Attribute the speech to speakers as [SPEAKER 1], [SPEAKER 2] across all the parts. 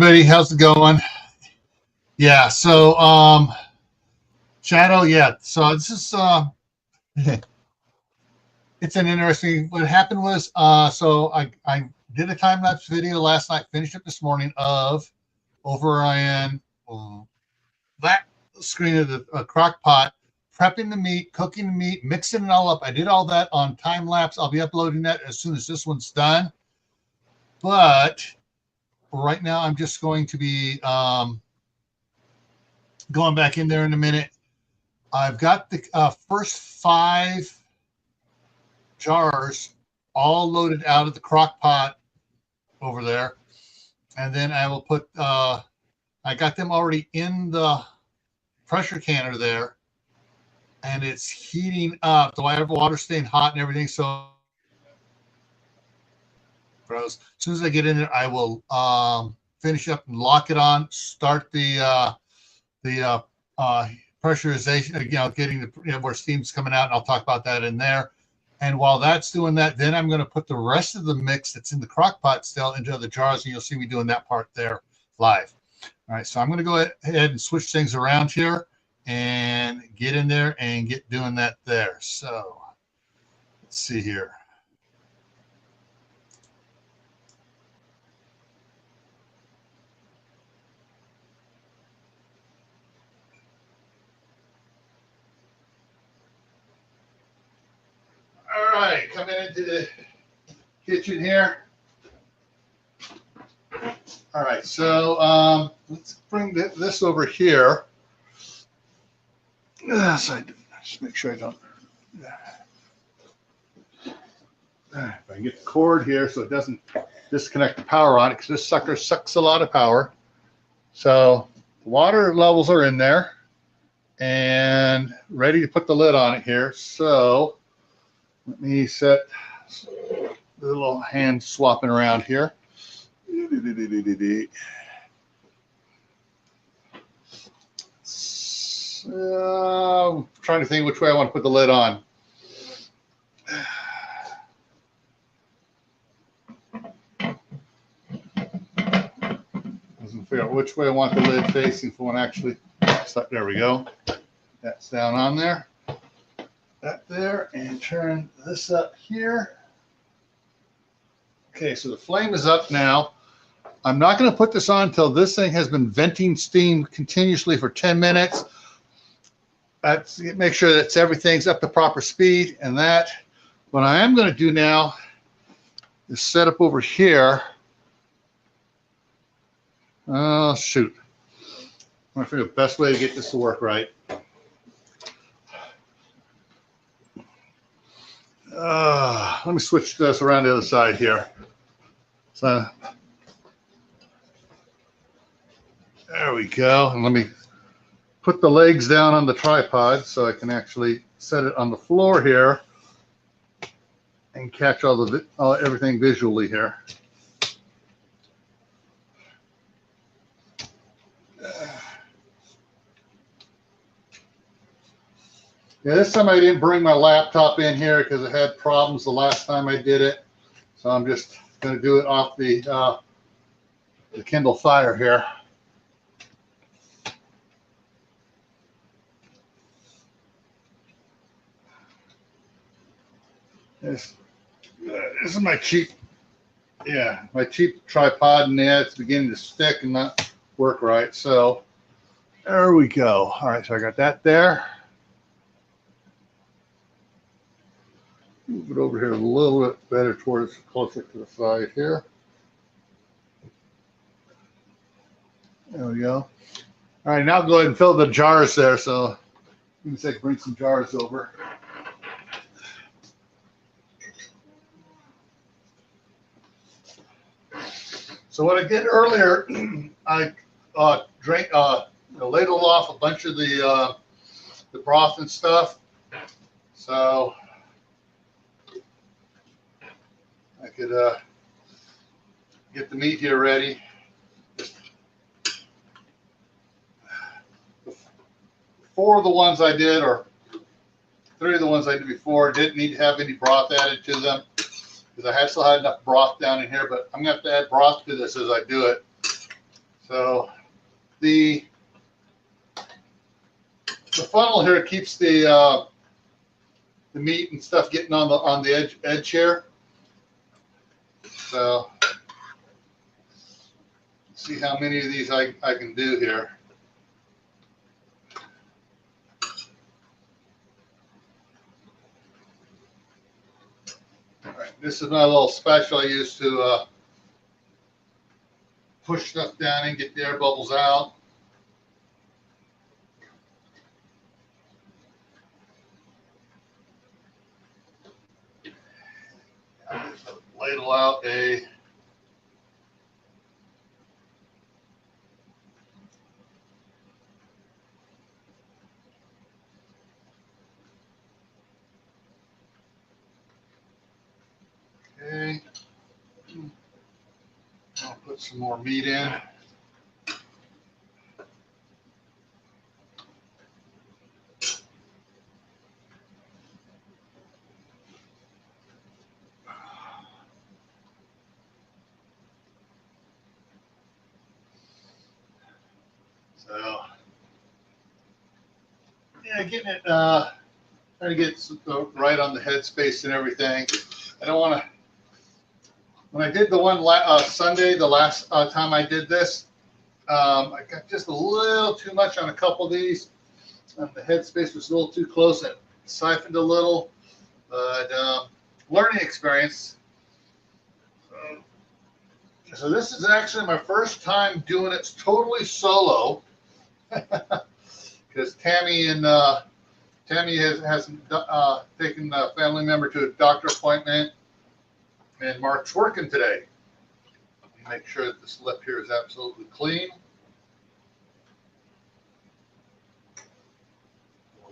[SPEAKER 1] everybody, how's it going? Yeah, so Shadow, yeah. So this is it's an interesting. What happened was so I did a time lapse video last night, finished it this morning of over in that screen of the crock pot, prepping the meat, cooking the meat, mixing it all up. I did all that on time lapse. I'll be uploading that as soon as this one's done. But right now, I'm just going to be going back in there in a minute. I've got the first 5 jars all loaded out of the crock pot over there. And then I will put, I got them already in the pressure canner there. And it's heating up. The water's staying hot and everything. So as soon as I get in there, I will finish up and lock it on, start the pressurization, getting the where steam's coming out, and I'll talk about that in there. And while that's doing that, then I'm going to put the rest of the mix that's in the crock pot still into the jars, and you'll see me doing that part there live. All right, so I'm going to go ahead and switch things around here and get in there and get doing that there. So let's see here. All right, coming into the kitchen here. All right, so let's bring this over here. So I just make sure I don't. If I can get the cord here so it doesn't disconnect the power on it, because this sucker sucks a lot of power. So the water levels are in there and ready to put the lid on it here. So let me set the little hand swapping around here. So, trying to think which way I want to put the lid on. Doesn't figure out which way I want the lid facing for one actually. So, there we go. That's down on there. That there, and turn this up here. Okay, so the flame is up now. I'm not going to put this on until this thing has been venting steam continuously for 10 minutes. Make sure that everything's up to proper speed. And that, what I am going to do now is set up over here. Oh, shoot. I'm going to figure the best way to get this to work right. Let me switch this around the other side here. So there we go. And let me put the legs down on the tripod so I can actually set it on the floor here and catch everything visually here. Yeah, this time I didn't bring my laptop in here because it had problems the last time I did it. So I'm just going to do it off the Kindle Fire here. This is my cheap tripod, and yeah, it's beginning to stick and not work right. So there we go. All right, so I got that there. Move it over here a little bit better towards closer to the side here. There we go. All right, now go ahead and fill the jars there. So you can bring some jars over. So what I did earlier, I ladled off a bunch of the broth and stuff. So I could get the meat here ready. 4 of the ones I did, or 3 of the ones I did before, didn't need to have any broth added to them because I still had enough broth down in here, but I'm going to have to add broth to this as I do it. So the funnel here keeps the meat and stuff getting on the edge here. So see how many of these I can do here. All right, this is my little special I use to push stuff down and get the air bubbles out. Ladle out a okay. I'll put some more meat in. So yeah, getting it trying to get right on the headspace and everything. I don't want to. When I did the one Sunday, the last time I did this, I got just a little too much on a couple of these. The headspace was a little too close. It siphoned a little, but learning experience. So this is actually my first time doing it totally solo, because Tammy has taken a family member to a doctor appointment, and Mark's working today. Make sure that this lip here is absolutely clean.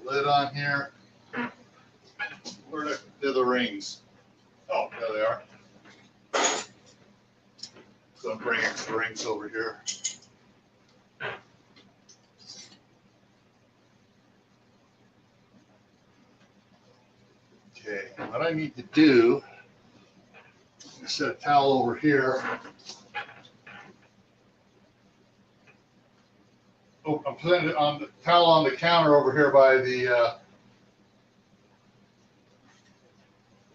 [SPEAKER 1] Lid on here. Where are the rings? Oh, there they are. So I'm bringing the rings over here. Okay, what I need to do, set a towel over here. Oh, I'm putting it on the towel on the counter over here by the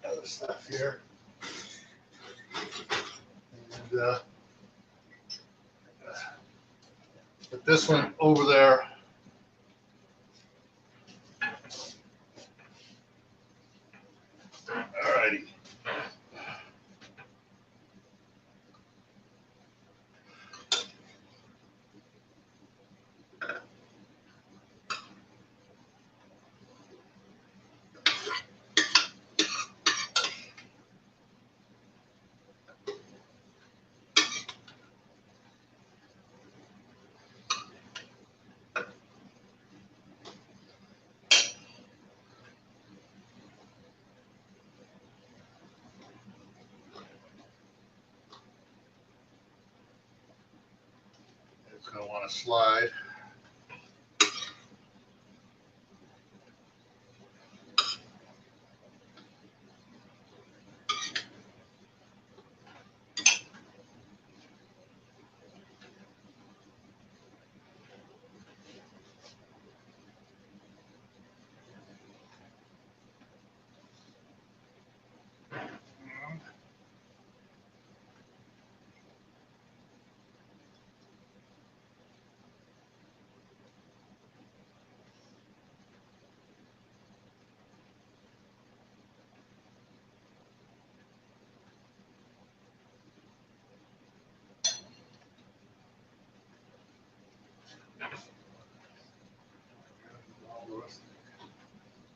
[SPEAKER 1] other stuff here. And put this one over there. Alrighty. It's going to want to slide.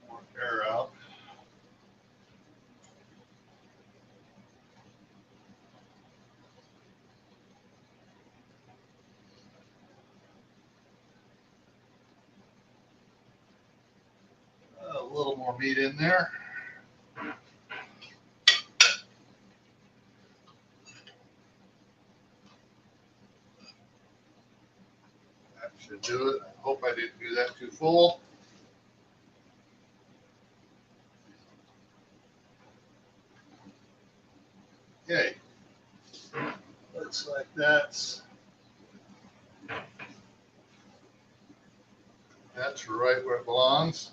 [SPEAKER 1] More air out. A little more meat in there. That should do it. I hope I didn't do that too full. Okay. Looks like that's That's right where it belongs.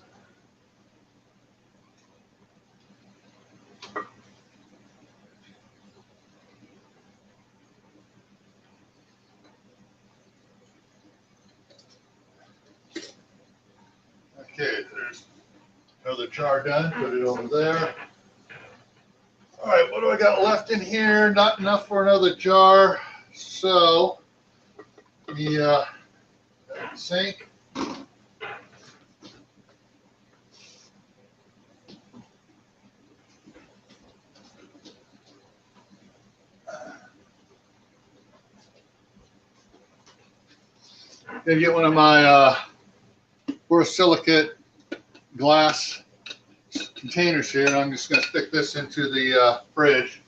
[SPEAKER 1] Okay, there's another jar done. Put it over there. All right, what do I got left in here? Not enough for another jar. So the sink. Gonna get one of my borosilicate glass containers here, and I'm just gonna stick this into the fridge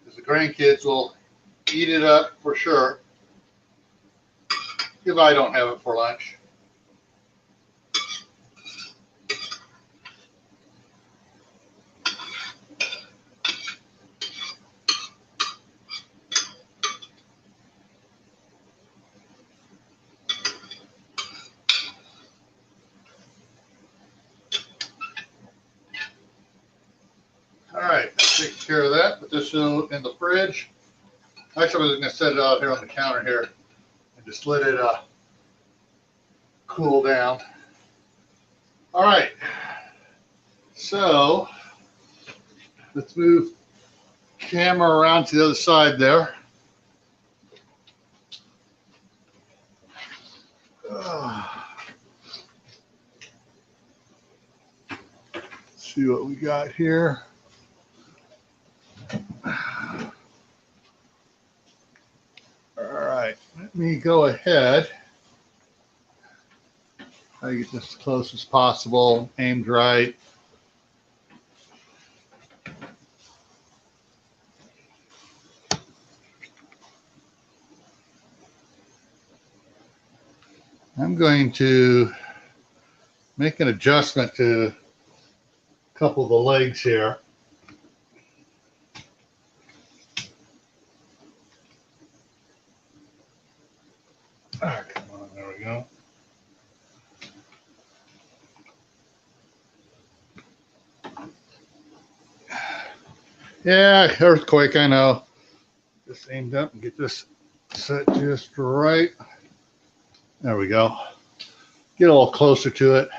[SPEAKER 1] because the grandkids will eat it up for sure if I don't have it for lunch. All right, take care of that. Put this in the fridge. Actually, I was going to set it out here on the counter here and just let it cool down. All right, so let's move camera around to the other side there. See what we got here. All right, let me go ahead. Try to get this as close as possible, aimed right. I'm going to make an adjustment to a couple of the legs here. Ah, come on, there we go. Yeah, earthquake, I know. Just aimed up and get this set just right. There we go. Get a little closer to it.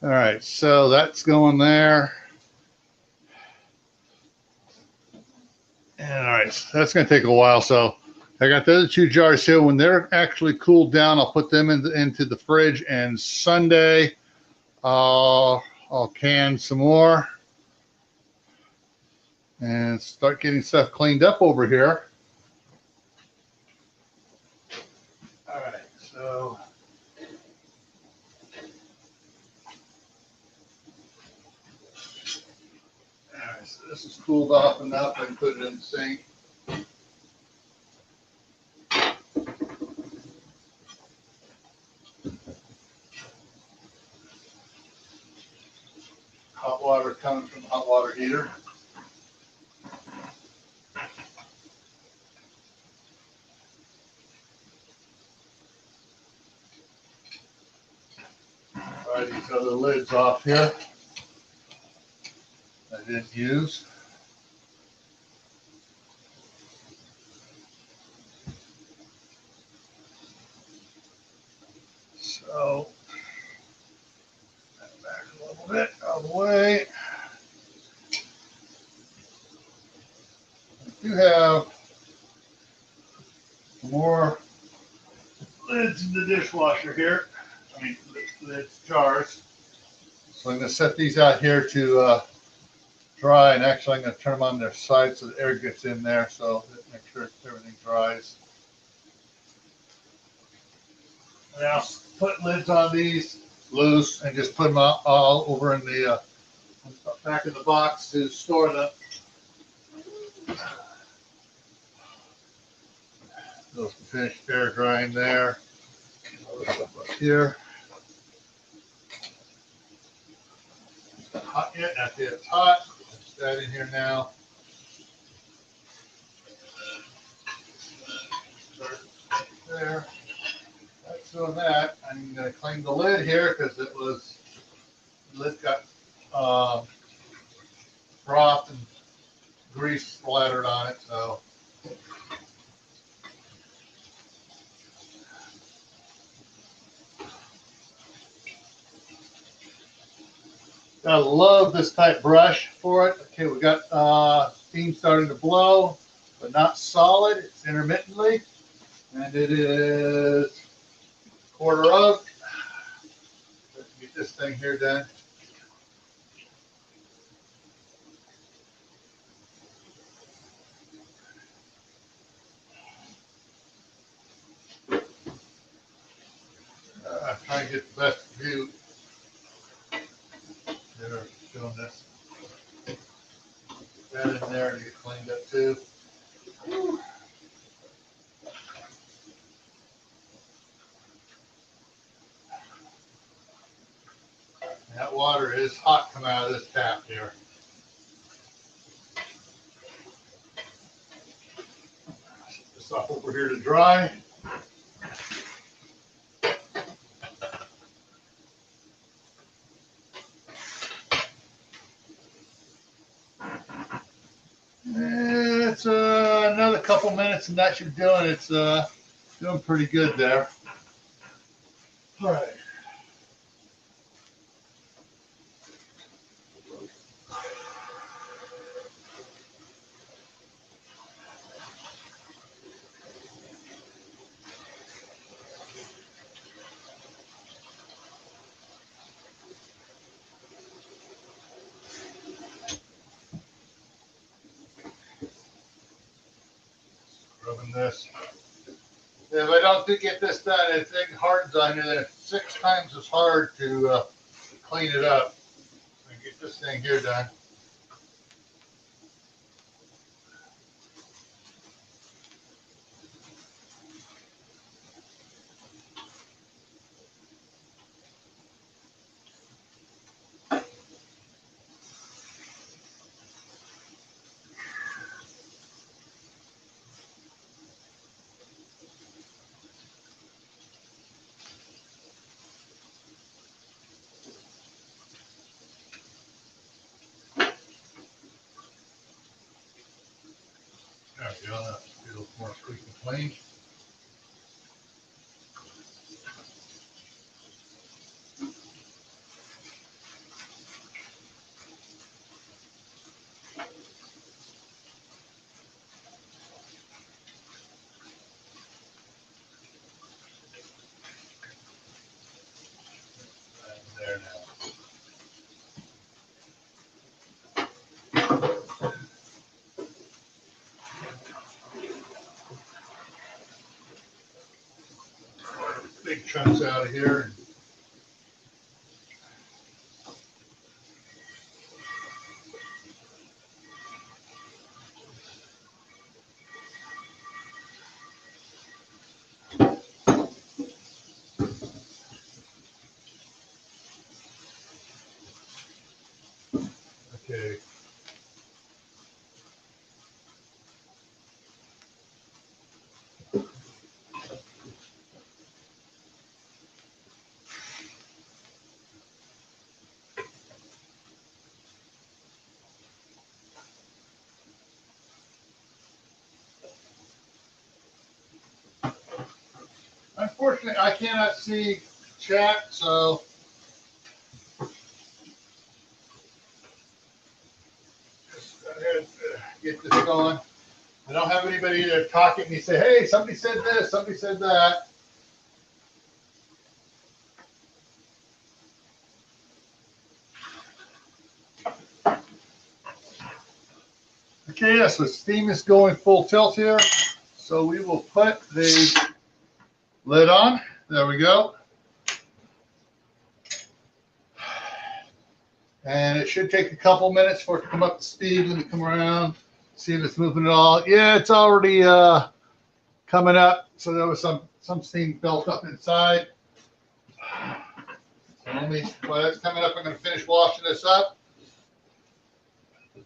[SPEAKER 1] All right, so that's going there. And all right, so that's going to take a while. So I got the other two jars here. When they're actually cooled down, I'll put them into the fridge. And Sunday, I'll can some more and start getting stuff cleaned up over here. All right, so this is cooled off enough. I can put it in the sink. Hot water coming from the hot water heater. Try these other lids off here I didn't use. So back a little bit out of the way. I do have more lids in the dishwasher here. I mean, lids, jars. So I'm going to set these out here to dry, and actually I'm going to turn them on their side so the air gets in there, so make sure everything dries. And I'll put lids on these loose and just put them all over in the back of the box to store them. Those can finish air drying there. Other stuff up here. It's not hot yet. Not yet. It's hot. Put that in here now. there. That's doing that. I'm going to clean the lid here because the lid got froth and grease splattered on it. So I love this type brush for it. Okay, we got steam starting to blow, but not solid. It's intermittently, and it is quarter of. Let's get this thing here done. Trying to get the best view. They're doing this. That in there to get cleaned up too. Whew. That water is hot coming out of this tap here. Set this off over here to dry. It's another couple minutes and that should do it. It's doing pretty good there. All right. Rubbing this. If I don't get this done, it hardens on you. Then it's 6 times as hard to clean it up and get this thing here done. There we go. That's a little more squeaky clean. There now. Big chunks out of here. Okay. Unfortunately, I cannot see chat, so just go ahead and get this going. I don't have anybody there talking to me say, hey, somebody said this, somebody said that. Okay, yes, the steam is going full tilt here. So we will put the lid on. There we go. And it should take a couple minutes for it to come up to speed when you come around. See if it's moving at all. Yeah, it's already coming up. So there was some steam built up inside. So while that's coming up, I'm going to finish washing this up. And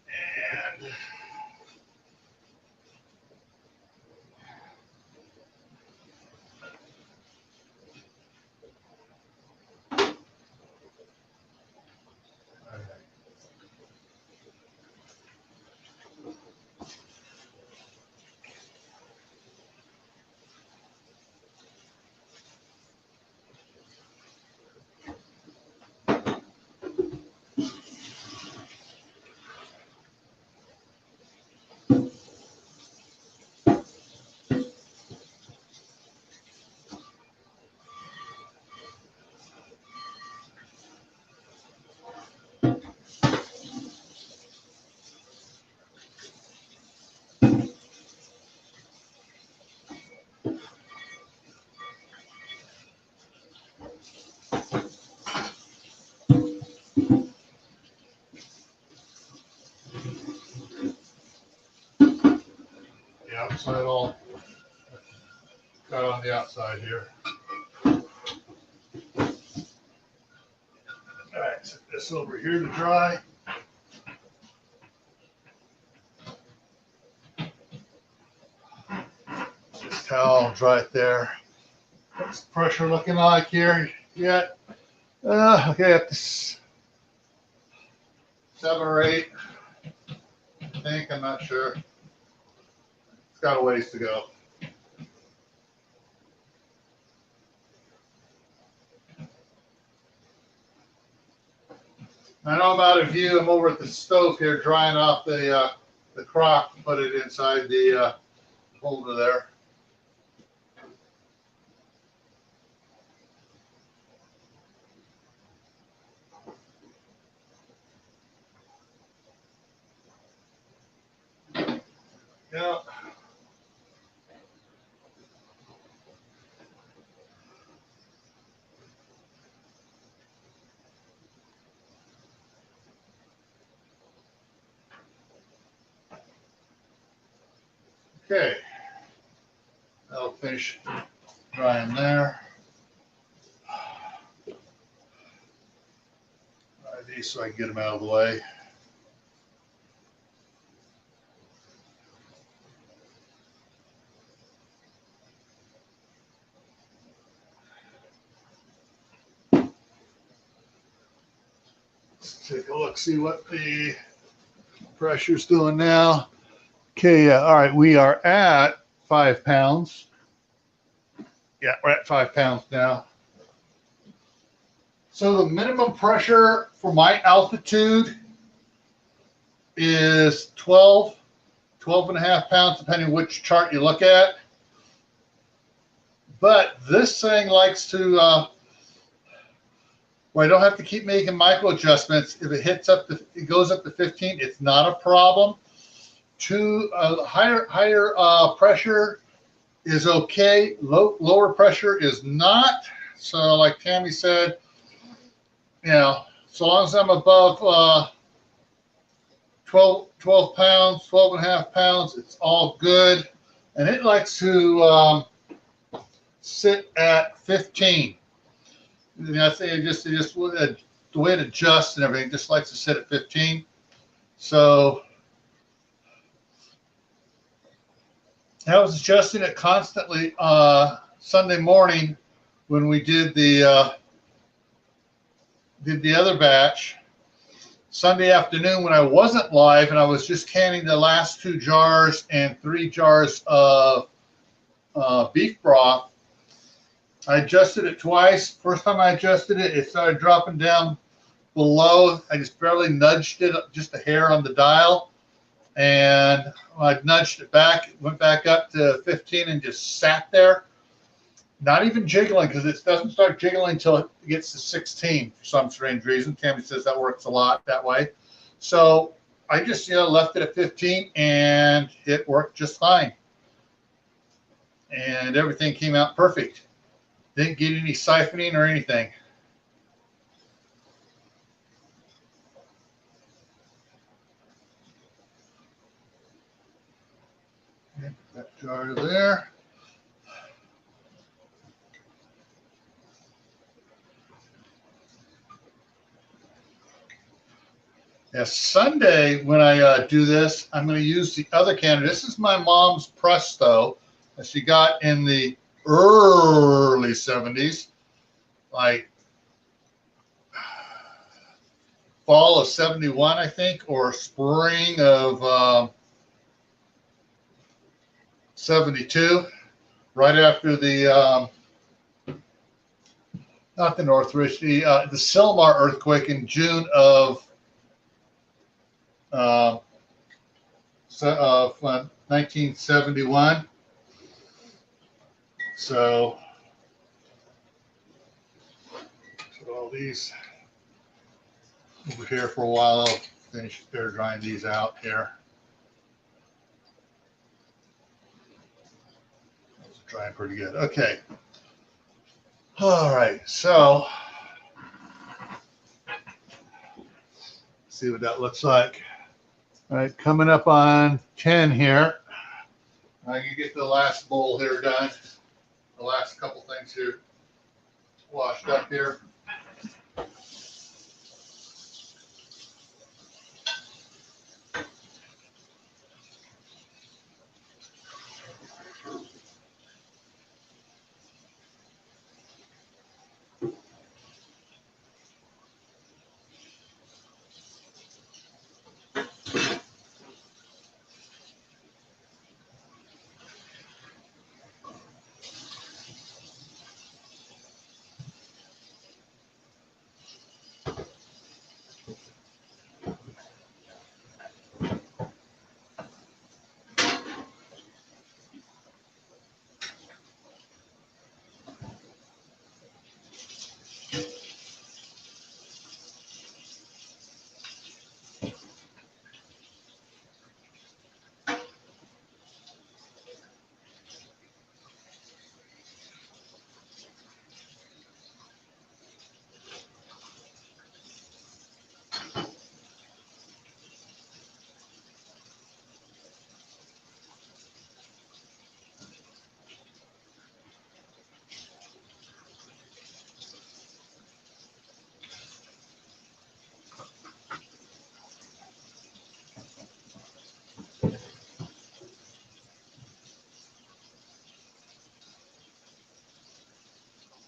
[SPEAKER 1] outside all got on the outside here. All right, set this over here to dry. This towel, dry it there. What's the pressure looking like here yet? Okay, up to 7 or 8. I think, I'm not sure. It's got a ways to go. I know I'm out of view. I'm over at the stove here drying off the crock, put it inside the holder there. Yeah. Okay. That'll finish drying there. Dry these so I can get them out of the way. Let's take a look, see what the pressure's doing now. Okay, yeah, all right, we are at 5 pounds. Yeah, we're at 5 pounds now. So the minimum pressure for my altitude is 12 and a half pounds, depending which chart you look at. But this thing likes to, where I don't have to keep making micro adjustments. If it hits up to, it goes up to 15, it's not a problem. Higher pressure is okay. Lower pressure is not. So like Tammy said, you know, so long as I'm above 12 pounds, 12 and a half pounds, it's all good. And it likes to sit at 15. You know, just the way it adjusts and everything, just likes to sit at 15. So I was adjusting it constantly Sunday morning when we did the other batch. Sunday afternoon when I wasn't live and I was just canning the last 2 jars and 3 jars of beef broth, I adjusted it twice. First time I adjusted it, it started dropping down below. I just barely nudged it, just a hair on the dial. And I nudged it back, it went back up to 15 and just sat there. Not even jiggling, because it doesn't start jiggling until it gets to 16 for some strange reason. Tammy says that works a lot that way. So I just, you know, left it at 15 and it worked just fine. And everything came out perfect. Didn't get any siphoning or anything. That jar there. Yeah, Sunday when I do this, I'm going to use the other can. This is my mom's Presto that she got in the early 70s, like fall of 71, I think, or spring of 72, right after the not the Northridge, the Sylmar earthquake in June of 1971. So all these over here for a while. I'll finish air drying these out here. Those are drying pretty good. Okay. All right. So see what that looks like. All right, coming up on 10 here. I can get the last bowl here done. The last couple things here washed up here.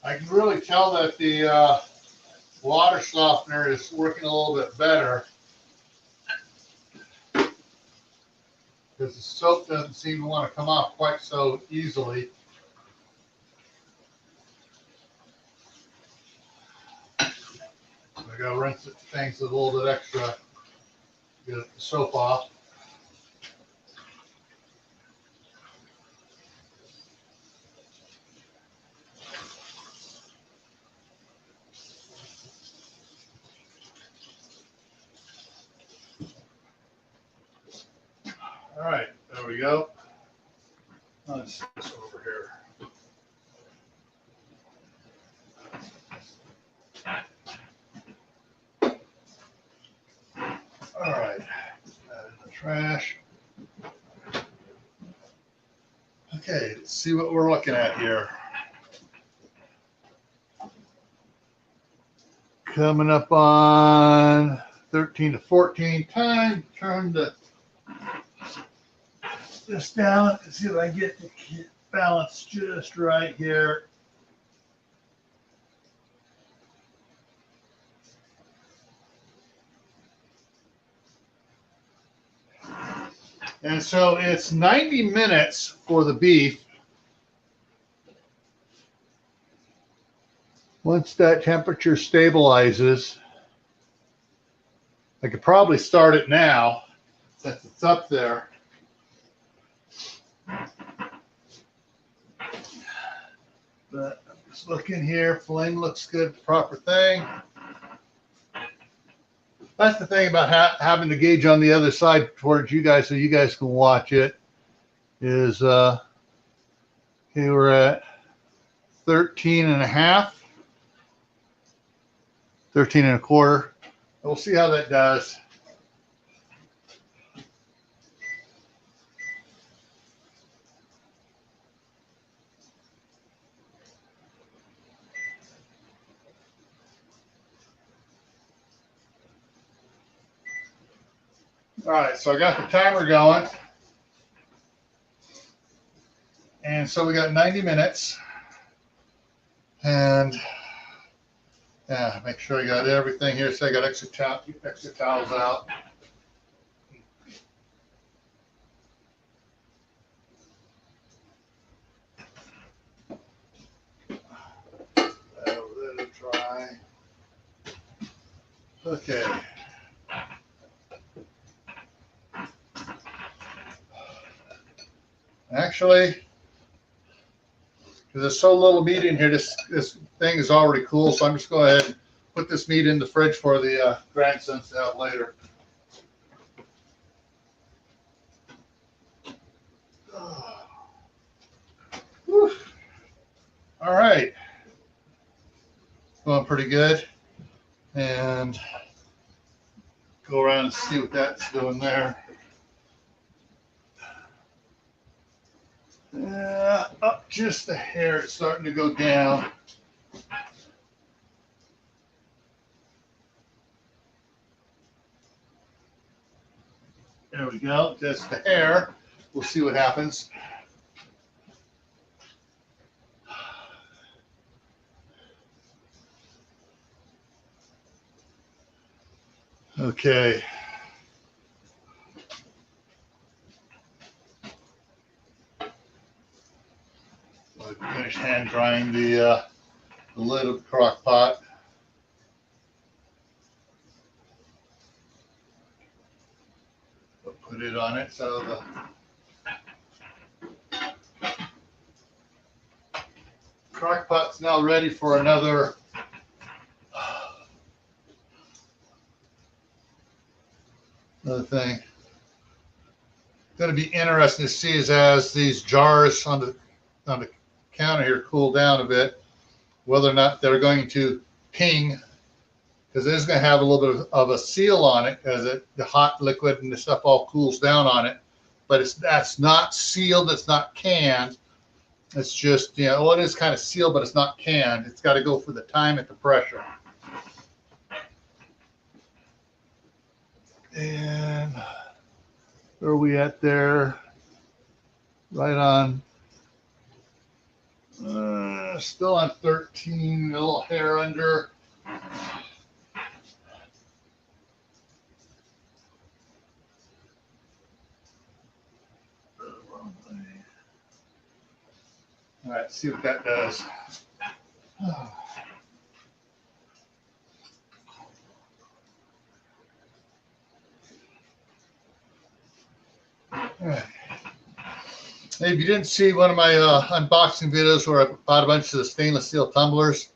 [SPEAKER 1] I can really tell that the water softener is working a little bit better because the soap doesn't seem to want to come off quite so easily. I gotta rinse things with a little bit extra, get the soap off. All right, there we go. Let's see this over here. All right, that in the trash. Okay, let's see what we're looking at here. Coming up on 13 to 14. Time to turn this down and see if I can get the balance just right here. And so it's 90 minutes for the beef. Once that temperature stabilizes, I could probably start it now since it's up there. But I'm just looking here, flame looks good, proper thing. That's the thing about having the gauge on the other side towards you guys so you guys can watch it is, okay, we're at 13 and a half, 13 and a quarter. We'll see how that does. All right, so I got the timer going. And so we got 90 minutes. And yeah, make sure I got everything here. So I got extra towels out. Let it dry. Okay. Actually, because there's so little meat in here, this thing is already cool. So I'm just going to go ahead and put this meat in the fridge for the grandsons to have later. All right. Going pretty good. And go around and see what that's doing there. Up just a hair, it's starting to go down. There we go, just the hair. We'll see what happens. Okay. I finished hand drying the lid of the crock pot. Put it on it so the crock pot's now ready for another thing. Going to be interesting to see is as these jars on the counter here cool down a bit, whether or not they're going to ping, because it is going to have a little bit of a seal on it as the hot liquid and the stuff all cools down on it. But that's not sealed, it's not canned. It's just, you know, well, it is kind of sealed, but it's not canned. It's got to go for the time at the pressure. And where are we at there? Right on. Still on 13, a little hair under. All right, see what that does. All right. Hey, if you didn't see one of my unboxing videos where I bought a bunch of the stainless steel tumblers,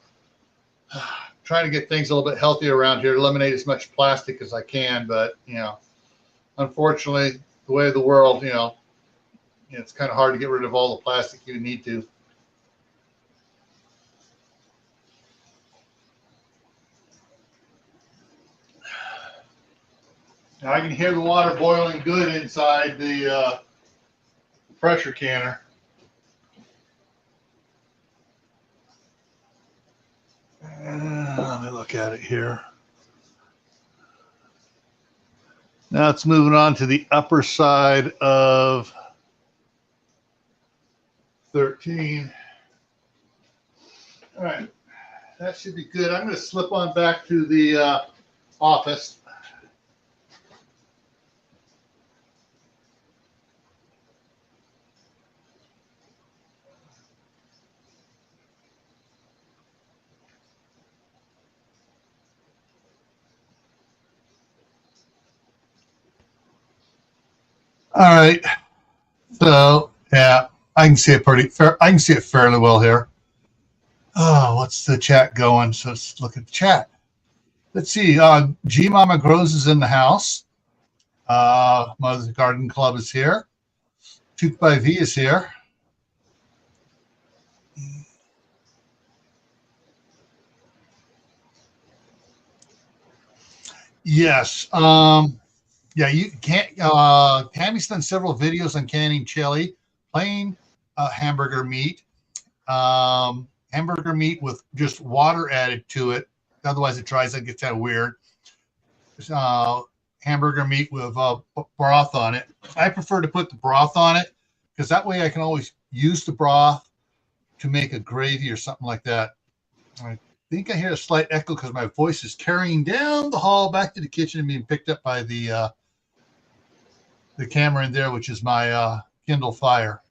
[SPEAKER 1] trying to get things a little bit healthier around here, eliminate as much plastic as I can, but, you know, unfortunately, the way of the world, you know, it's kind of hard to get rid of all the plastic you need to. Now I can hear the water boiling good inside the pressure canner. Let me look at it here. Now it's moving on to the upper side of 13. All right, that should be good. I'm going to slip on back to the office. All right, so yeah, I can see it I can see it fairly well here. Oh, what's the chat going? So let's look at the chat. Let's see. G Mama Grows is in the house. Mother's Garden Club is here. Took by V is here. Yes. Yeah, you can't. Tammy's done several videos on canning chili, plain hamburger meat, hamburger meat with just water added to it. Otherwise, it dries and gets kind of weird. Hamburger meat with broth on it. I prefer to put the broth on it because that way I can always use the broth to make a gravy or something like that. I think I hear a slight echo because my voice is carrying down the hall back to the kitchen and being picked up by the camera in there, which is my Kindle Fire.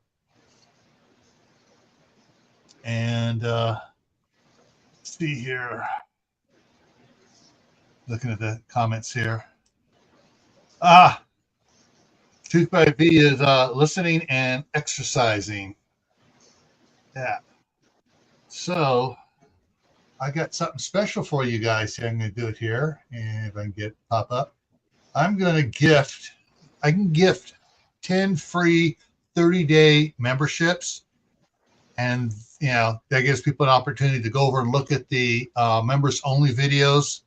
[SPEAKER 1] And let's see here. Looking at the comments here. Tooth by V is listening and exercising. Yeah. So I got something special for you guys here. I'm going to do it here. And if I can get it pop up, I'm going to gift. I can gift 10 free 30-day memberships. And, you know, that gives people an opportunity to go over and look at the members only videos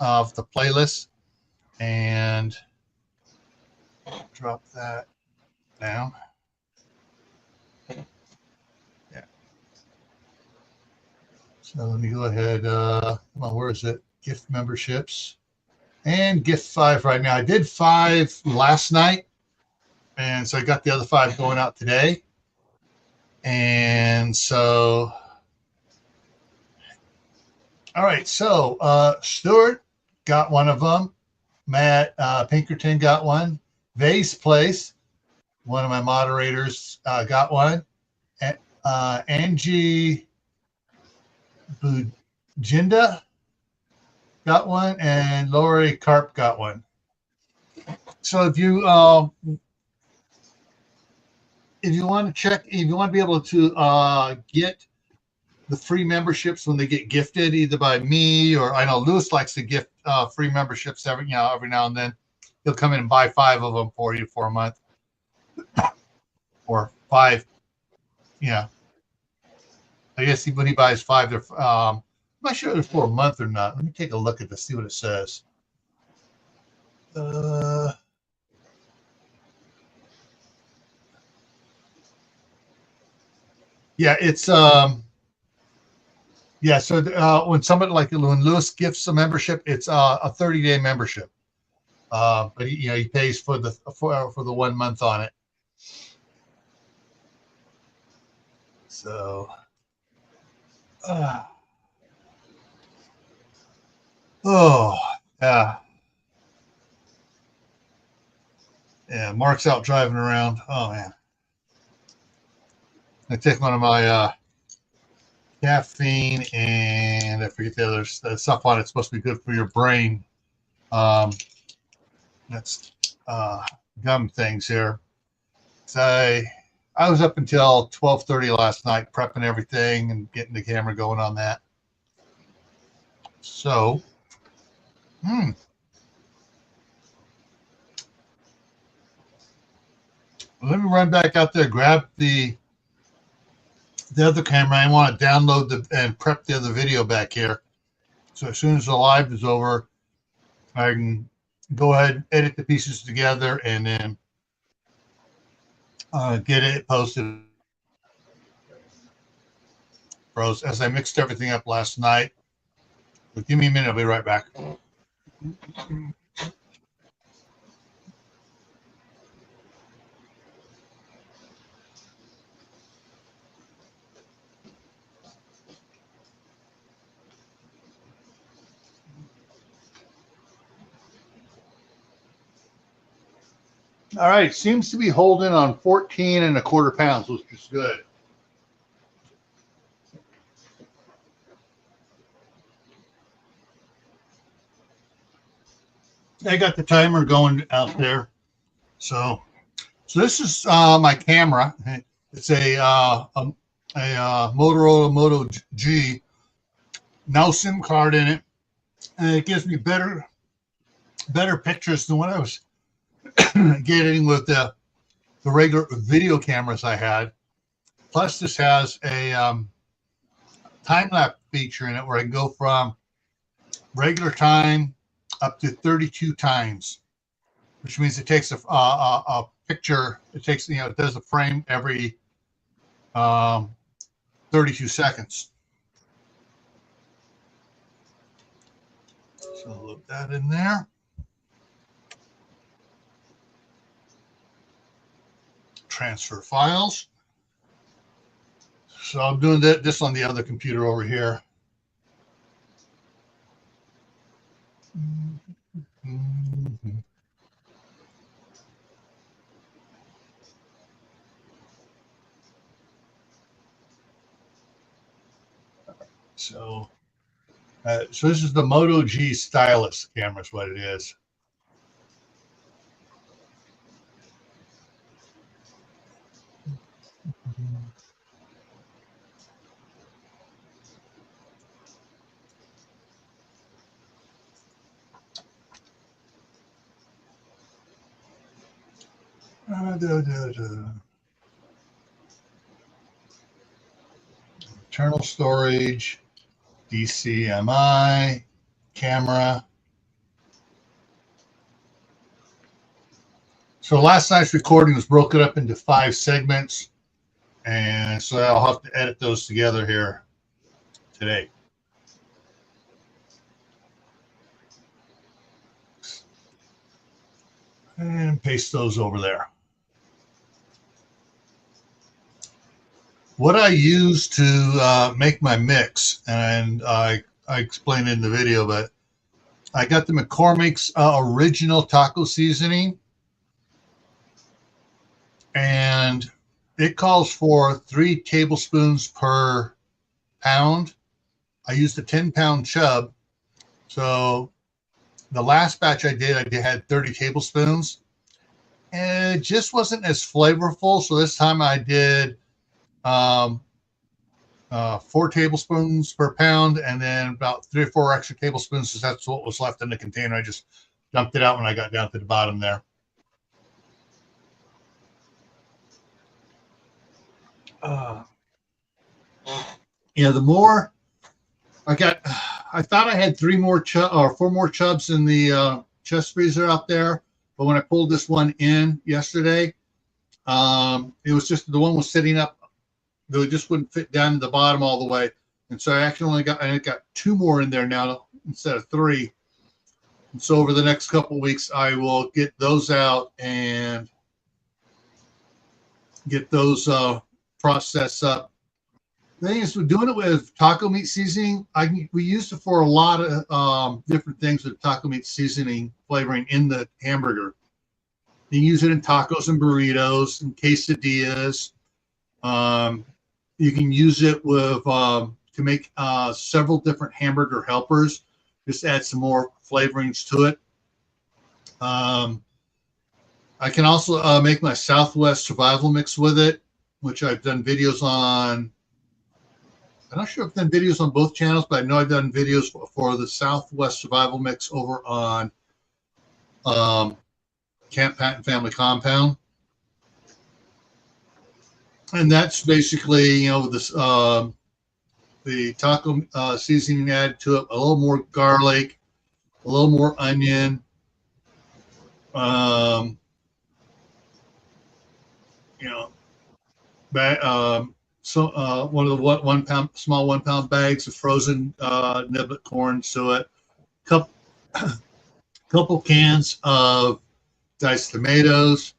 [SPEAKER 1] of the playlist. And drop that down. So let me go ahead. Come on, where is it? Gift memberships and gift 5 right now. I did 5 last night, and so I got the other 5 going out today. And so, all right. So Stuart got one of them. Matt Pinkerton got one. Vase Place, one of my moderators, got one. Angie Bujinda got one, and Lori Karp got one. So if you want to check, if you want to be able to get the free memberships when they get gifted, either by me or I know Lewis likes to gift free memberships every now and then. He'll come in and buy 5 of them for you for a month, or 5. Yeah, I guess when he buys 5, they're I'm not sure if it's for a month or not. Let me take a look at this, see what it says. Yeah, it's yeah. So when somebody like when Lewis gifts a membership, it's a 30-day membership. But he pays for the 1 month on it. So, yeah, Mark's out driving around. Oh man, I take one of my caffeine and I forget the other stuff on it. It's supposed to be good for your brain. That's gum things here. So I was up until 12:30 last night prepping everything and getting the camera going on that. So, let me run back out there, grab the other camera. I want to download and prep the other video back here. So as soon as the live is over, I can go ahead and edit the pieces together and then get it posted. As I mixed everything up last night. But give me a minute, I'll be right back. All right, seems to be holding on 14¼ pounds, which is good. I got the timer going out there. So this is my camera. It's a Motorola Moto G. No SIM card in it, and it gives me better pictures than what I was getting with the regular video cameras I had. Plus, this has a time-lapse feature in it where I can go from regular time up to 32 times, which means it takes a picture. It takes, it does a frame every 32 seconds. So I'll load that in there. Transfer files. So I'm doing this on the other computer over here. So this is the Moto G stylus camera is what it is. Internal storage, DCMI, camera. So last night's recording was broken up into 5 segments, and so I'll have to edit those together here today. and paste those over there. What I use to make my mix, and I explained in the video, but I got the McCormick's original taco seasoning, and it calls for 3 tablespoons per pound. I used a 10-pound chub, so the last batch I had 30 tablespoons, and it just wasn't as flavorful. So this time I did 4 tablespoons per pound, and then about 3 or 4 extra tablespoons, because that's what was left in the container. I just dumped it out when I got down to the bottom there. The more I got, I thought I had 4 more chubs in the chest freezer out there, but when I pulled this one in yesterday, it was just the one was sitting up. It just wouldn't fit down to the bottom all the way, and so I actually got 2 more in there now instead of 3. And so over the next couple of weeks, I will get those out and get those processed up. The thing is, we're doing it with taco meat seasoning. We used it for a lot of different things with taco meat seasoning flavoring in the hamburger. You use it in tacos and burritos and quesadillas. You can use it with to make several different hamburger helpers. Just add some more flavorings to it. I can also make my Southwest survival mix with it, which I've done videos on. I'm not sure if I've done videos on both channels, but I know I've done videos for the Southwest survival mix over on Camp Patton Family Compound. And that's basically, this the taco seasoning added to it, a little more garlic, a little more onion, one of the small 1 pound bags of frozen niblet corn to it, couple cans of diced tomatoes,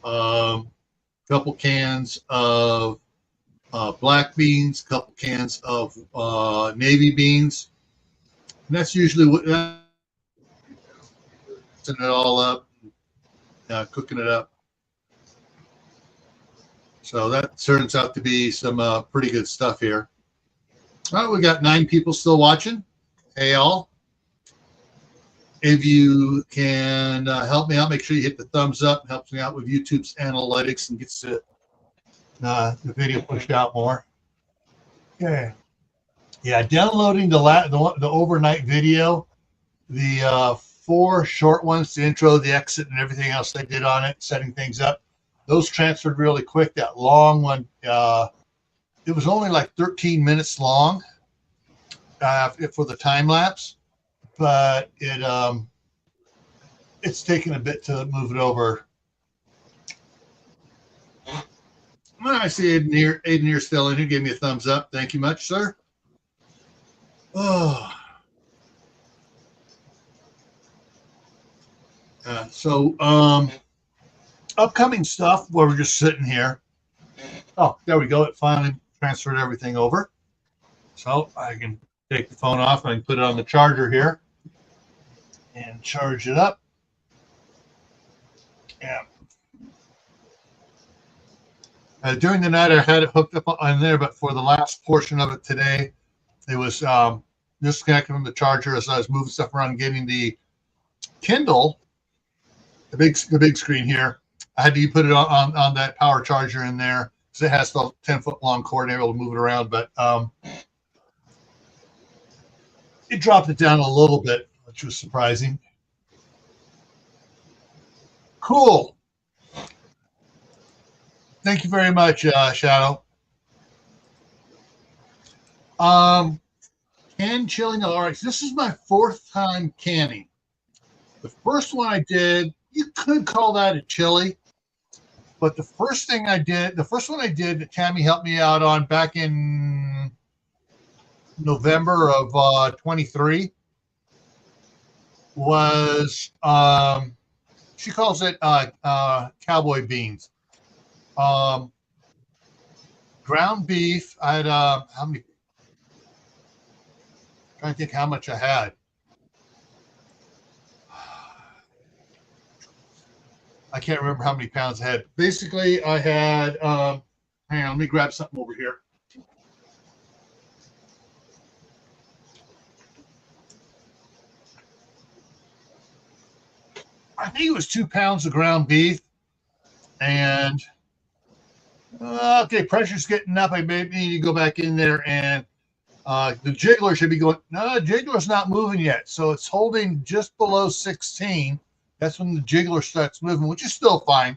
[SPEAKER 1] couple cans of black beans, couple cans of navy beans. And that's usually what it all up, cooking it up. So that turns out to be some pretty good stuff here. All right, we got 9 people still watching. Hey, all. If you can help me out, make sure you hit the thumbs up. It helps me out with YouTube's analytics and gets the video pushed out more. Okay. Yeah, downloading the overnight video, the 4 short ones, the intro, the exit, and everything else they did on it, setting things up. Those transferred really quick. That long one, it was only like 13 minutes long for the time lapse, but it's taken a bit to move it over. I see Aiden here still in here. Gave me a thumbs up. Thank you much, sir. Oh. Upcoming stuff where we're just sitting here. Oh, there we go. It finally transferred everything over. So I can take the phone off and I can put it on the charger here and charge it up. Yeah. During the night, I had it hooked up on there, but for the last portion of it today, it was disconnected from the charger as I was moving stuff around, getting the Kindle, the big screen here. I had to put it on that power charger in there because it has the 10-foot long cord and able to move it around, but it dropped it down a little bit, which was surprising. Cool. Thank you very much, Shadow. Can chilling. All right, so this is my 4th time canning. The first one I did, you could call that a chili, but the first one I did that Tammy helped me out on back in November of 23 was She calls it cowboy beans. Ground beef. I had how many? I'm trying to think how much I had. I can't remember how many pounds I had. Basically, I had. Hang on, let me grab something over here. I think it was 2 pounds of ground beef, and okay, pressure's getting up. I maybe need to go back in there, and the jiggler should be going. No, the jiggler's not moving yet, so it's holding just below 16. That's when the jiggler starts moving, which is still fine.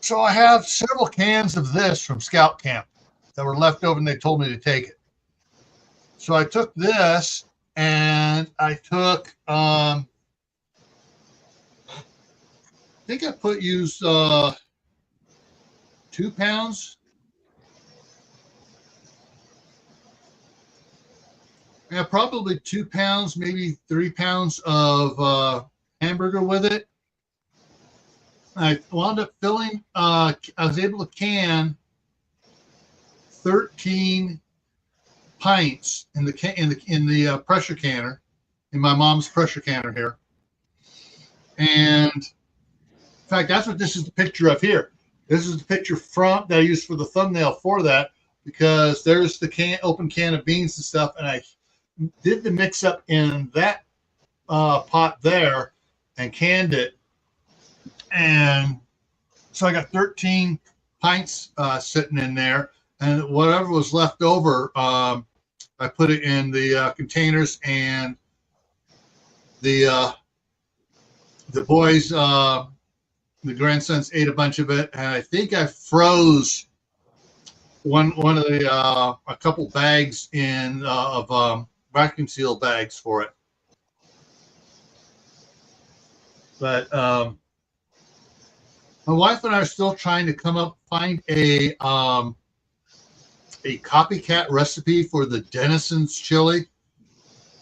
[SPEAKER 1] So I have several cans of this from Scout Camp that were left over, and they told me to take it. So I took this, and I took. I think I used 2 pounds. Yeah, probably 2 pounds, maybe 3 pounds of hamburger with it. I wound up filling. I was able to can 13 pints in the pressure canner, in my mom's pressure canner here, and in fact, that's what this is the picture of here. This is the picture that I used for the thumbnail for that, because there's the open can of beans and stuff, and I did the mix up in that pot there and canned it, and so I got 13 pints sitting in there, and whatever was left over, I put it in the containers, and the boys. The grandsons ate a bunch of it, and I think I froze one of the a couple bags of vacuum seal bags for it. But my wife and I are still trying to find a copycat recipe for the Denison's chili,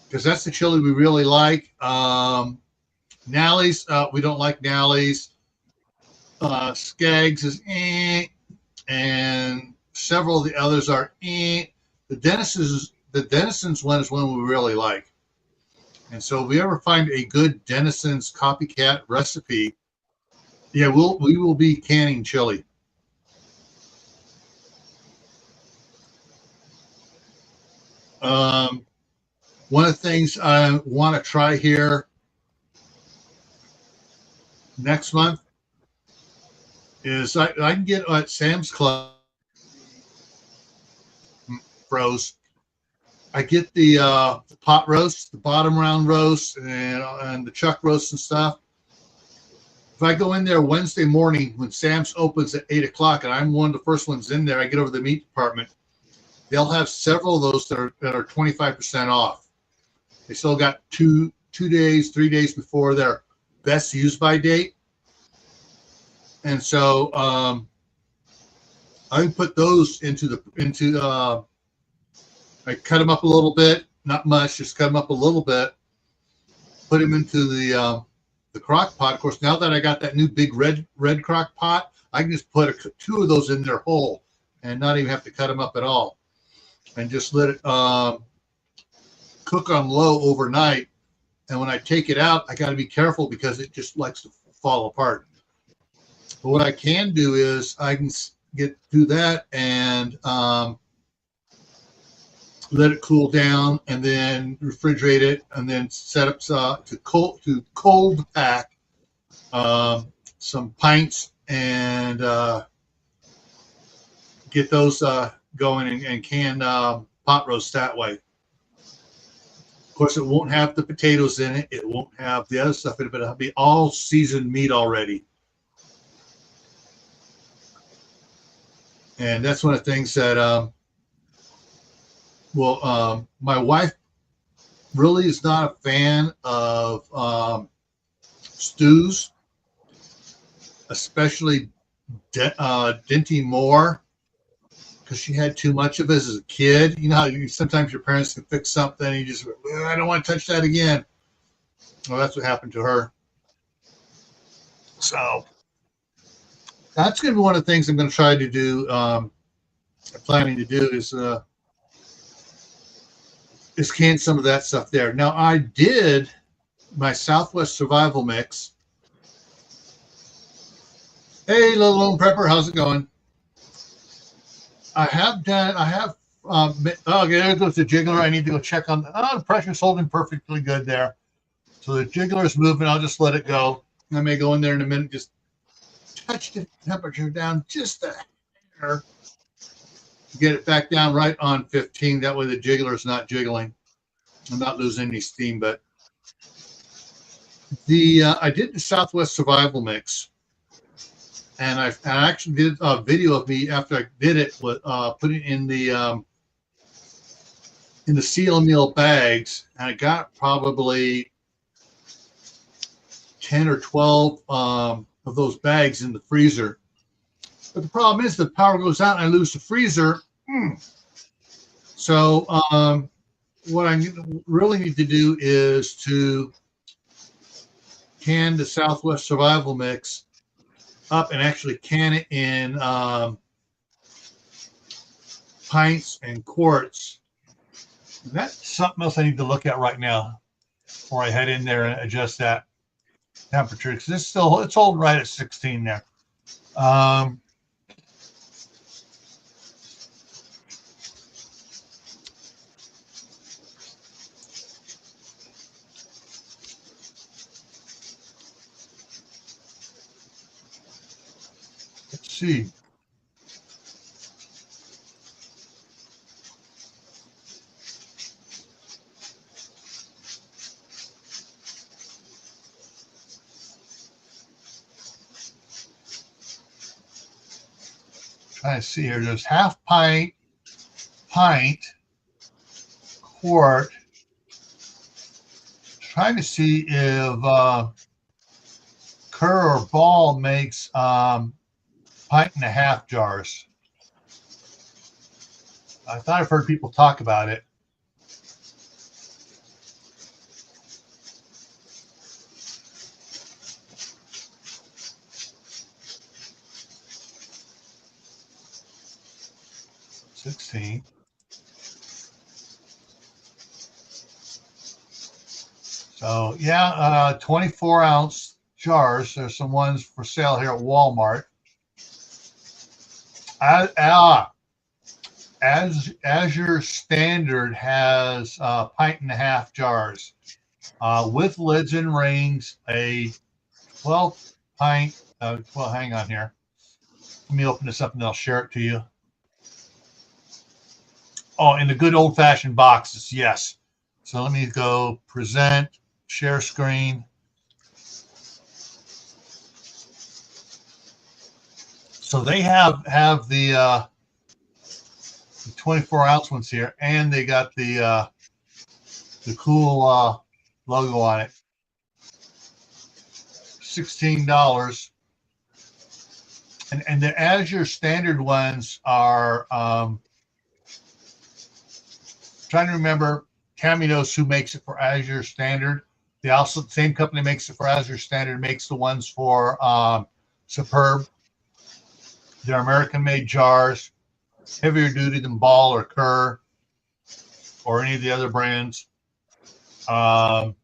[SPEAKER 1] because that's the chili we really like. Nally's, we don't like Nally's. Skaggs is and several of the others are The Denison's one is one we really like, and so if we ever find a good Denison's copycat recipe, yeah, we will be canning chili. One of the things I want to try here next month is I can get at Sam's Club froze. I get the pot roast, the bottom round roast, and the chuck roast and stuff. If I go in there Wednesday morning when Sam's opens at 8 o'clock, and I'm one of the first ones in there, I get over to the meat department. They'll have several of those that are 25% off. They still got 3 days before their best use by date. And so I put those I cut them up a little bit, not much, just cut them up a little bit, put them into the crock pot. Of course, now that I got that new big red crock pot, I can just put 2 of those in there whole and not even have to cut them up at all, and just let it cook on low overnight. And when I take it out, I got to be careful because it just likes to fall apart. But what I can do is I can do that and let it cool down, and then refrigerate it, and then set up to cold pack some pints and get those going and can pot roast that way. Of course, it won't have the potatoes in it. It won't have the other stuff in it, but it'll be all seasoned meat already. And that's one of the things that, my wife really is not a fan of stews, especially Dinty Moore, because she had too much of it as a kid. You know how sometimes your parents can fix something and you just, I don't want to touch that again. Well, that's what happened to her. So that's going to be one of the things I'm going to try to do. Planning to do is can some of that stuff there. Now I did my Southwest Survival Mix. Hey, little lone prepper, how's it going? I have oh, there goes the jiggler. I need to go check on, the pressure's holding perfectly good there. So the jiggler is moving. I'll just let it go. I may go in there in a minute, just touch the temperature down just a hair. Get it back down right on 15. That way the jiggler is not jiggling. I'm not losing any steam, but I did the Southwest Survival Mix. And I actually did a video of me after I did it with putting in the seal meal bags, and I got probably 10 or 12 of those bags in the freezer. But the problem is the power goes out and I lose the freezer. So what I really need to do is to can the Southwest Survival Mix up and actually can it in pints and quarts. And that's something else I need to look at right now before I head in there and adjust that temperature, because it's holding right at 16 there. Let's see. Trying to see here. There's half pint, quart. Trying to see if Kerr or Ball makes pint and a half jars. I thought I've heard people talk about it. $16. So yeah, 24-ounce jars. There's some ones for sale here at Walmart. Azure Standard has pint and a half jars with lids and rings. A 12 pint. Well, hang on here. Let me open this up and I'll share it to you. Oh, in the good old-fashioned boxes, yes. So let me go present, share screen. So they have the 24-ounce ones here, and they got the cool logo on it. $16. And the Azure Standard ones are trying to remember. Tammy knows who makes it for Azure Standard. They also, the same company makes it for Azure Standard, makes the ones for Superb. They're American-made jars, heavier duty than Ball or Kerr or any of the other brands. And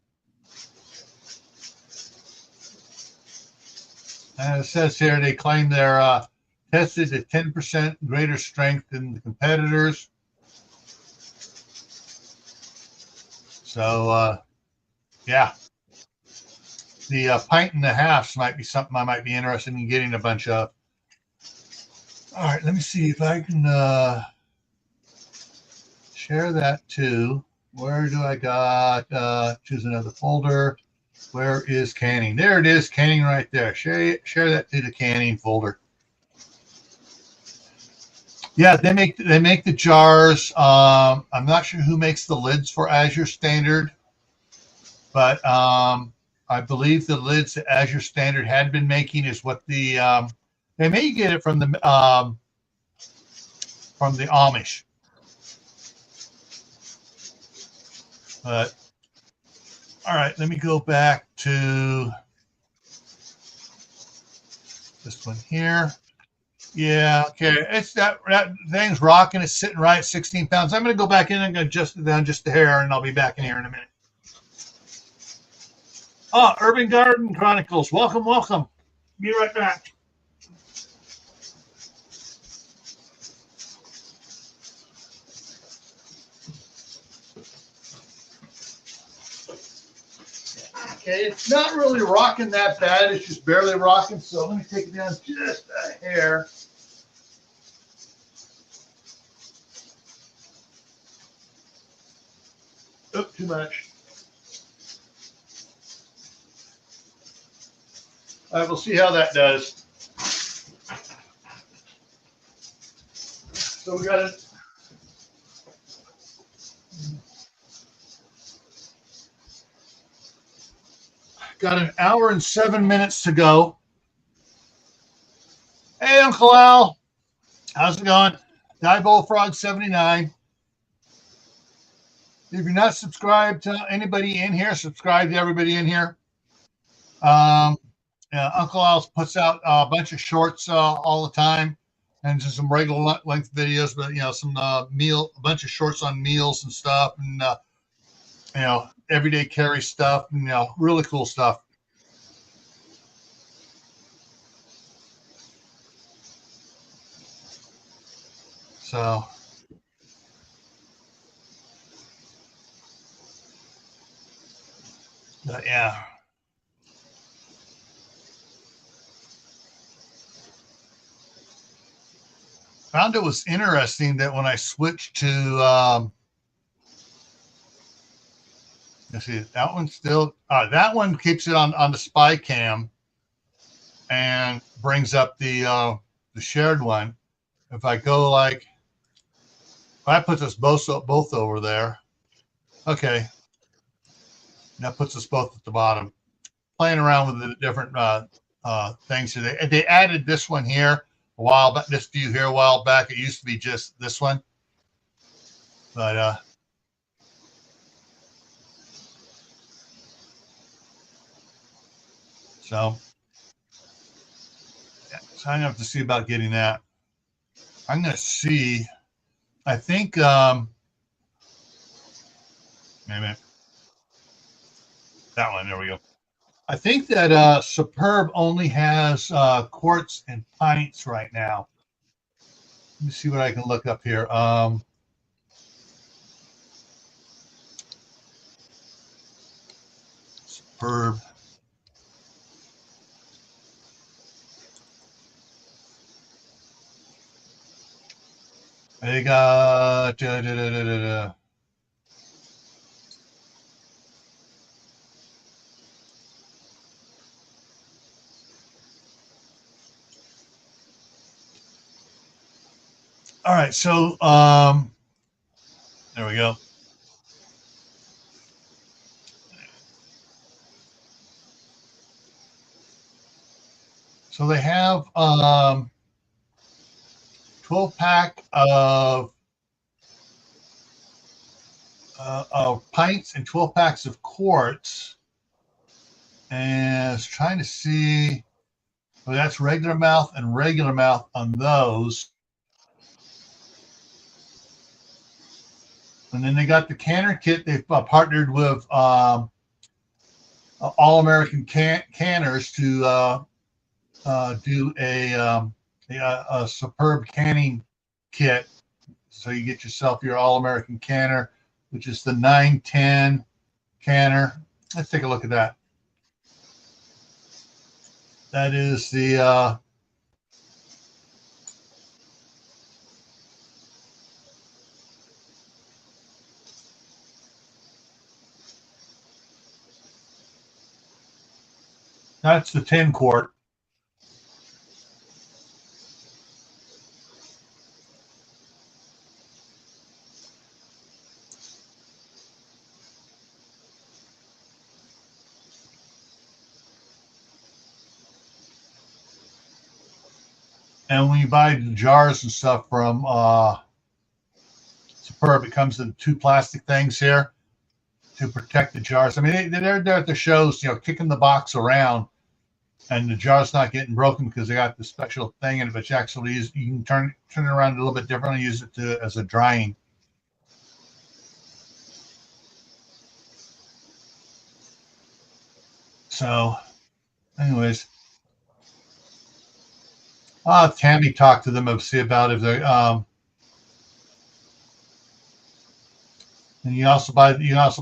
[SPEAKER 1] it says here they claim they're tested at 10% greater strength than the competitors. So, yeah, the pint and a halves might be something I might be interested in getting a bunch of. All right, let me see if I can share that too. Where do I got? Choose another folder. Where is canning? There it is, canning right there. Share that to the canning folder. Yeah, they make the jars. I'm not sure who makes the lids for Azure Standard, but I believe the lids that Azure Standard had been making is what the they may get it from the Amish. But all right, let me go back to this one here. Yeah, okay. It's that thing's rocking. It's sitting right at 16 pounds. I'm going to go back in and adjust it down just a hair, and I'll be back in here in a minute. Oh, Urban Garden Chronicles. Welcome, welcome. Be right back. Okay, it's not really rocking that bad. It's just barely rocking. So let me take it down just a hair. Oh, too much. All right, we'll see how that does. So we got it. Got an hour and 7 minutes to go. Hey, Uncle Al. How's it going? Die Bullfrog 79. If you're not subscribed to anybody in here, subscribe to everybody in here. Uncle Al puts out a bunch of shorts all the time, and just some regular length videos, but some a bunch of shorts on meals and stuff, and everyday carry stuff, and really cool stuff. So yeah. Found it was interesting that when I switched to let's see, that one still that one keeps it on the spy cam and brings up the shared one. If I go if I put us both over there, okay, that puts us both at the bottom. Playing around with the different things here. They added this one here a while back, this view here a while back. It used to be just this one, but so I'm gonna have to see about getting that. I'm gonna see. I think maybe that one. There we go. I think that Superb only has quarts and pints right now. Let me see what I can look up here. Superb. They got all right, so there we go. So they have 12-pack of pints and 12 packs of quarts, and I was trying to see. Well, that's regular mouth and regular mouth on those. And then they got the canner kit. They've partnered with All American Canners to do a Superb canning kit. So you get yourself your All American Canner, which is the 910 canner. Let's take a look at that. That is the that's the 10 quart. And when you buy the jars and stuff from Superb, it comes in 2 plastic things here to protect the jars. I mean, they're there at the shows, kicking the box around, and the jar's not getting broken because they got the special thing in it, but you actually use, you can turn it around a little bit differently, use it as a drying. So, anyways, I'll have Tammy talk to them and see about if they and you can also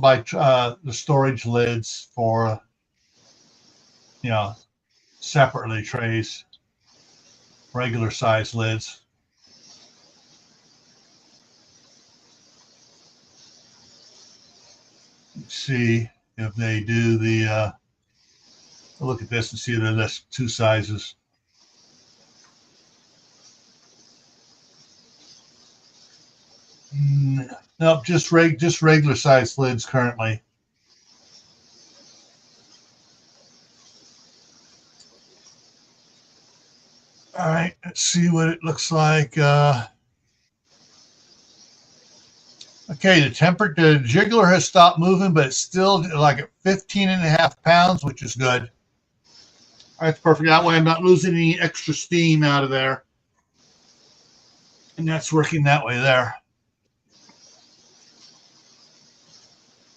[SPEAKER 1] buy the storage lids for, you know, separately, trays, regular size lids. Let's see if they do the look at this and see that there's two sizes. Nope, just regular size lids currently. All right, let's see what it looks like. Okay, the jiggler has stopped moving, but it's still like at 15.5 pounds, which is good. That's perfect. That way I'm not losing any extra steam out of there. And that's working that way there.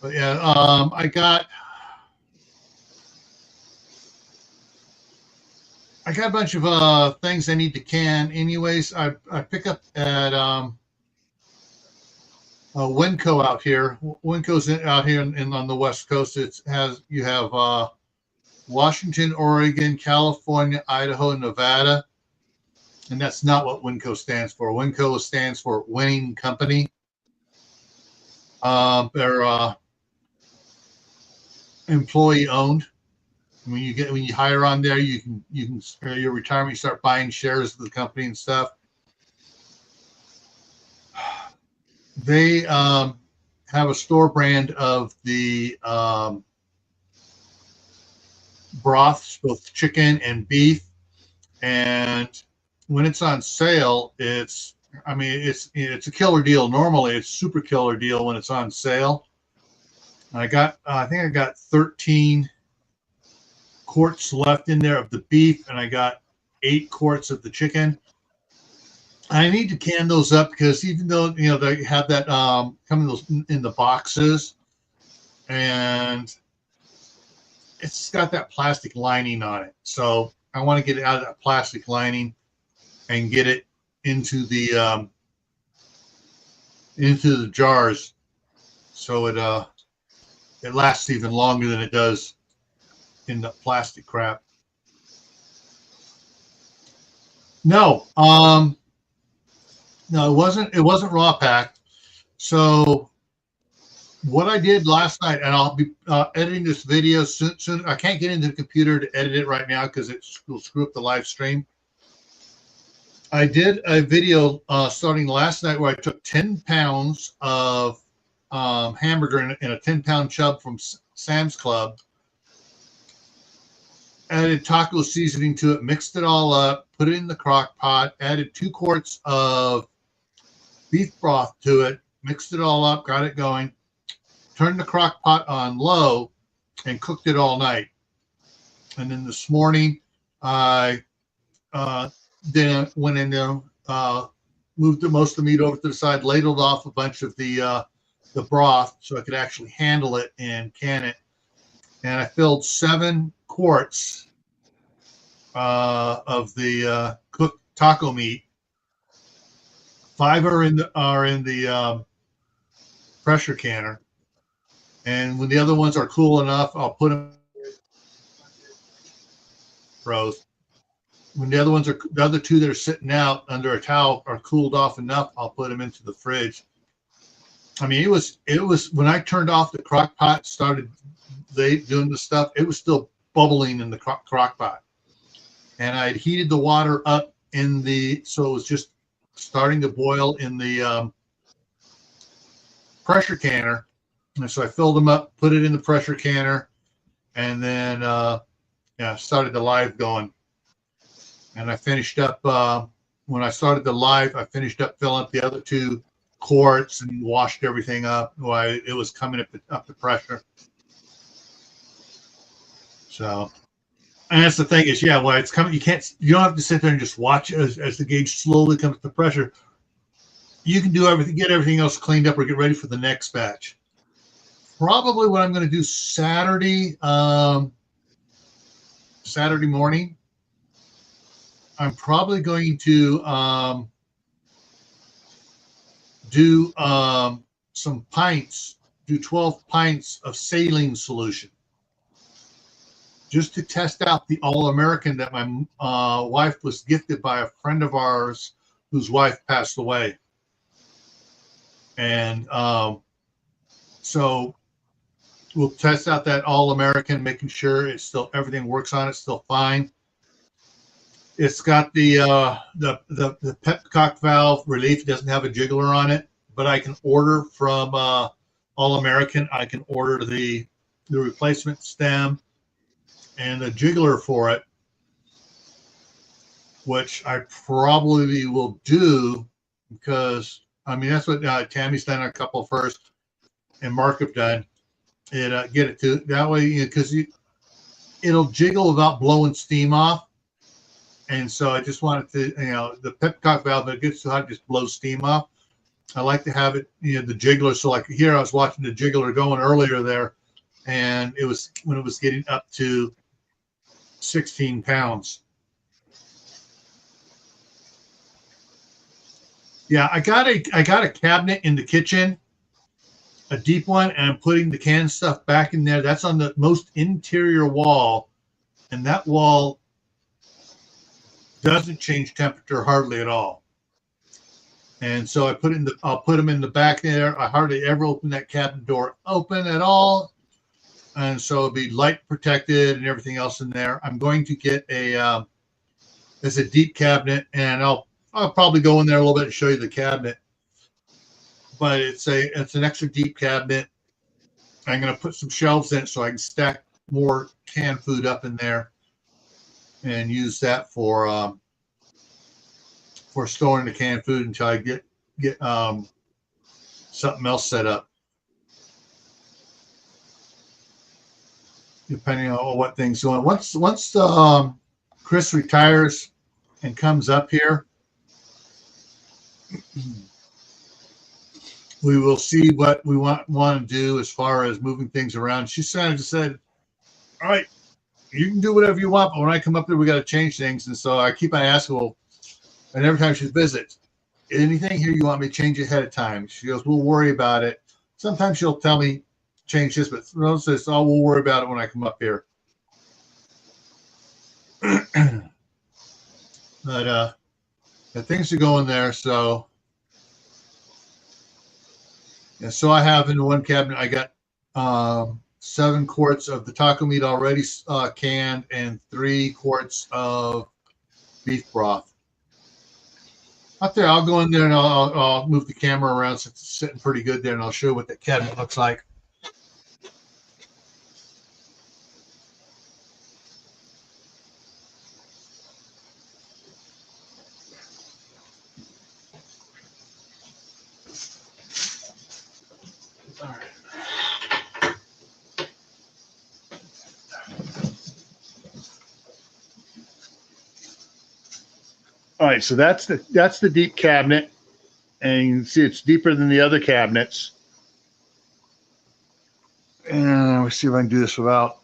[SPEAKER 1] But yeah, I got a bunch of things I need to can. Anyways, I pick up at Winco out here. Winco's out here on the West Coast. You have Washington, Oregon, California, Idaho, and Nevada. And that's not what Winco stands for. Winco stands for Winning Company. They're employee owned. When you hire on there, you can your retirement, you start buying shares of the company and stuff. They have a store brand of the broths, both chicken and beef, and when it's on sale, it's a killer deal. Normally, it's super killer deal when it's on sale. I think I got 13 quarts left in there of the beef, and I got 8 quarts of the chicken. I need to can those up because even though they have that come in the boxes, and it's got that plastic lining on it, so I want to get it out of that plastic lining and get it into the jars, so it lasts even longer than it does in the plastic crap. No, it wasn't raw packed. So what I did last night, and I'll be editing this video soon. I can't get into the computer to edit it right now because it will screw up the live stream. I did a video starting last night where I took 10 pounds of hamburger in a 10-pound chub from Sam's Club, added taco seasoning to it, mixed it all up, put it in the crock pot, added 2 quarts of beef broth to it, mixed it all up, got it going, turned the crock pot on low, and cooked it all night. And then this morning, I went in there, moved most of the meat over to the side, ladled off a bunch of the broth so I could actually handle it and can it. And I filled 7 quarts of the cooked taco meat. 5 are in the pressure canner, and when the other ones are cool enough, I'll put them froze. When the other 2 that are sitting out under a towel are cooled off enough, I'll put them into the fridge. I mean, it was when I turned off the crock pot, started doing the stuff, it was still bubbling in the crock pot, and I'd heated the water up so it was just starting to boil in the pressure canner. And so I filled them up, put it in the pressure canner, and then started the live going. And I finished up when I started the live. I finished up filling up the other 2 quarts and washed everything up while it was coming up the pressure. So And that's the thing is, yeah, well, it's coming. You don't have to sit there and just watch as the gauge slowly comes to pressure. You can do everything, get everything else cleaned up, or get ready for the next batch. Probably what I'm going to do Saturday morning. I'm probably going to do some pints, do 12 pints of saline solution, just to test out the All-American that my wife was gifted by a friend of ours whose wife passed away. And so we'll test out that All-American, making sure it's still, everything works on it, still fine. It's got the petcock valve relief. It doesn't have a jiggler on it, but I can order from All-American. I can order the replacement stem and a jiggler for it, which I probably will do because, I mean, that's what Tammy's done a couple first and Mark have done. And get it to that way, because it'll jiggle without blowing steam off. And so I just wanted to, the petcock valve, that gets too hot, just blows steam off. I like to have it, the jiggler. So like here, I was watching the jiggler going earlier there, and it was when it was getting up to 16 pounds. Yeah, I got a cabinet in the kitchen, a deep one, and I'm putting the canned stuff back in there. That's on the most interior wall, and that wall doesn't change temperature hardly at all. And so I'll put them in the back there. I hardly ever open that cabinet door open at all. And so it'll be light protected and everything else in there. I'm going to get it's a deep cabinet, and I'll probably go in there a little bit and show you the cabinet. But it's an extra deep cabinet. I'm going to put some shelves in it so I can stack more canned food up in there and use that for storing the canned food until I get something else set up, depending on what things going. Once Chris retires and comes up here, we will see what we want to do as far as moving things around. She kind of just said, all right, you can do whatever you want, but when I come up there, we got to change things. And so I keep on asking, well, and every time she visits, anything here you want me to change ahead of time? She goes, we'll worry about it. Sometimes she'll tell me change this, but most of this, oh, we'll worry about it when I come up here. But the things are going there. So, yeah, so I have in one cabinet, I got 7 quarts of the taco meat already canned and 3 quarts of beef broth. Up there, I'll go in there and I'll move the camera around since it's sitting pretty good there, and I'll show you what that cabinet looks like. All right, so that's the deep cabinet, and you can see it's deeper than the other cabinets. And let's see if I can do this without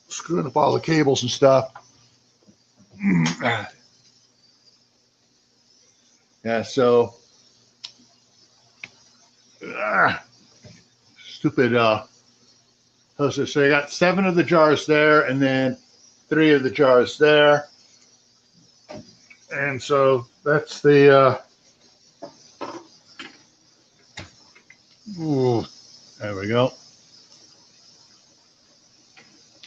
[SPEAKER 1] screwing up all the cables and stuff. Yeah, so stupid. So I got 7 of the jars there, and then 3 of the jars there. And so that's the there we go.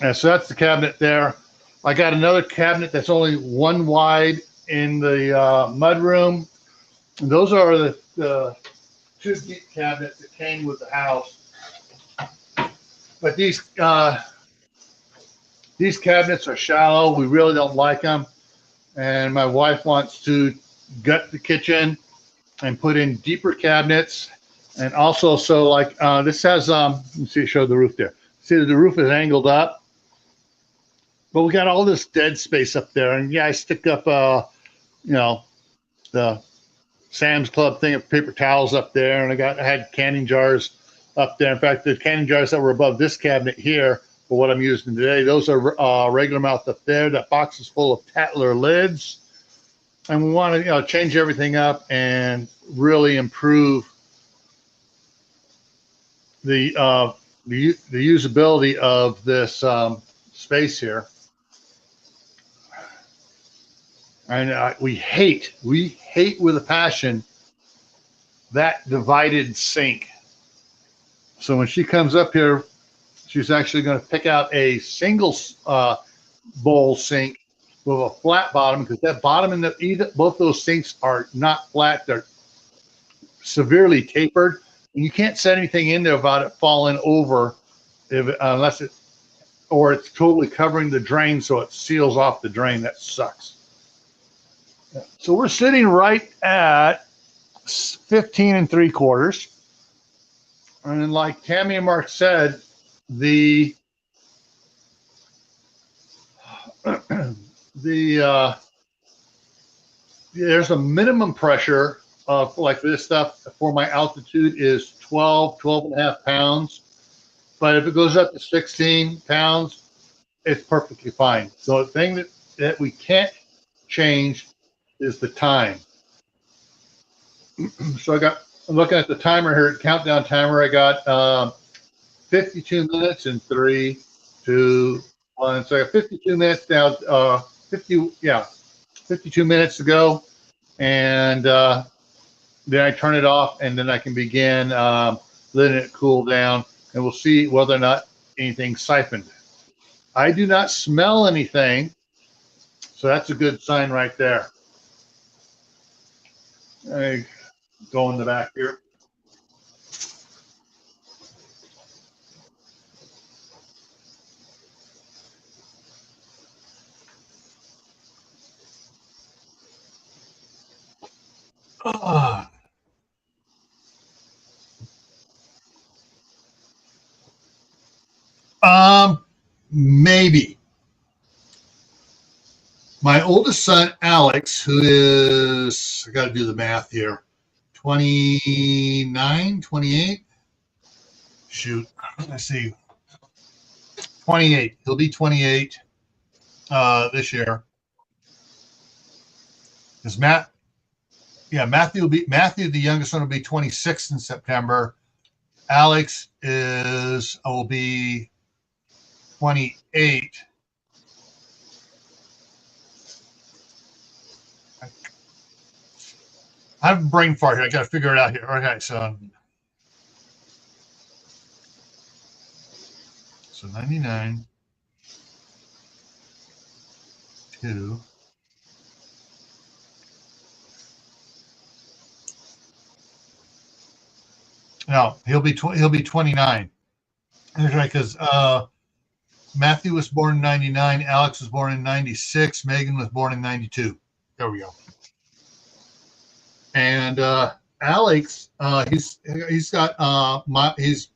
[SPEAKER 1] And so that's the cabinet there. I got another cabinet that's only 1 wide in the mudroom. And those are the 2 deep cabinets that came with the house. But these cabinets are shallow. We really don't like them. And my wife wants to gut the kitchen and put in deeper cabinets. And also, so like this has, let's see, show the roof there. See, the roof is angled up. But we got all this dead space up there, and yeah, I stick up, you know, the Sam's Club thing of paper towels up there, and I had canning jars up there. In fact, the canning jars that were above this cabinet here for what I'm using today, those are regular mouth up there. That box is full of Tatler lids, and we want to change everything up and really improve the usability of this space here. And we hate with a passion that divided sink. So when she comes up here, she's actually going to pick out a single bowl sink with a flat bottom, because that bottom and both those sinks are not flat; they're severely tapered, and you can't set anything in there about it falling over, unless it's totally covering the drain, so it seals off the drain. That sucks. So we're sitting right at 15 3/4. And like Tammy and Mark said, there's a minimum pressure of, like, this stuff for my altitude is 12 and a half pounds. But if it goes up to 16 pounds, it's perfectly fine. So the thing that we can't change is the time. So I'm looking at the timer here, countdown timer. I got 52 minutes and 3, 2, 1. So I got 52 minutes now. 52 minutes to go, and then I turn it off, and then I can begin letting it cool down, and we'll see whether or not anything's siphoned. I do not smell anything, so that's a good sign right there. I go in the back here. Maybe. My oldest son, Alex, who is, I got to do the math here, 29, 28. Shoot, let's see. 28. He'll be 28 this year. Because Matthew, the youngest one, will be 26 in September. Alex will be 28. I have a brain fart here. I got to figure it out here. Okay, so 99, 2. No, he'll be 29. That's right, because Matthew was born in 99, Alex was born in 96, Megan was born in 92. There we go. And Alex, he's got he's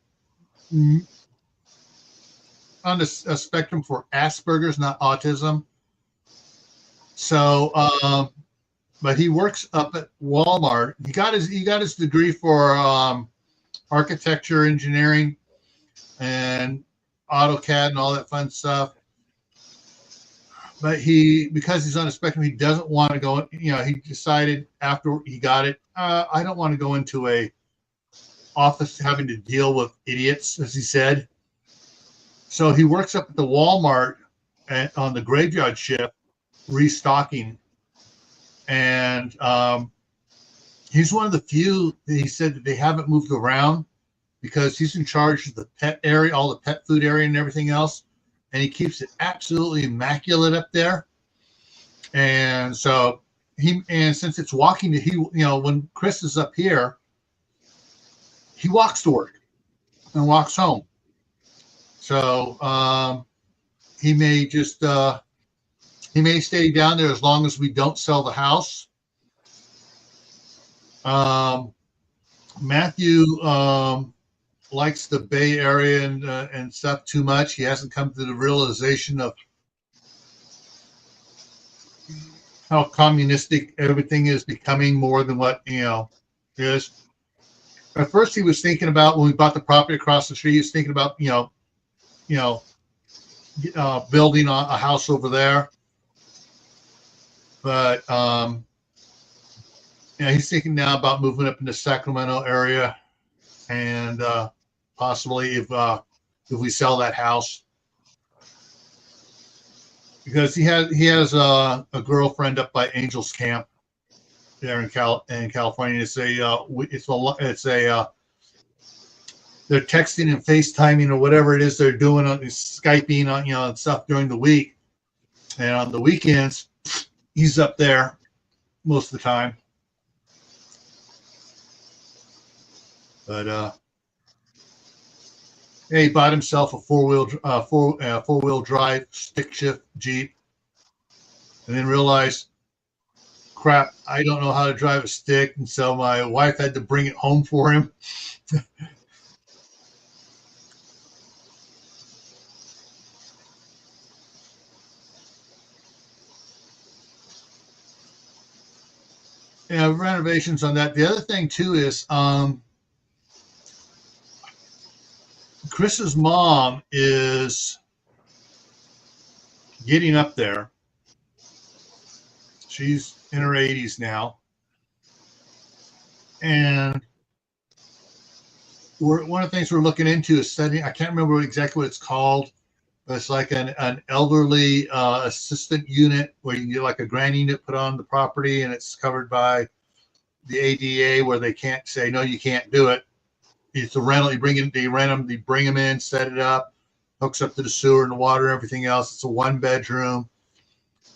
[SPEAKER 1] on a spectrum for Asperger's, not autism. So, but he works up at Walmart. He got his degree for architecture, engineering, and AutoCAD and all that fun stuff. But because he's on a spectrum, he doesn't want to go. He decided after he got it, I don't want to go into a office having to deal with idiots, as he said. So he works up at the Walmart on the graveyard shift, restocking, and he's one of the few that he said that they haven't moved around, because he's in charge of the pet area, all the pet food area and everything else. And he keeps it absolutely immaculate up there. And so since it's walking, when Chris is up here, he walks to work and walks home. So he may stay down there as long as we don't sell the house. Matthew likes the Bay Area and stuff too much. He hasn't come to the realization of how communistic everything is becoming more than what is. At first, he was thinking about when we bought the property across the street. He was thinking about you know, building a house over there, but he's thinking now about moving up in the Sacramento area, and possibly if we sell that house, because he has a girlfriend up by Angels Camp there in California. They're texting and FaceTiming or whatever it is they're doing on Skyping on and stuff during the week, and on the weekends he's up there most of the time. But he bought himself a four-wheel drive stick shift Jeep, and then realized, crap, I don't know how to drive a stick, and so my wife had to bring it home for him. Renovations on that. The other thing too is Chris's mom is getting up there. She's in her 80s now, and one of the things we're looking into is studying. I can't remember exactly what it's called, but it's like an elderly assistant unit where you can get like a grand unit put on the property, and it's covered by the ADA, where they can't say no, you can't do it. It's a rental. They rent them. They bring them in, set it up, hooks up to the sewer and the water, and everything else. It's a 1-bedroom,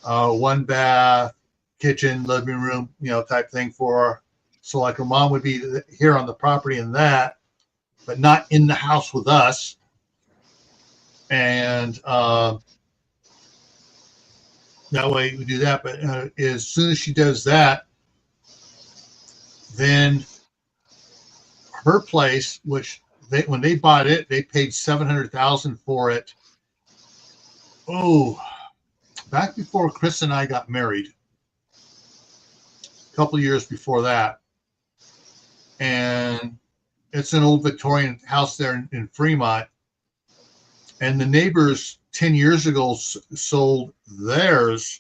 [SPEAKER 1] 1-bath, kitchen, living room, type thing for her. So like her mom would be here on the property in that, but not in the house with us. And that way we do that. But as soon as she does that, then her place, which when they bought it, they paid $700,000 for it. Oh, back before Chris and I got married, a couple of years before that, and it's an old Victorian house there in Fremont. And the neighbors 10 years ago sold theirs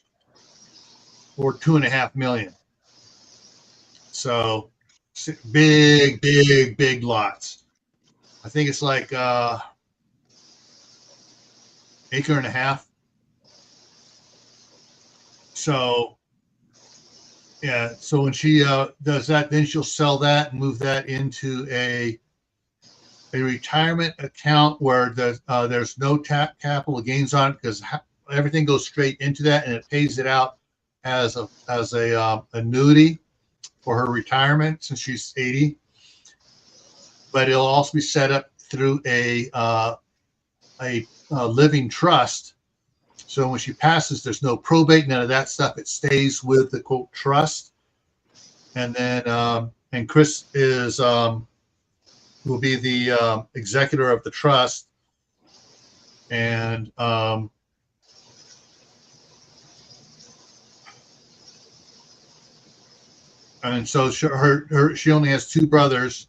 [SPEAKER 1] for $2.5 million. So big lots. I think it's like acre and a half. So yeah, so when she does that, then she'll sell that and move that into a retirement account where there's no capital gains on it, because everything goes straight into that, and it pays it out as a annuity for her retirement since she's 80. But it'll also be set up through a living trust. So when she passes, there's no probate, none of that stuff. It stays with the quote trust. And then and Chris will be the executor of the trust, and so she only has 2 brothers,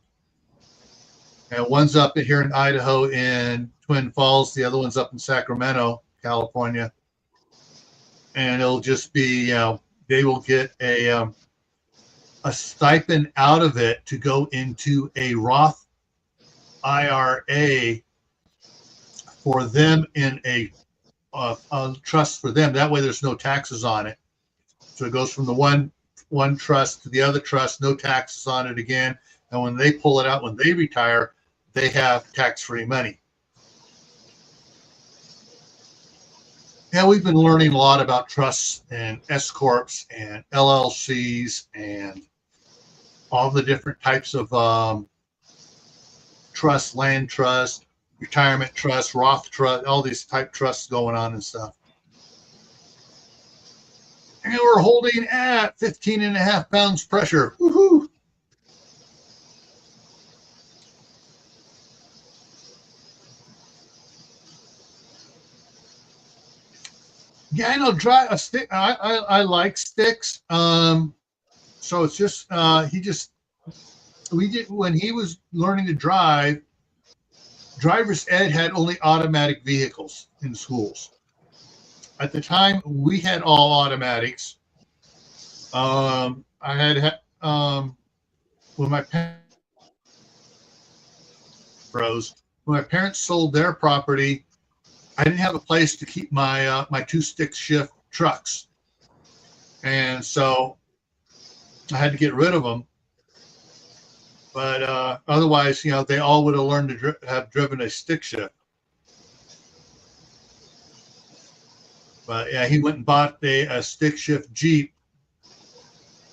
[SPEAKER 1] and one's up here in Idaho in Twin Falls, the other one's up in Sacramento, California, and it'll just be they will get a stipend out of it to go into a Roth IRA for them in a trust for them. That way there's no taxes on it. So it goes from the one trust to the other trust, no taxes on it again. And when they pull it out, when they retire, they have tax-free money. Yeah, we've been learning a lot about trusts and S-corps and LLCs and all the different types of trust, land trust, retirement trust, Roth trust, all these type trusts going on and stuff. And we're holding at 15.5 pounds pressure. Woohoo! Yeah, I know. Dry a stick. I like sticks. So it's just we did when he was learning to drive. Driver's ed had only automatic vehicles in schools. At the time, we had all automatics. I had when my parents when my parents sold their property, I didn't have a place to keep my my two stick shift trucks, and so I had to get rid of them. But otherwise, you know, they all would have learned to have driven a stick shift. But yeah, he went and bought a stick shift Jeep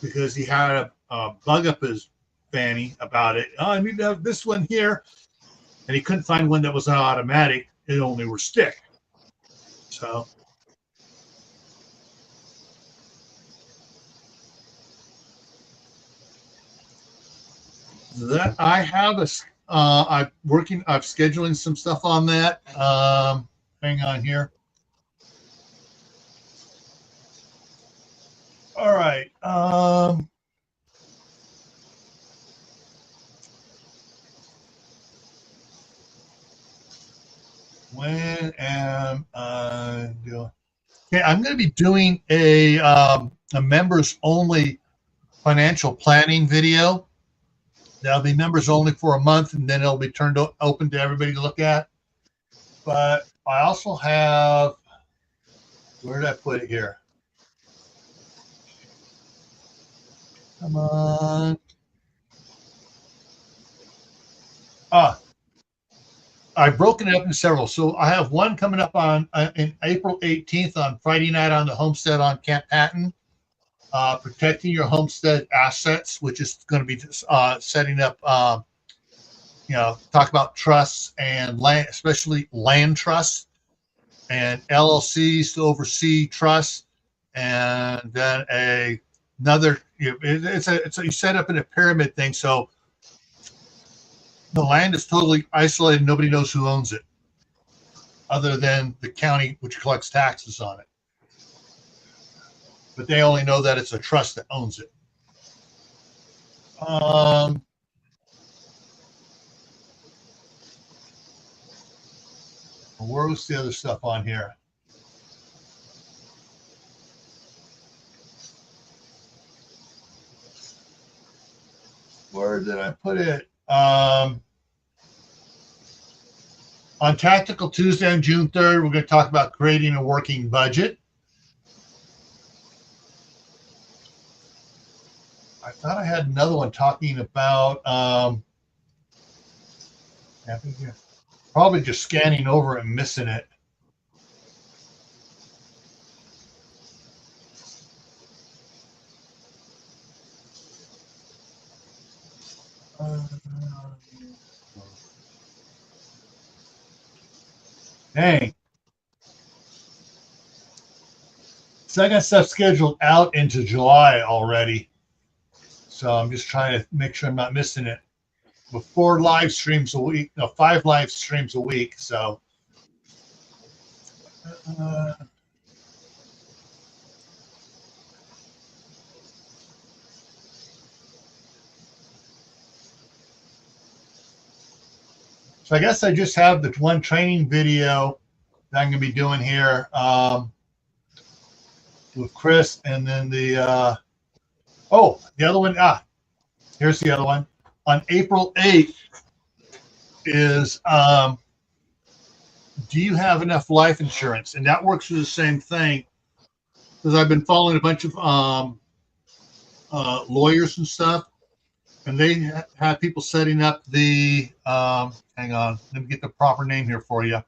[SPEAKER 1] because he had a bug up his fanny about it. Oh, I need to have this one here. And he couldn't find one that was an automatic. It only were stick. So that I have a I'm scheduling some stuff on that. Hang on here. All right. When am I doing? Okay, I'm going to be doing a members only financial planning video. That'll be members only for a month, and then it'll be turned open to everybody to look at. But I also have, where did I put it here? Come on. I've broken it up into several. So I have one coming up on in April 18th on Friday night on the homestead on Camp Patton, protecting your homestead assets, which is going to be setting up, you know, talk about trusts and land, especially land trusts and LLCs to oversee trusts, and then another. It's you set up in a pyramid thing, so the land is totally isolated. Nobody knows who owns it, other than the county, which collects taxes on it. But they only know that it's a trust that owns it. Where was the other stuff on here? Where did I put it? On Tactical Tuesday on June 3rd, we're going to talk about creating a working budget. I thought I had another one talking about probably just scanning over and missing it. Dang. So I got stuff scheduled out into July already. So I'm just trying to make sure I'm not missing it. With 4 live streams a week, no, 5 live streams a week. So so I guess I just have the one training video that I'm going to be doing here with Chris, and then the other one. Here's the other one. On April 8th is do you have enough life insurance? And that works for the same thing, because I've been following a bunch of lawyers and stuff, and they have people setting up the hang on, let me get the proper name here for you.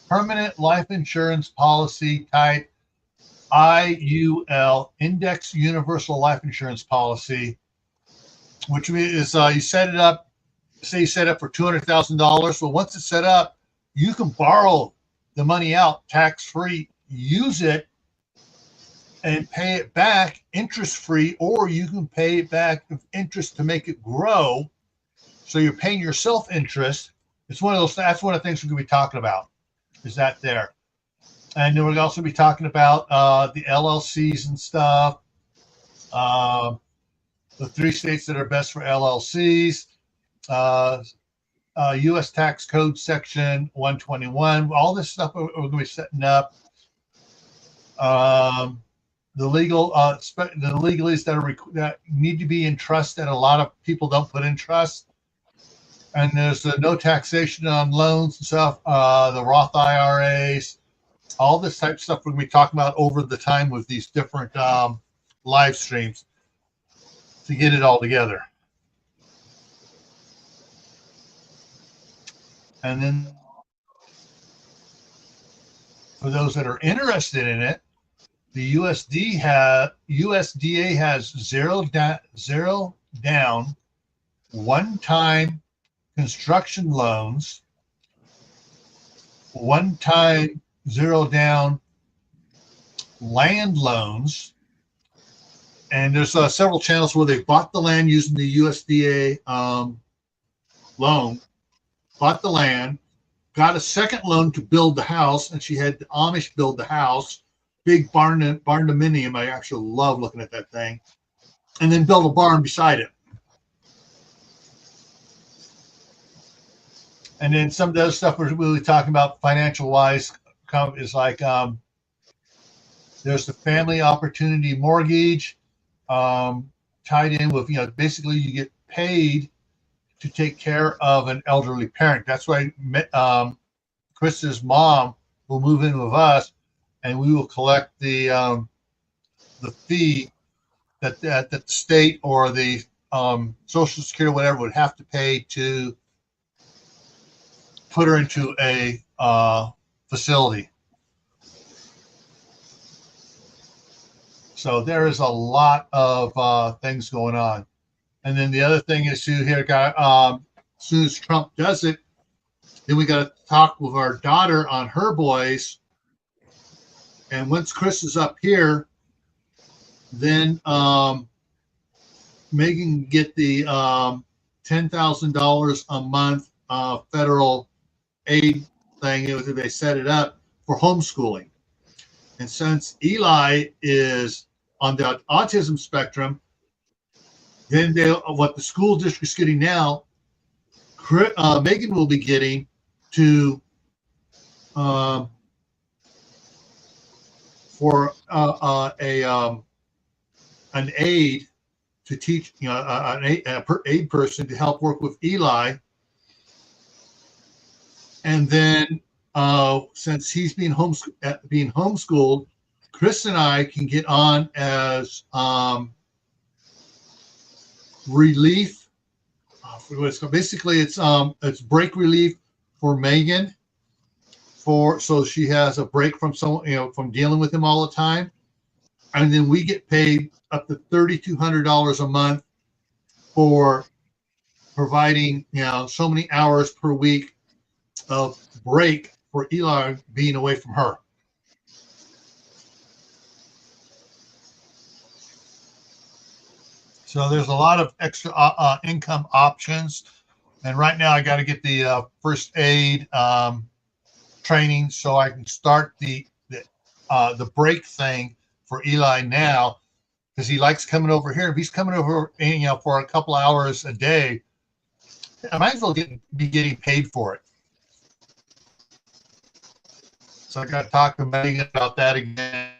[SPEAKER 1] Permanent life insurance policy type IUL, Index Universal Life Insurance Policy, which is you set it up, say you set up for $200,000. Well, once it's set up, you can borrow the money out tax-free, use it, and pay it back interest-free, or you can pay it back with interest to make it grow. So you're paying yourself interest, it's one of those. That's one of the things we're going to be talking about. Is that there? And then we're going to also be talking about the LLCs and stuff. The 3 states that are best for LLCs. U.S. Tax Code Section 121. All this stuff we're going to be setting up. The legalese that need to be in trust that a lot of people don't put in trust. And there's the no taxation on loans and stuff, the Roth IRAs, all this type of stuff we're going to be talking about over the time with these different live streams to get it all together. And then for those that are interested in it, the USDA has zero down one-time construction loans, one-time zero down land loans, and there's several channels where they bought the land using the USDA loan, bought the land, got a second loan to build the house, and she had the Amish build the house, big barn-dominium. I actually love looking at that thing, and then build a barn beside it. And then some of the other stuff we're really talking about financial-wise is like there's the family opportunity mortgage tied in with, basically you get paid to take care of an elderly parent. That's why Chris's mom will move in with us, and we will collect the fee that the state or the Social Security or whatever would have to pay to put her into a facility. So there is a lot of things going on. And then the other thing is too here, as soon as Trump does it, then we got to talk with our daughter on her boys. And once Chris is up here, then Megan get the $10,000 a month federal aid thing. They set it up for homeschooling. And since Eli is on the autism spectrum, then what the school district's getting now, Megan will be getting to for an aid to teach, an aid person to help work with Eli. And then since he's being homeschooled, Chris and I can get on as relief. Basically, it's break relief for Megan, so she has a break from from dealing with him all the time, and then we get paid up to $3,200 a month for providing so many hours per week of break for Eli being away from her. So there's a lot of extra income options. And right now I got to get the first aid training so I can start the break thing for Eli now, because he likes coming over here. If he's coming over for a couple hours a day, I might as well be getting paid for it. So I got to talk to Megan about that again.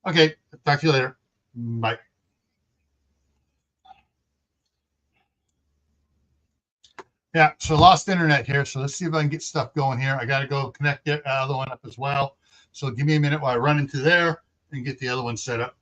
[SPEAKER 1] Okay, talk to you later. Bye. Yeah, so lost internet here. So let's see if I can get stuff going here. I got to go connect the other one up as well. So give me a minute while I run into there and get the other one set up.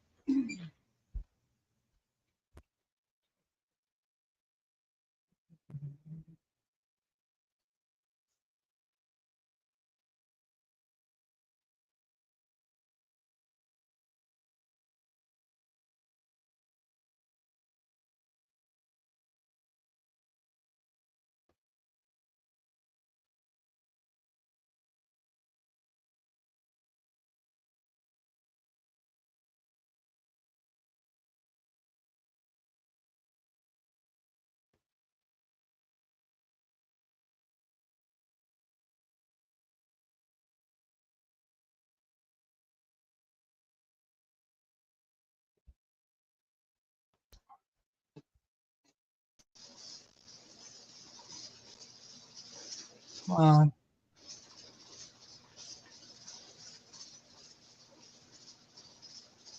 [SPEAKER 1] Come on.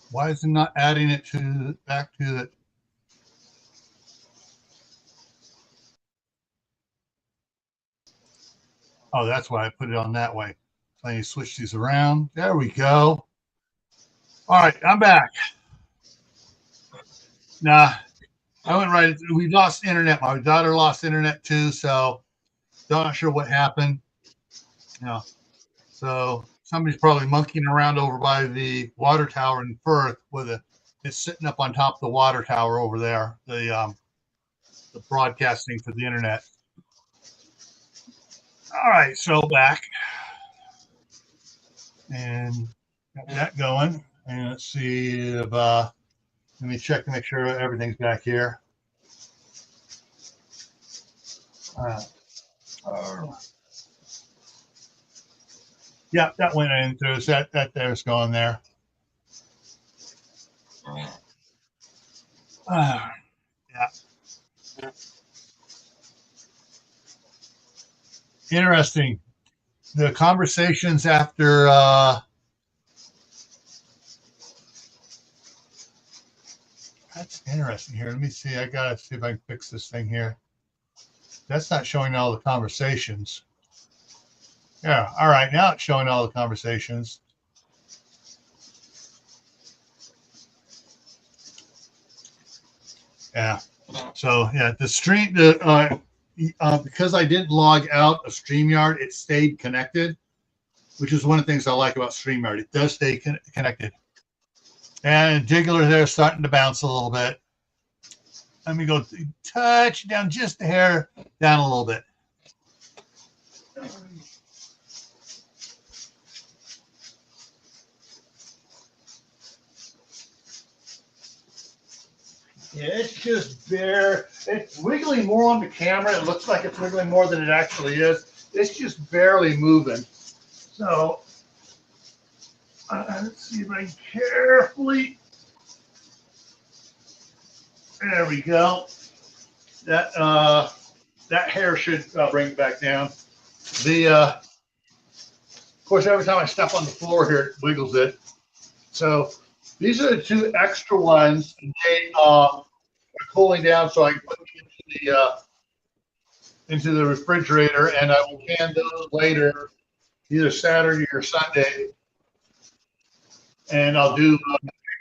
[SPEAKER 1] Why is it not adding it to back to the? Oh, that's why I put it on that way. So I need to switch these around. There we go. All right, I'm back. Nah, I went right. We lost internet. My daughter lost internet too, so not sure what happened. You know, so somebody's probably monkeying around over by the water tower in Firth with it. It's sitting up on top of the water tower over there. The broadcasting for the internet. All right, so back and got that going. And let's see if let me check to make sure everything's back here. Uh, yeah, that went in through. So that there's going there. Yeah. Interesting. The conversations after that's interesting here. Let me see. I gotta see if I can fix this thing here. That's not showing all the conversations. Yeah. All right. Now it's showing all the conversations. Yeah. So yeah, the stream, because I didn't log out of StreamYard, it stayed connected, which is one of the things I like about StreamYard. It does stay connected. And Jiggler there starting to bounce a little bit. Let me go touch down just a hair, down a little bit. Yeah, it's just bare. It's wiggling more on the camera. It looks like it's wiggling more than it actually is. It's just barely moving. So let's see if I can carefully. There we go. That hair should bring it back down. Of course, every time I step on the floor here, it wiggles it. So these are the two extra ones. They are cooling down, so I can put them into the refrigerator, and I will can those later, either Saturday or Sunday. And I'll do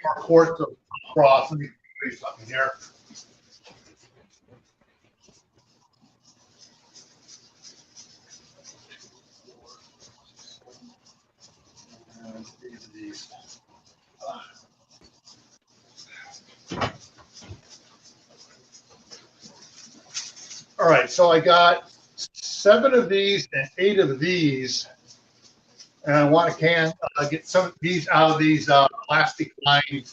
[SPEAKER 1] more quarts of broth. Let me do something here. All right, so I got 7 of these and 8 of these, and I want to get some of these out of these plastic lined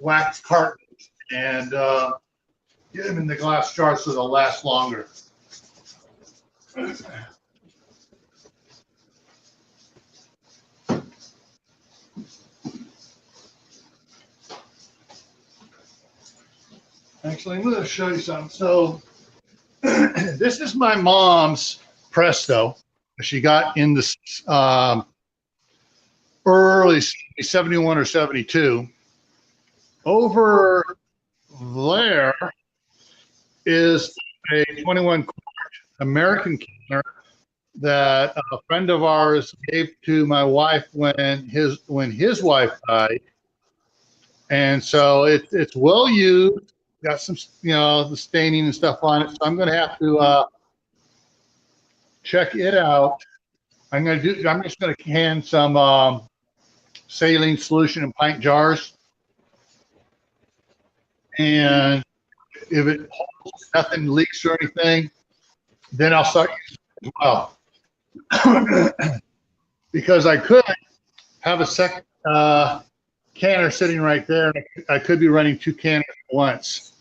[SPEAKER 1] wax cartons and get them in the glass jars so they'll last longer. Actually, I'm going to show you something. So this is my mom's Presto. She got in this early literally 71 or 72. Over there is a 21 quart American canner that a friend of ours gave to my wife when his wife died, and so it's well used. Got some, the staining and stuff on it. So I'm going to have to check it out. I'm just going to can some saline solution in pint jars, and if it holds, nothing leaks or anything, then I'll start using it as well. Because I could have a second canner sitting right there, and I could be running 2 canners at once.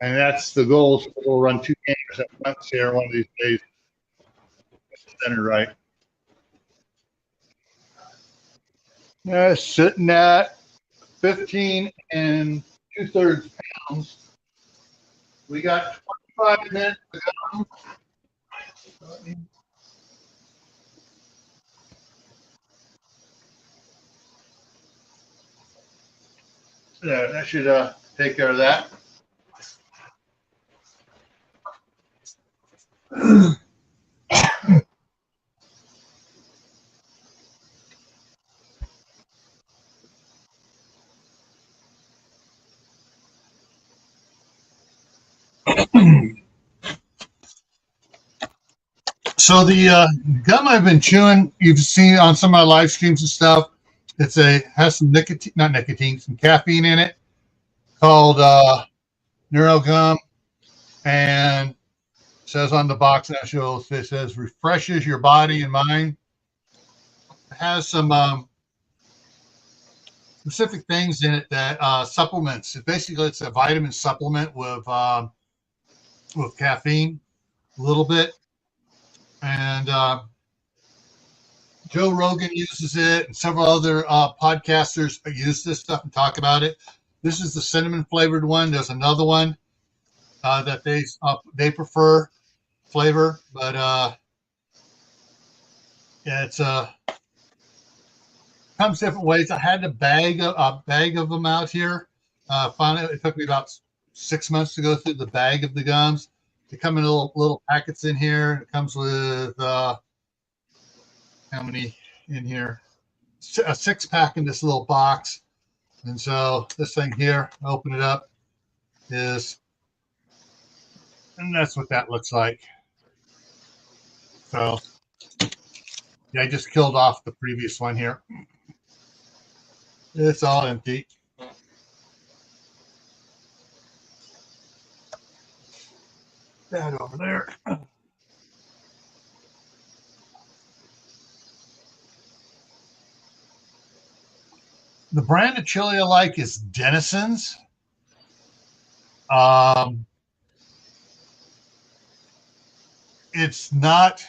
[SPEAKER 1] And that's the goal. So we'll run 2 canners at once here one of these days. Center right. Sitting at 15 2/3 pounds. We got 25 minutes to go. Yeah, that should take care of that. So the gum I've been chewing, you've seen on some of my live streams and stuff. Has some nicotine, not nicotine, some caffeine in it, called Neurogum, and it says on the box that shows it says refreshes your body and mind. It has some specific things in it that supplements. It's a vitamin supplement with caffeine, a little bit. And Joe Rogan uses it, and several other podcasters use this stuff and talk about it. This is the cinnamon flavored one. There's another one that they prefer flavor, but yeah, it's comes different ways. I had a bag of them out here. Finally, it took me about 6 months to go through the bag of the gums. They come in little packets in here. It comes with how many in here? A 6-pack in this little box. And so this thing here, open it up, and that's what that looks like. So yeah, I just killed off the previous one here. It's all empty. That over there. The brand of chili I like is Denison's. It's not.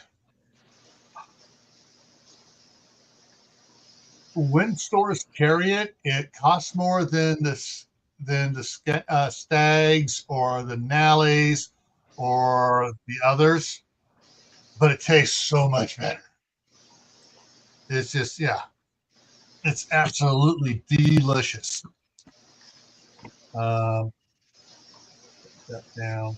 [SPEAKER 1] When stores carry it, it costs more than the Stags or the Nallies or the others, but it tastes so much better. It's just, yeah, it's absolutely delicious. Put that down.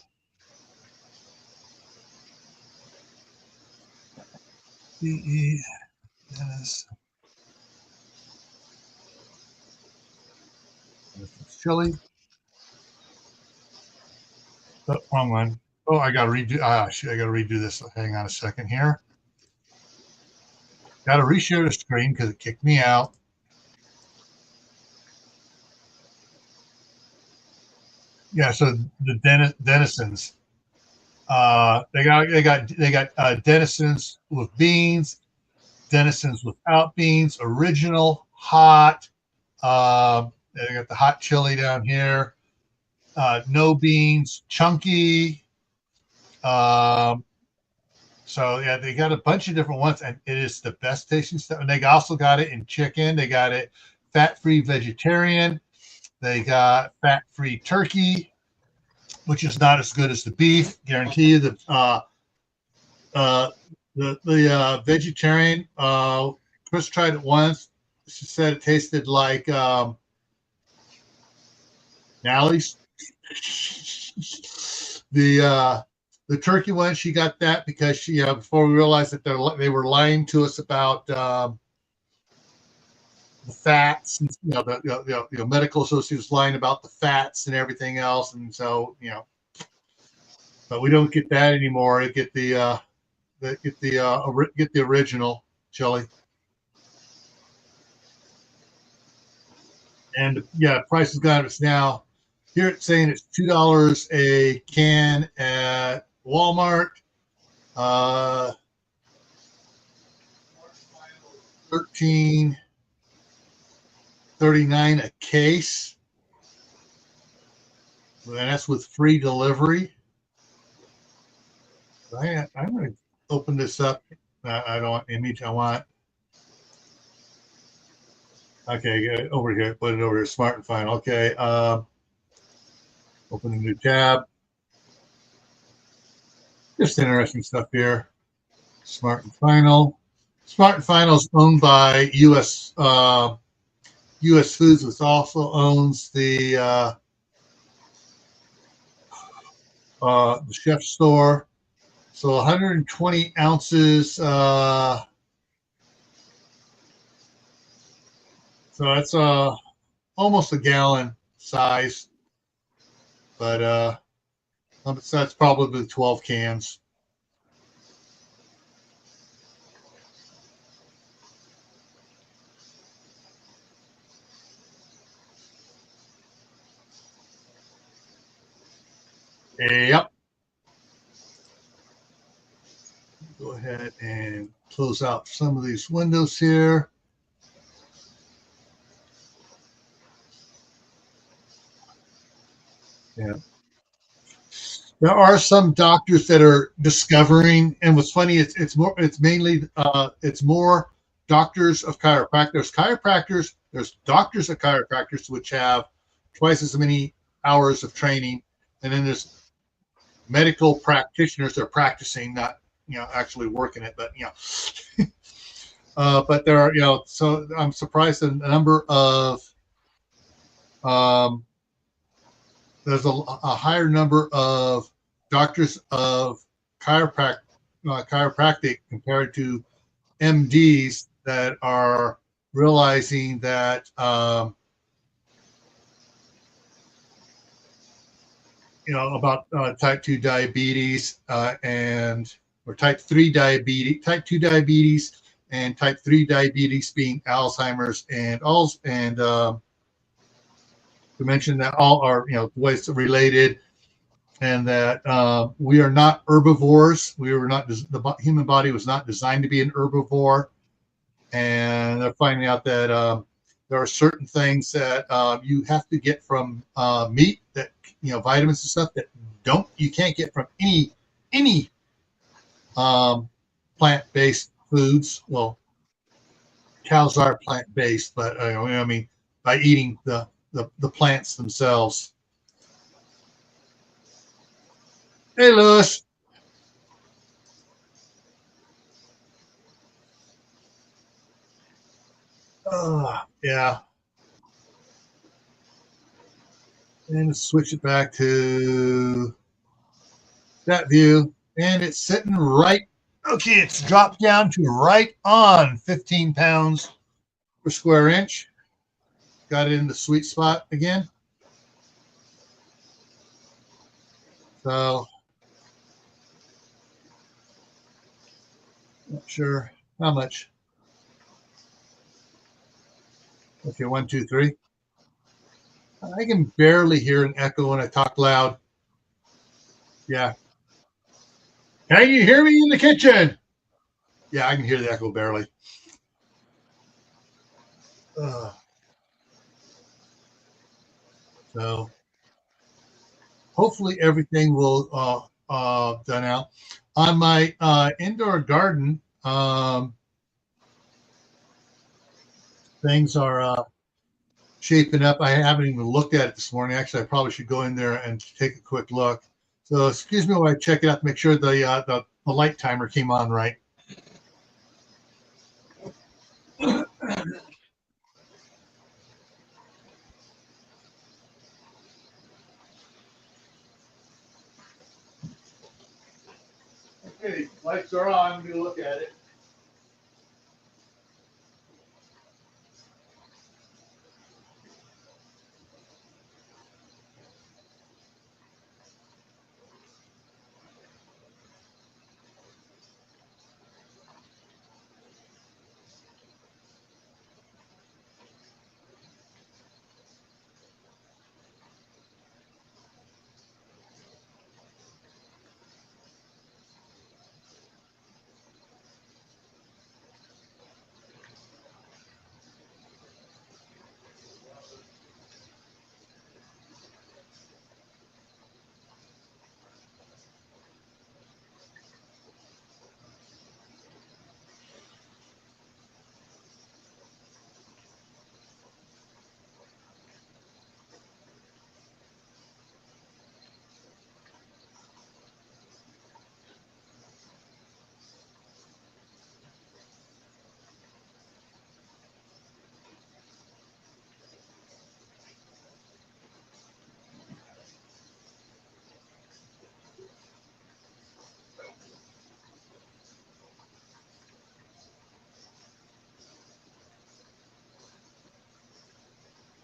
[SPEAKER 1] Yes. Chili. Oh, wrong one. Oh, I got to redo. Shoot, I got to redo this. Hang on a second here. Got to reshare the screen because it kicked me out. Yeah, so the Denisons. They got Denisons with beans, Denisons without beans, original, hot. They got the hot chili down here. No beans, chunky. So yeah, they got a bunch of different ones, and it is the best tasting stuff. And they also got it in chicken. They got it fat-free vegetarian. They got fat-free turkey, which is not as good as the beef. Guarantee you that the vegetarian. Chris tried it once. she said it tasted like Nally's. The turkey one, she got that because she before we realized that they were lying to us about the fats, and the medical associate was lying about the fats and everything else, and so but we don't get that anymore. We get the original chili. And yeah, price has gone up. It's now here it's saying it's $2 a can at Walmart. $13.39 a case. And that's with free delivery. I'm going to open this up. I don't want image. I want. Okay, over here. Put it over here. Smart and Final. Okay. Open a new tab. Just interesting stuff here. Smart and Final. Smart and Final is owned by U.S. Foods, which also owns the Chef Store. So 120 ounces. So that's almost a gallon size, but that's probably 12 cans. Yep. Go ahead and close out some of these windows here. Yeah. There are some doctors that are discovering, and what's funny, it's more doctors of chiropractors. There's doctors of chiropractors which have twice as many hours of training, and then there's medical practitioners that are practicing, not actually working it, but but there are so I'm surprised at the number of there's a higher number of doctors of chiropractic compared to MDs that are realizing that about type 2 diabetes or type 2 diabetes and type 3 diabetes being Alzheimer's and to mention that all are ways related, and that we are not herbivores. We were not. The human body was not designed to be an herbivore, and they're finding out that there are certain things that you have to get from meat, that vitamins and stuff that you can't get from any plant-based foods. Well, cows are plant-based, but I mean by eating the plants themselves. Hey, Lewis. Yeah. And switch it back to that view. And it's sitting right. Okay, it's dropped down to right on 15 pounds per square inch. Got it in the sweet spot again. So, not sure how much. Okay, 1, 2, 3. I can barely hear an echo when I talk loud. Yeah. Can you hear me in the kitchen? Yeah, I can hear the echo barely. So hopefully everything will done out. On my indoor garden, things are shaping up. I haven't even looked at it this morning. Actually, I probably should go in there and take a quick look. So excuse me while I check it out to make sure the light timer came on right. Lights are on. Let me look at it.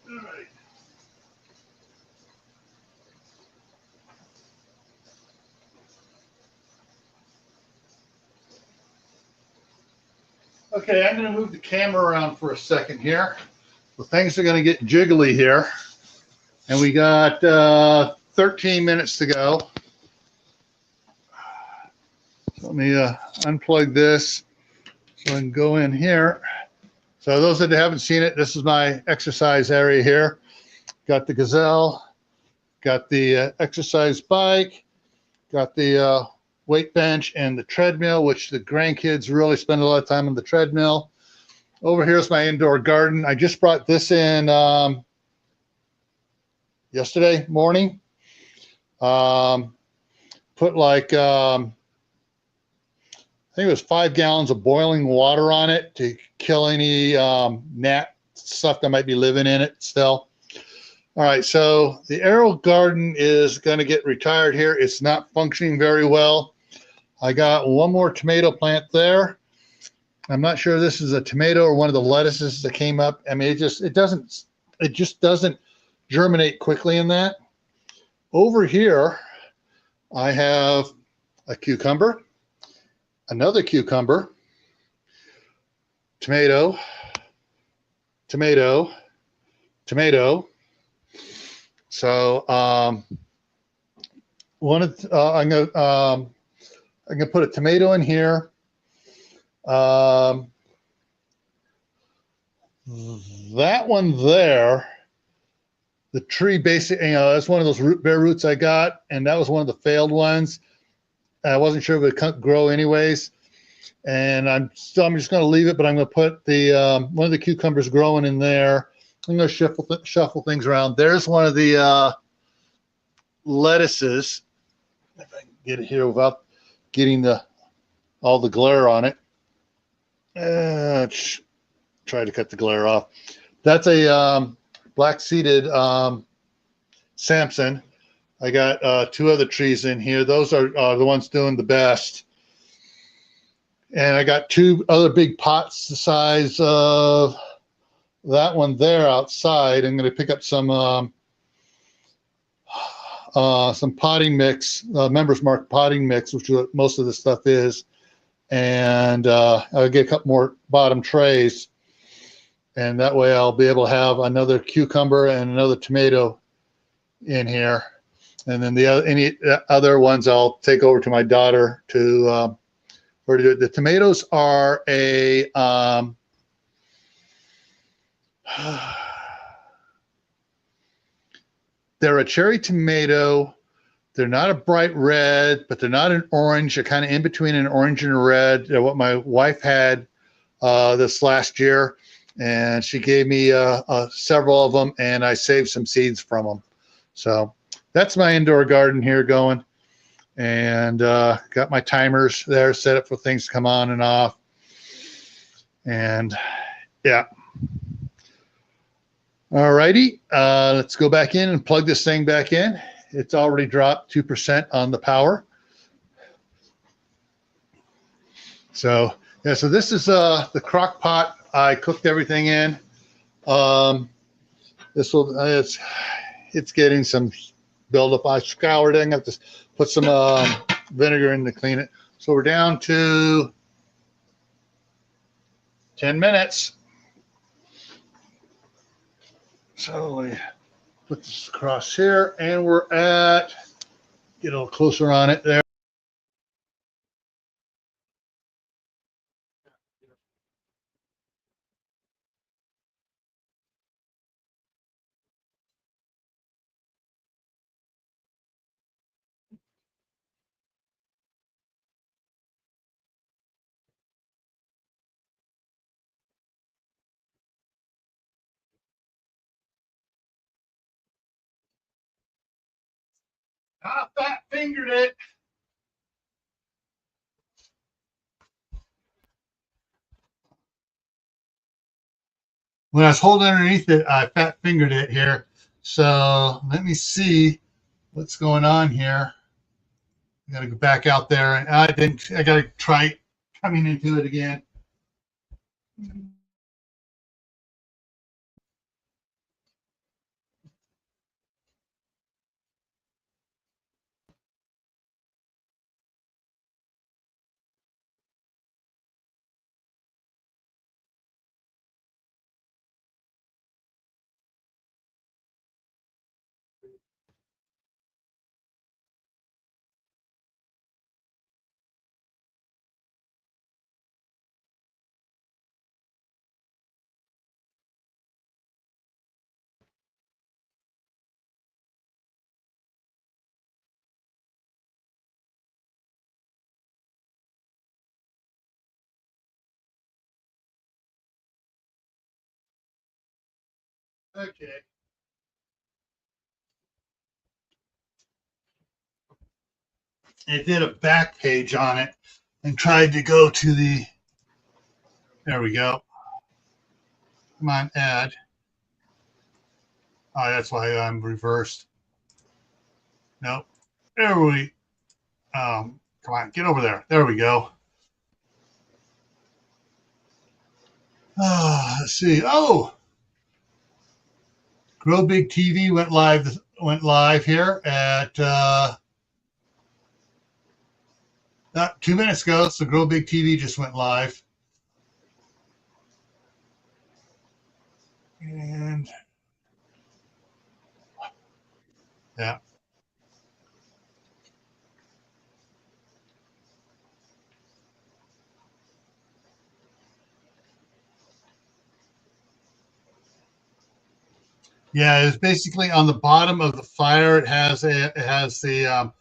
[SPEAKER 1] All right. Okay, I'm going to move the camera around for a second here. Well, things are going to get jiggly here. And we got 13 minutes to go. So let me unplug this so I can go in here. So those that haven't seen it, this is my exercise area here. Got the Gazelle, got the exercise bike, got the weight bench and the treadmill, which the grandkids really spend a lot of time on the treadmill. Over here is my indoor garden. I just brought this in yesterday morning. Put like, I think it was 5 gallons of boiling water on it to kill any gnat stuff that might be living in it still. All right, so the arrow garden is going to get retired here. It's not functioning very well. I got one more tomato plant there. I'm not sure if this is a tomato or one of the lettuces that came up. I mean, it just doesn't germinate quickly in that. Over here, I have a cucumber, another cucumber, tomato, tomato, tomato. So I'm gonna put a tomato in here. That one there, the tree basically, that's one of those bare roots I got, and that was one of the failed ones. I wasn't sure if it would grow anyways, and I'm just going to leave it, but I'm going to put the one of the cucumbers growing in there. I'm going to shuffle things around. There's one of the lettuces. If I can get it here without getting all the glare on it. Try to cut the glare off. That's a black-seeded Samson. I got 2 other trees in here. Those are the ones doing the best. And I got 2 other big pots the size of that one there outside. I'm going to pick up some potting mix, Members Mark potting mix, which is what most of this stuff is. And I'll get a couple more bottom trays. And that way I'll be able to have another cucumber and another tomato in here. And then any other ones I'll take over to my daughter to do it. The tomatoes are a they're a cherry tomato. They're not a bright red, but they're not an orange. They're kind of in between an orange and a red. They're what my wife had this last year, and she gave me several of them, and I saved some seeds from them. So that's my indoor garden here going, and got my timers there set up for things to come on and off. And yeah. All righty, let's go back in and plug this thing back in. It's already dropped 2% on the power. So yeah, so this is the crock pot I cooked everything in. This will it's getting some buildup. I scoured it. I'm gonna have to put some vinegar in to clean it. So we're down to 10 minutes. So we put this across here, and we're at, get a little closer on it there. I fat fingered it. When I was holding underneath it, I fat fingered it here. So let me see what's going on here. I got to go back out there, and I got to try coming into it again. Okay. It did a back page on it and tried to go to the, there we go. Come on, add. Oh, that's why I'm reversed. Nope. There we, come on, get over there. There we go. Let's see. Oh, Grow Big TV went live here at not 2 minutes ago. So Grow Big TV just went live. And yeah. Yeah, it's basically on the bottom of the fire. It has the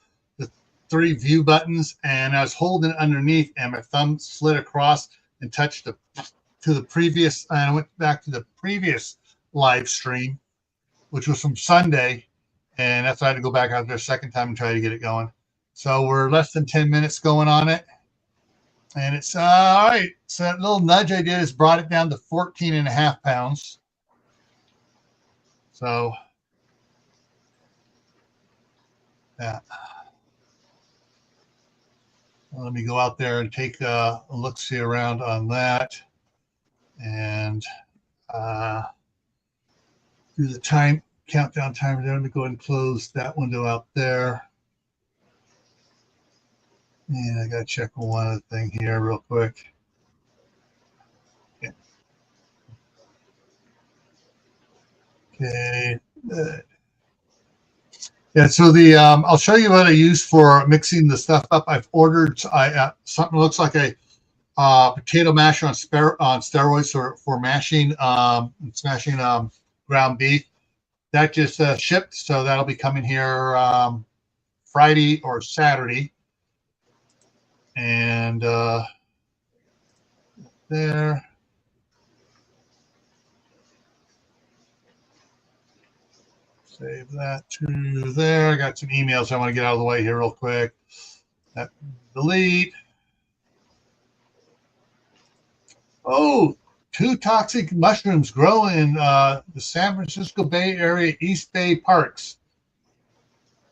[SPEAKER 1] 3 view buttons, and I was holding it underneath, and my thumb slid across and touched to the previous. And I went back to the previous live stream, which was from Sunday, and that's why I had to go back out there a second time and try to get it going. So we're less than 10 minutes going on it, and it's all right. So that little nudge I did has brought it down to 14.5 pounds. So yeah. Let me go out there and take a look-see around on that, and do the time countdown timer there. Let me go ahead and close that window out there. And I got to check one other thing here real quick. Okay. Yeah, so the I'll show you what I use for mixing the stuff up. I've ordered something that looks like a potato masher on steroids for mashing smashing ground beef. That just shipped, so that'll be coming here Friday or Saturday. And there. Save that to there. I got some emails I want to get out of the way here real quick. That, delete. Oh, 2 toxic mushrooms grow in the San Francisco Bay Area East Bay parks.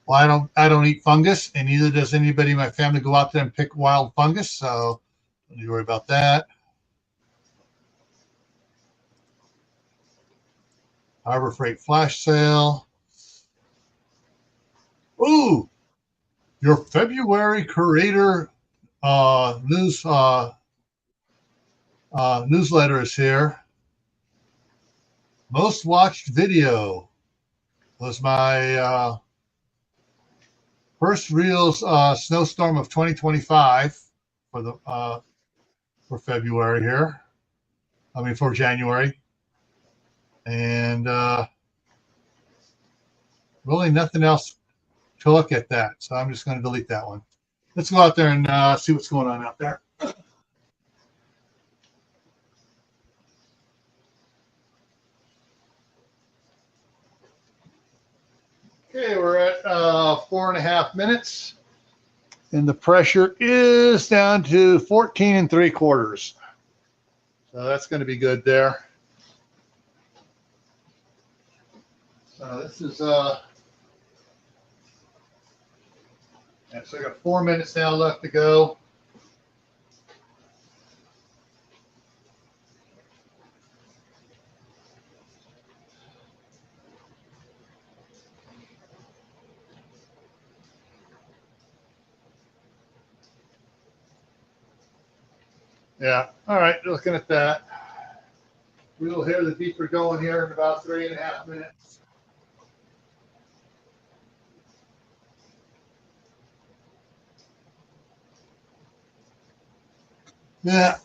[SPEAKER 1] Well, I don't eat fungus, and neither does anybody in my family go out there and pick wild fungus. So Don't need to worry about that. Harbor Freight flash sale. Ooh, your February creator newsletter is here. Most watched video was my first real snowstorm of 2025 for the for February here. I mean for January, and really nothing else to look at that. So I'm just going to delete that one. Let's go out there and see what's going on out there. Okay, we're at 4.5 minutes, and the pressure is down to 14 3/4. So that's going to be good there. So this is yeah, so I got 4 minutes now left to go. Yeah, all right, looking at that. We'll hear the beeper going here in about 3.5 minutes. Yeah.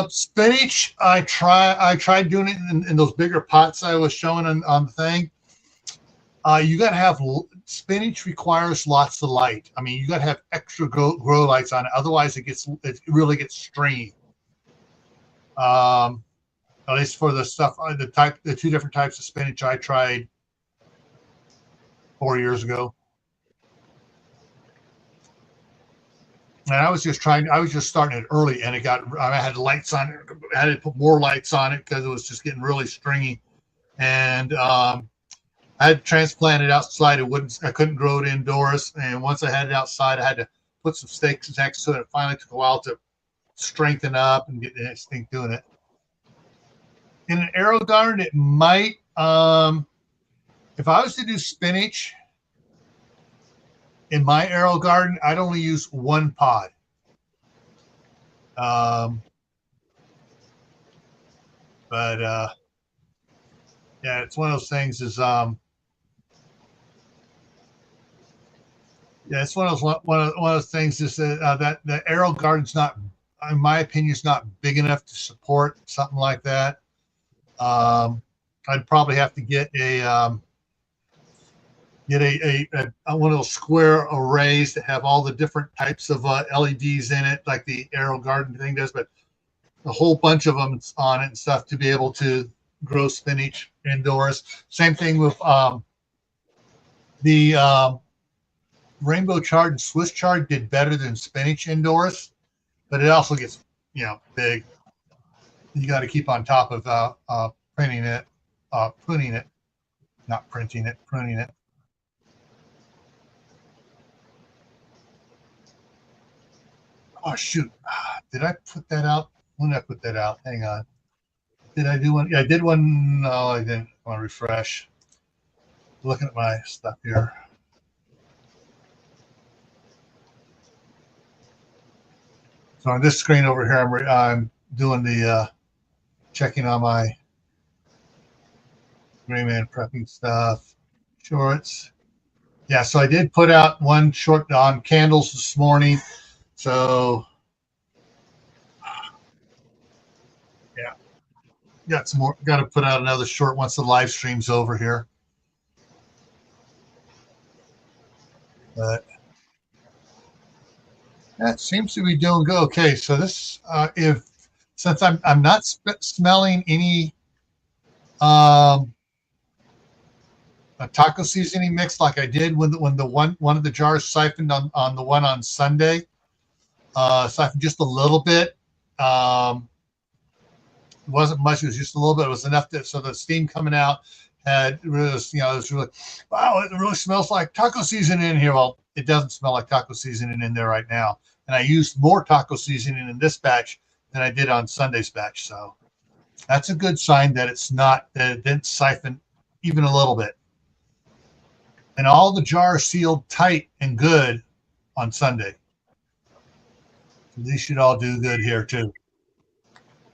[SPEAKER 1] Spinach, I tried doing it in those bigger pots I was showing on the thing. You got to have spinach requires lots of light. I mean, you got to have extra grow lights on it. Otherwise, it really gets stringy. At least for the stuff, the two different types of spinach I tried 4 years ago. And I was just starting it early, and I had lights on it. I had to put more lights on it because it was just getting really stringy. And I had transplanted outside. I couldn't grow it indoors. And once I had it outside, I had to put some stakes next to it. It finally took a while to strengthen up and get the thing doing it. In an arrow garden, it might, if I was to do spinach in my arrow garden, I'd only use one pod. But yeah, it's one of those things yeah, it's one of those things is that the arrow garden's not, in my opinion, is not big enough to support something like that. I'd probably have to get a one of those square arrays that have all the different types of LEDs in it, like the arrow garden thing does, but a whole bunch of them on it and stuff to be able to grow spinach indoors. Same thing with the rainbow chard and Swiss chard did better than spinach indoors, but it also gets big. You got to keep on top of pruning it, not printing it, pruning it. Oh shoot! Did I put that out? When did I put that out? Hang on. Did I do one? Yeah, I did one. No, I didn't. I want to refresh. Looking at my stuff here. So on this screen over here, I'm doing the checking on my Grayman prepping stuff. Shorts. Yeah, so I did put out one short on candles this morning. So yeah, got some more. Got to put out another short once the live stream's over here. But that seems to be doing good. Okay, so this since I'm not smelling any a taco seasoning mix like I did when the one of the jars siphoned on the one on Sunday. Siphoned just a little bit. It wasn't much. It was just a little bit. It was enough so the steam coming out had really, it was really, wow, it really smells like taco seasoning in here. Well, it doesn't smell like taco seasoning in there right now. And I used more taco seasoning in this batch than I did on Sunday's batch. So that's a good sign that it's not, that it didn't siphon even a little bit. And all the jars sealed tight and good on Sunday. These should all do good here too.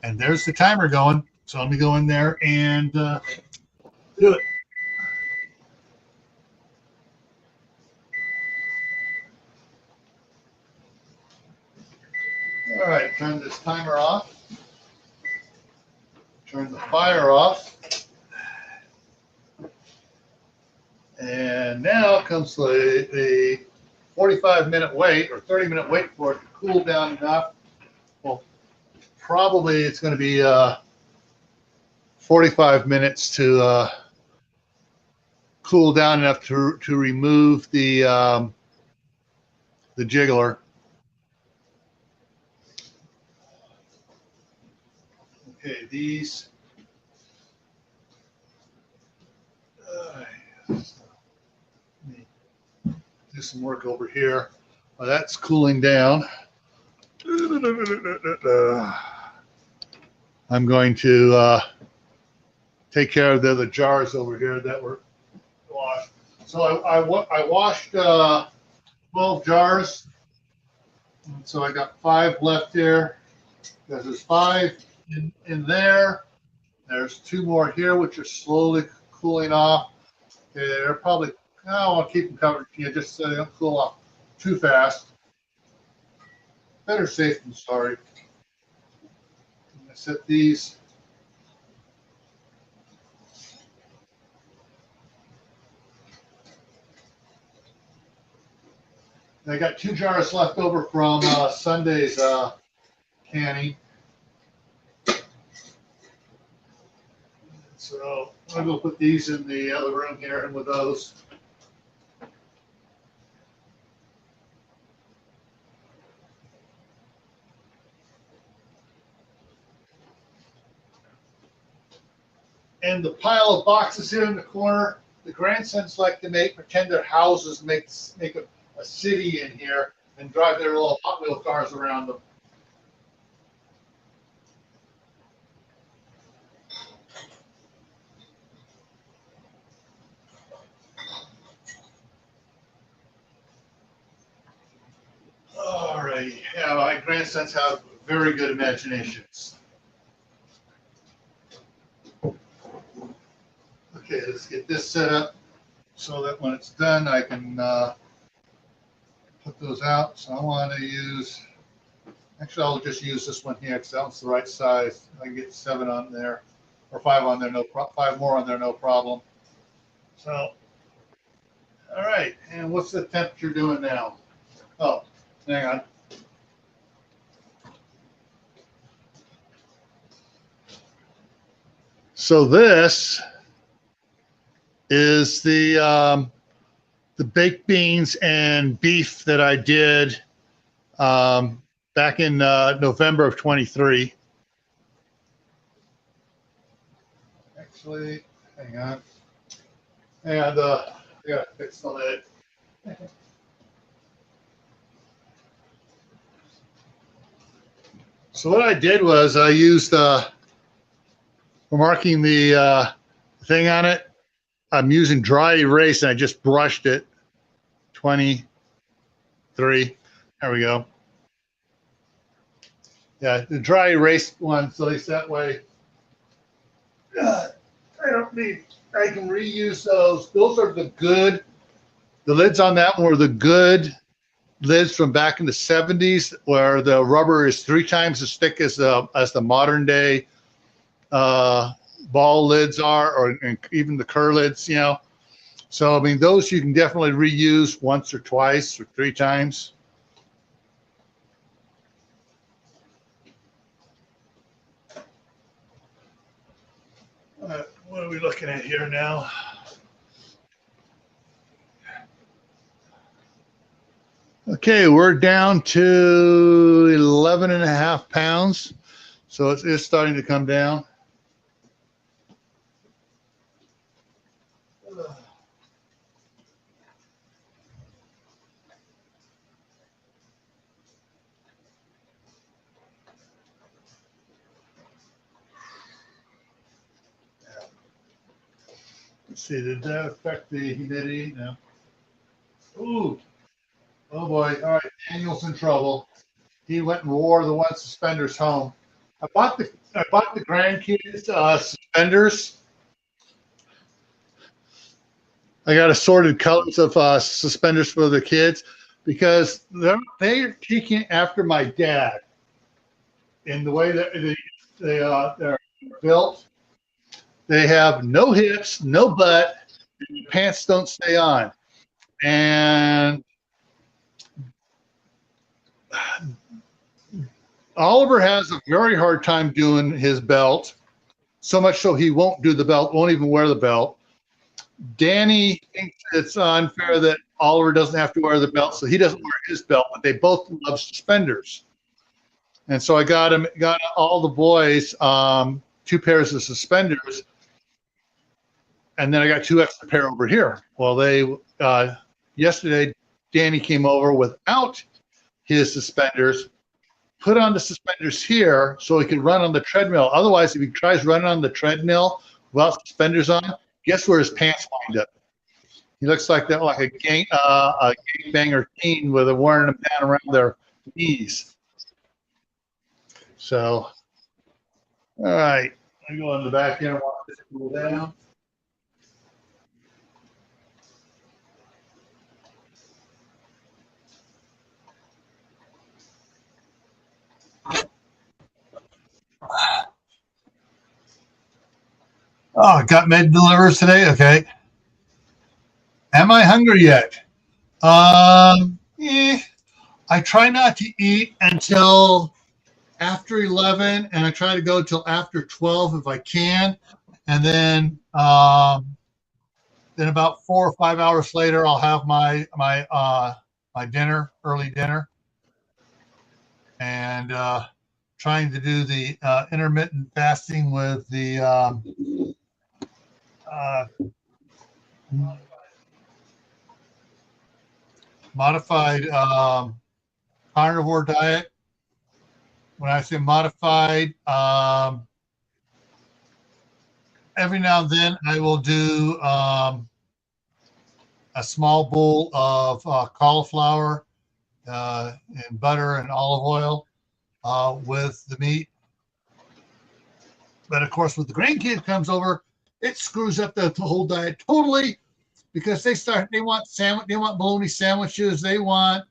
[SPEAKER 1] And there's the timer going. So let me go in there and do it. All right, turn this timer off. Turn the fire off. And now comes the 45-minute wait or 30-minute wait for it to cool down enough. Well, probably it's going to be 45 minutes to cool down enough to remove the jiggler. Okay, these. Do some work over here. Well, that's cooling down. I'm going to take care of the other jars over here that were washed. So I washed 12 jars. So I got 5 left here. There's 5 in there. There's 2 more here, which are slowly cooling off. Okay, they're probably, I want to keep them covered, just so they don't cool off too fast. Better safe than sorry. I'm going to set these. I got 2 jars left over from Sunday's canning. So I'm going to put these in the other room here and with those. And the pile of boxes here in the corner, the grandsons like to pretend they're houses, make a city in here and drive their little Hot Wheel cars around them. All right, yeah, my grandsons have very good imaginations. Okay, let's get this set up so that when it's done, I can put those out. So I want to use, actually, I'll just use this one here because that one's the right size. I can get 7 on there or 5 on there, 5 more on there, no problem. So, all right, and what's the temperature doing now? Oh, hang on. So this is the baked beans and beef that I did back in November of 23. Actually, hang on. And I gotta fix the lid. So what I did was I used for marking the thing on it, I'm using dry erase and I just brushed it. 23. There we go. Yeah, the dry erase one, so at least that way I can reuse those. Those are the good, the lids on that one were the good lids from back in the 70s where the rubber is 3 times as thick as the modern day ball lids are, or even the Kerr lids, you know. So I mean, those you can definitely reuse once or twice or 3 times. What are we looking at here now? Okay, we're down to 11.5 pounds. So it's starting to come down. Let's see, did that affect the humidity? No. Ooh, oh boy. All right, Daniel's in trouble. He went and wore the one suspenders home. I bought the grandkids suspenders. I got assorted colors of suspenders for the kids because they're taking after my dad in the way that they're built. They have no hips, no butt, and the pants don't stay on. And Oliver has a very hard time doing his belt, so much so he won't do the belt, won't even wear the belt. Danny thinks it's unfair that Oliver doesn't have to wear the belt, so he doesn't wear his belt, but they both love suspenders. And so I got all the boys 2 pairs of suspenders, and then I got 2 extra pair over here. Well, yesterday Danny came over without his suspenders, put on the suspenders here so he could run on the treadmill. Otherwise, if he tries running on the treadmill without suspenders on, guess where his pants wind up? He looks like that, like a gangbanger teen with wearing them down around their knees. So, all right, I'm going to the back end and watch this cool down. Oh, got med delivers today. Okay. Am I hungry yet? I try not to eat until after 11, and I try to go till after 12 if I can, and then about 4 or 5 hours later, I'll have my dinner, early dinner, and trying to do the intermittent fasting with the modified carnivore diet. When I say modified, every now and then I will do a small bowl of cauliflower and butter and olive oil with the meat. But of course, with the grandkid comes over, it screws up the whole diet totally, because they want bologna sandwiches, they want,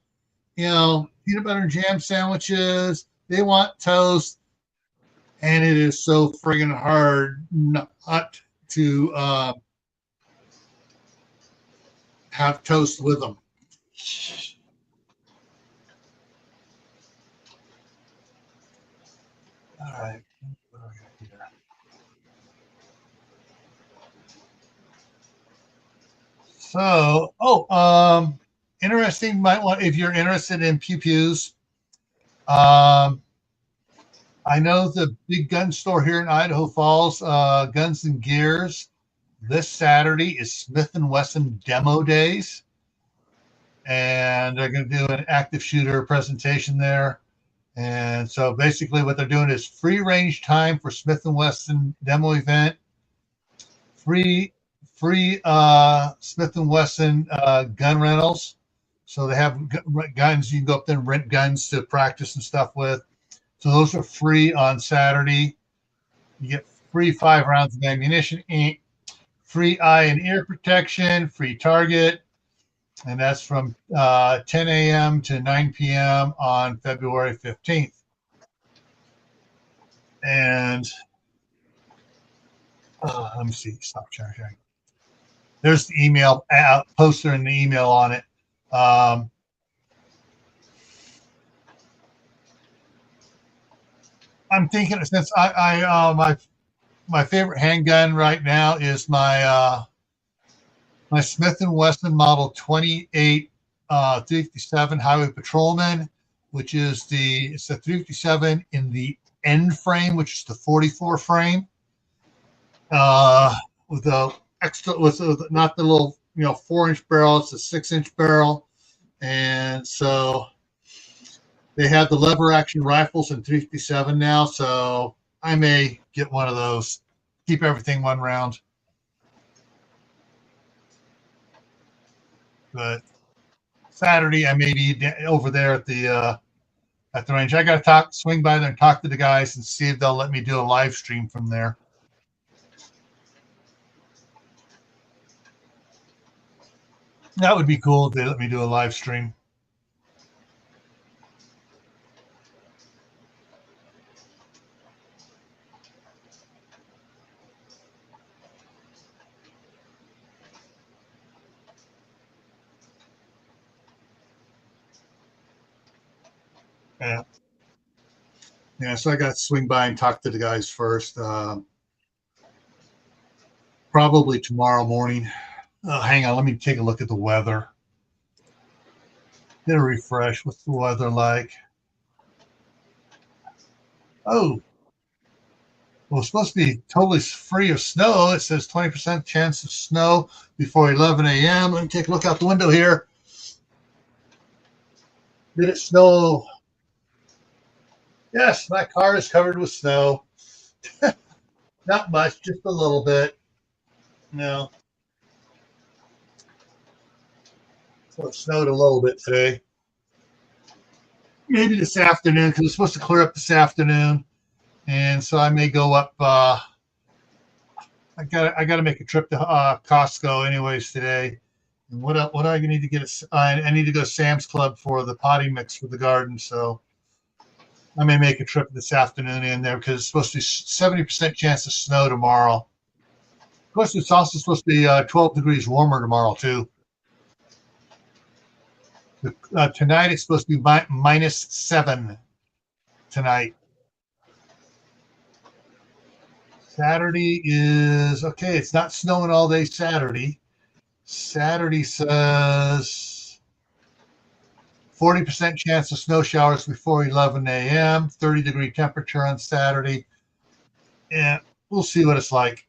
[SPEAKER 1] peanut butter and jam sandwiches, they want toast, and it is so friggin' hard not to have toast with them. All right. What do I got here? So, interesting. Might want, if you're interested in pew-pews. I know the big gun store here in Idaho Falls, Guns and Gears. This Saturday is Smith & Wesson demo days, and they're going to do an active shooter presentation there. And so basically what they're doing is free range time for Smith & Wesson demo event, free Smith & Wesson gun rentals. So they have guns, you can go up there and rent guns to practice and stuff with. So those are free on Saturday. You get free 5 rounds of ammunition, free eye and ear protection, free target. And that's from 10 a.m. to 9 p.m. on February 15th. And let me see, stop sharing. There's the email poster and the email on it. I'm thinking, since my favorite handgun right now is my Smith & Wesson Model 28 357 Highway Patrolman, which is it's a 357 in the end frame, which is the 44 frame, with the extra, with not the little 4-inch barrel, it's a 6-inch barrel, and so they have the lever action rifles in 357 now, so I may get one of those. Keep everything one round. But Saturday I may be over there at the range. I got to swing by there and talk to the guys and see if they'll let me do a live stream from there. That would be cool if they let me do a live stream. Yeah. Yeah, so I got to swing by and talk to the guys first. Probably tomorrow morning. Hang on, let me take a look at the weather. Get a refresh. What's the weather like? Oh, well, it's supposed to be totally free of snow. It says 20% chance of snow before 11 a.m. Let me take a look out the window here. Did it snow? Yes, my car is covered with snow. Not much, just a little bit. No. So it snowed a little bit today. Maybe this afternoon, because it's supposed to clear up this afternoon. And so I may go up. I got to make a trip to Costco anyways today. And what do I need to get? I need to go to Sam's Club for the potting mix for the garden. So I may make a trip this afternoon in there because it's supposed to be 70% chance of snow tomorrow. Of course, it's also supposed to be 12 degrees warmer tomorrow too. Tonight it's supposed to be -7 tonight. Saturday is okay. It's not snowing all day Saturday. Saturday says 40% chance of snow showers before 11 a.m., 30-degree temperature on Saturday. And we'll see what it's like.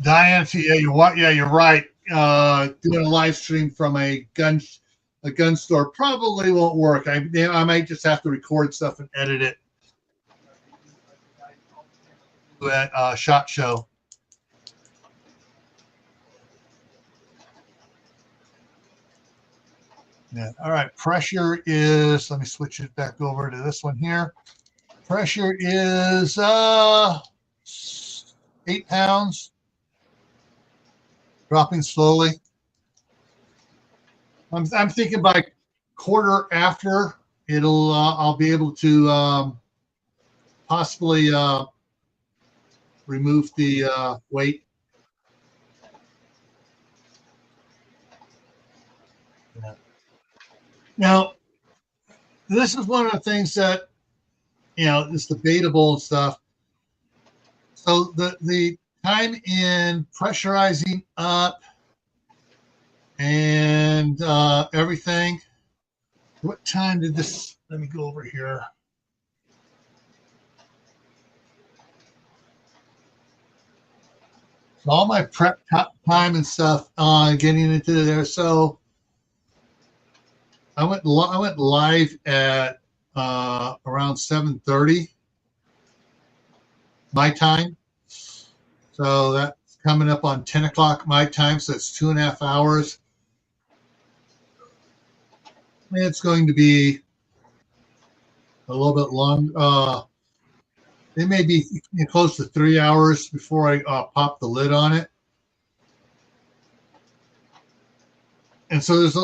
[SPEAKER 1] Diane, you're right. Doing a live stream from a gun store probably won't work. I might just have to record stuff and edit it at SHOT Show. Yeah. All right. Pressure is. Let me switch it back over to this one here. Pressure is 8 pounds. Dropping slowly. I'm thinking by quarter after it'll I'll be able to possibly remove the weight. Yeah. Now, this is one of the things that is debatable and stuff. So the time in pressurizing up and everything. What time did this? Let me go over here. So all my prep time and stuff getting into there. So I went live at around 7:30 my time. So that's coming up on 10 o'clock my time. So it's 2.5 hours. It's going to be a little bit long. It may be close to 3 hours before I pop the lid on it. And so there's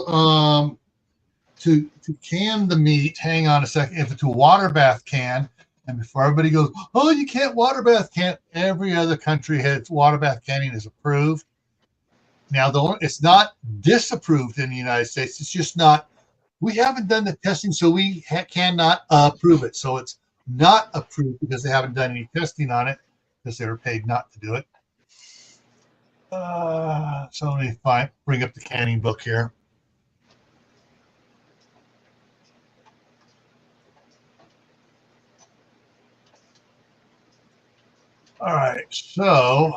[SPEAKER 1] to can the meat. Hang on a second. If it's a water bath can, and before everybody goes, oh, you can't water bath can. Every other country has water bath canning is approved. Now, it's not disapproved in the United States. It's just not. We haven't done the testing, so we cannot approve it. So it's not approved because they haven't done any testing on it because they were paid not to do it. So let me bring up the canning book here. All right, so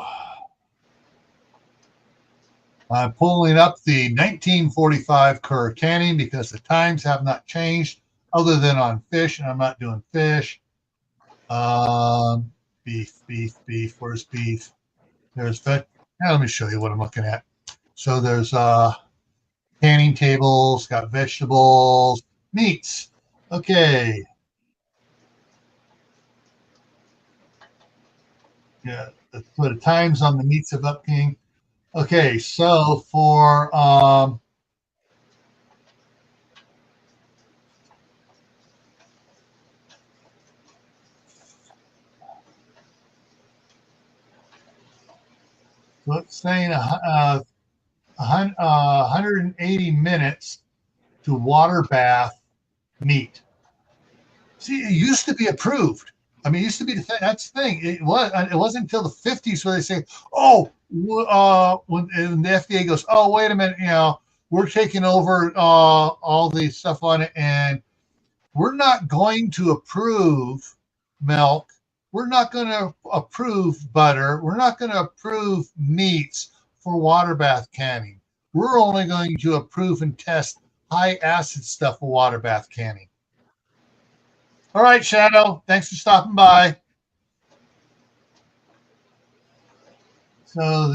[SPEAKER 1] I'm pulling up the 1945 Kerr canning because the times have not changed other than on fish, and I'm not doing fish. Beef, beef, beef. Where's beef? There's vet. Now let me show you what I'm looking at. So there's canning tables, got vegetables, meats. Okay. Yeah, let's put the times on the meats of upking. Okay, so for let's say 180 minutes to water bath meat. See, it used to be approved. I mean, it used to be the thing. That's the thing. It wasn't until the 50s where they say, "Oh, when and the FDA goes, oh, wait a minute, we're taking over all the stuff on it, and we're not going to approve milk. We're not going to approve butter. We're not going to approve meats for water bath canning. We're only going to approve and test high acid stuff for water bath canning." All right, Shadow. Thanks for stopping by. So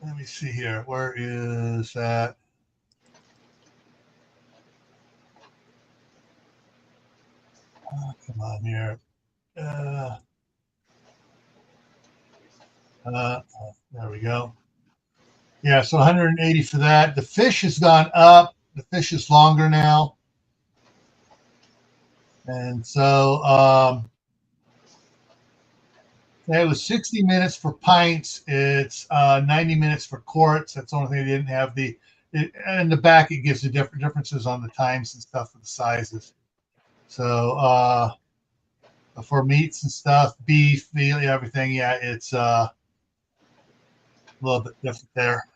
[SPEAKER 1] let me see here. Where is that? Oh, come on here. There we go. Yeah, so 180 for that. The fish has gone up. The fish is longer now. And so it was 60 minutes for pints. It's 90 minutes for quarts. That's the only thing they didn't have. In the back, it gives the differences on the times and stuff for the sizes. So for meats and stuff, beef, veal, everything, yeah, it's a little bit different there.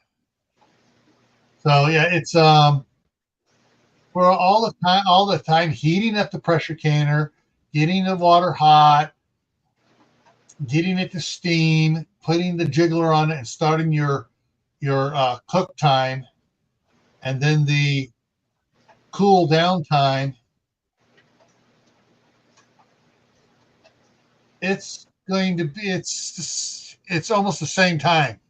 [SPEAKER 1] So yeah, it's for all the time heating up the pressure canner, getting the water hot, getting it to steam, putting the jiggler on it, and starting your cook time, and then the cool down time. It's going to be it's almost the same time.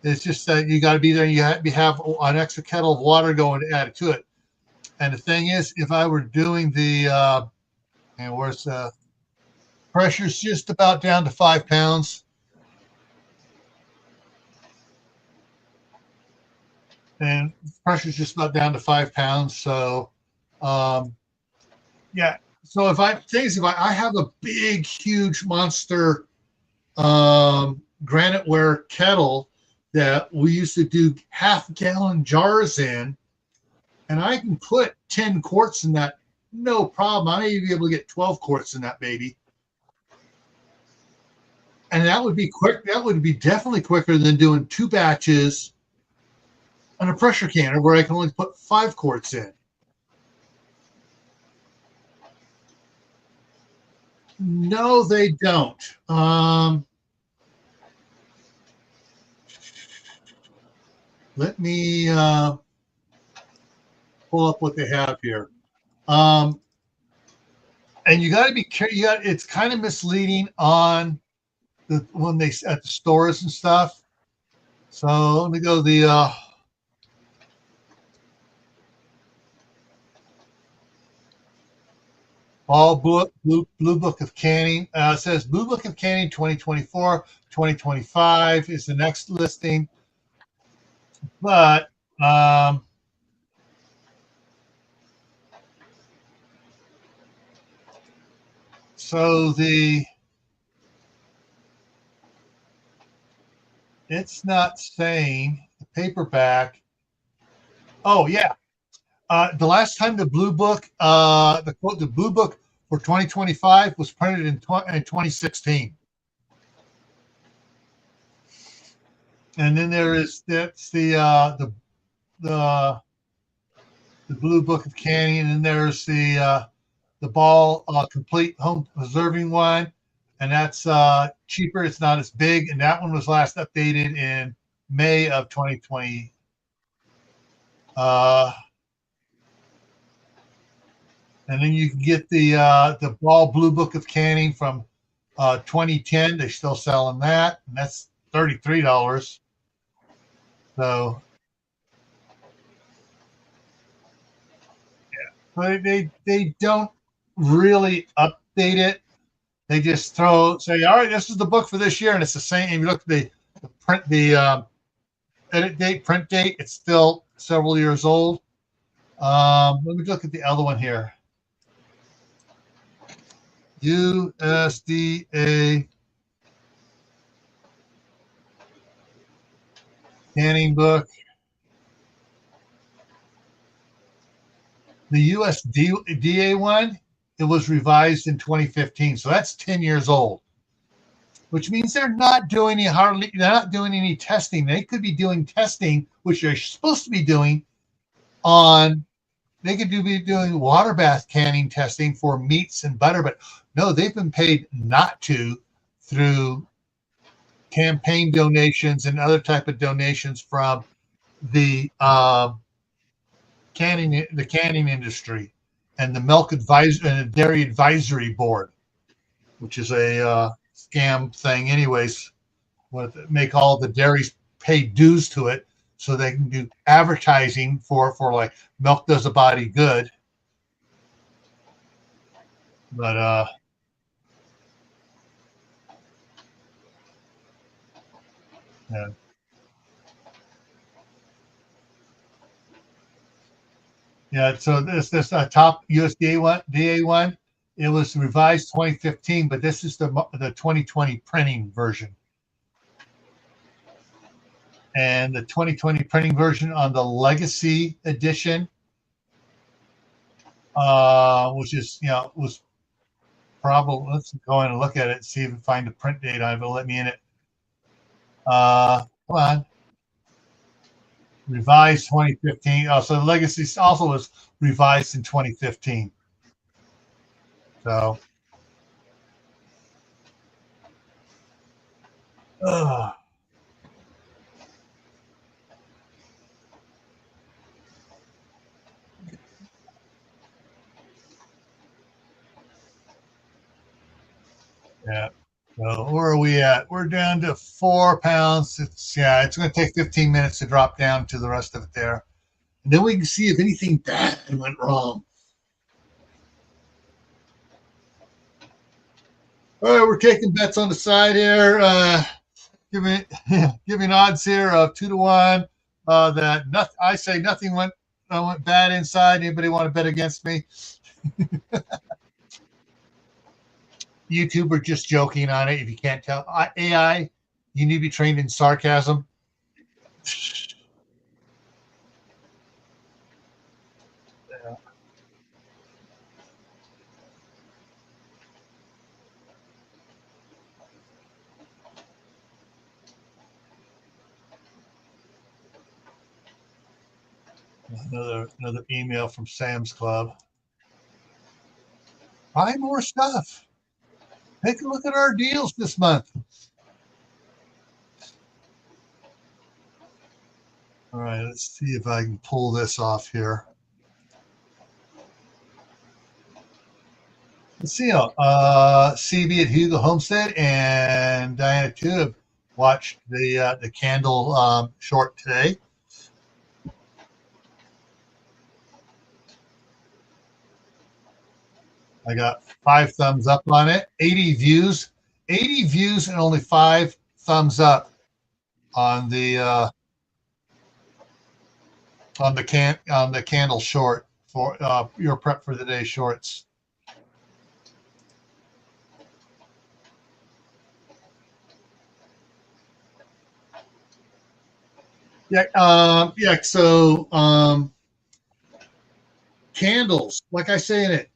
[SPEAKER 1] It's just that you got to be there. You have an extra kettle of water going to add to it. And the thing is, if I were doing the and where's the pressure's just about down to 5 pounds. And pressure's just about down to 5 pounds. So, yeah. So if I have a big, huge monster graniteware kettle that we used to do half-gallon jars in, and I can put 10 quarts in that, no problem. I may be able to get 12 quarts in that baby. And that would be quick. That would be definitely quicker than doing 2 batches on a pressure canner where I can only put 5 quarts in. No, they don't. Let me pull up what they have here. And you got to be careful. It's kind of misleading on when they at the stores and stuff. So let me go to the Blue Book of Canning. It says Blue Book of Canning 2024, 2025 is the next listing. But so it's not saying the paperback. Oh yeah. The last time the Blue Book, the Blue Book for 2025 was printed in 2016. And then that's the Blue Book of Canning, and then there's the Ball Complete Home Preserving one. and that's cheaper. It's not as big, and that one was last updated in May of 2020. And then you can get the Ball Blue Book of Canning from 2010. They're still selling that, and that's $33. So but they don't really update it. They just say, all right, this is the book for this year, and it's the same. If you look at the print, edit date, print date, it's still several years old. Let me look at the other one here. USDA canning book. The USDA one, it was revised in 2015, so that's 10 years old, which means they're not doing any testing. They could be doing testing, which they're supposed to be doing they could be doing water bath canning testing for meats and butter, but no, they've been paid not to through campaign donations and other type of donations from the canning industry and the milk advisory and the dairy advisory board, which is a scam thing anyways, make all the dairies pay dues to it so they can do advertising for like milk does a body good. But yeah. Yeah, so this top USDA one, DA one, it was revised 2015, but this is the 2020 printing version. And the 2020 printing version on the Legacy edition, which is was probably, let's go in and look at it and see if we find the print date on it. It'll let me in it. Come on. Revised 2015. Oh, so the Legacy also was revised in 2015. So, yeah. So where are we at? We're down to 4 pounds. It's going to take 15 minutes to drop down to the rest of it there. And then we can see if anything bad went wrong. All right, we're taking bets on the side here. Giving odds here of 2-1. That I say nothing went bad inside. Anybody want to bet against me? YouTube are just joking on it. If you can't tell, AI, you need to be trained in sarcasm. Yeah. Another email from Sam's Club. Buy more stuff. Take a look at our deals this month. All right, let's see if I can pull this off here. Let's see. CB at Hugo Homestead and Diana too have watched the candle short today. I got 5 thumbs up on it. 80 views, and only 5 thumbs up on the candle short for your prep for the day shorts. Yeah. So candles, like I say in it,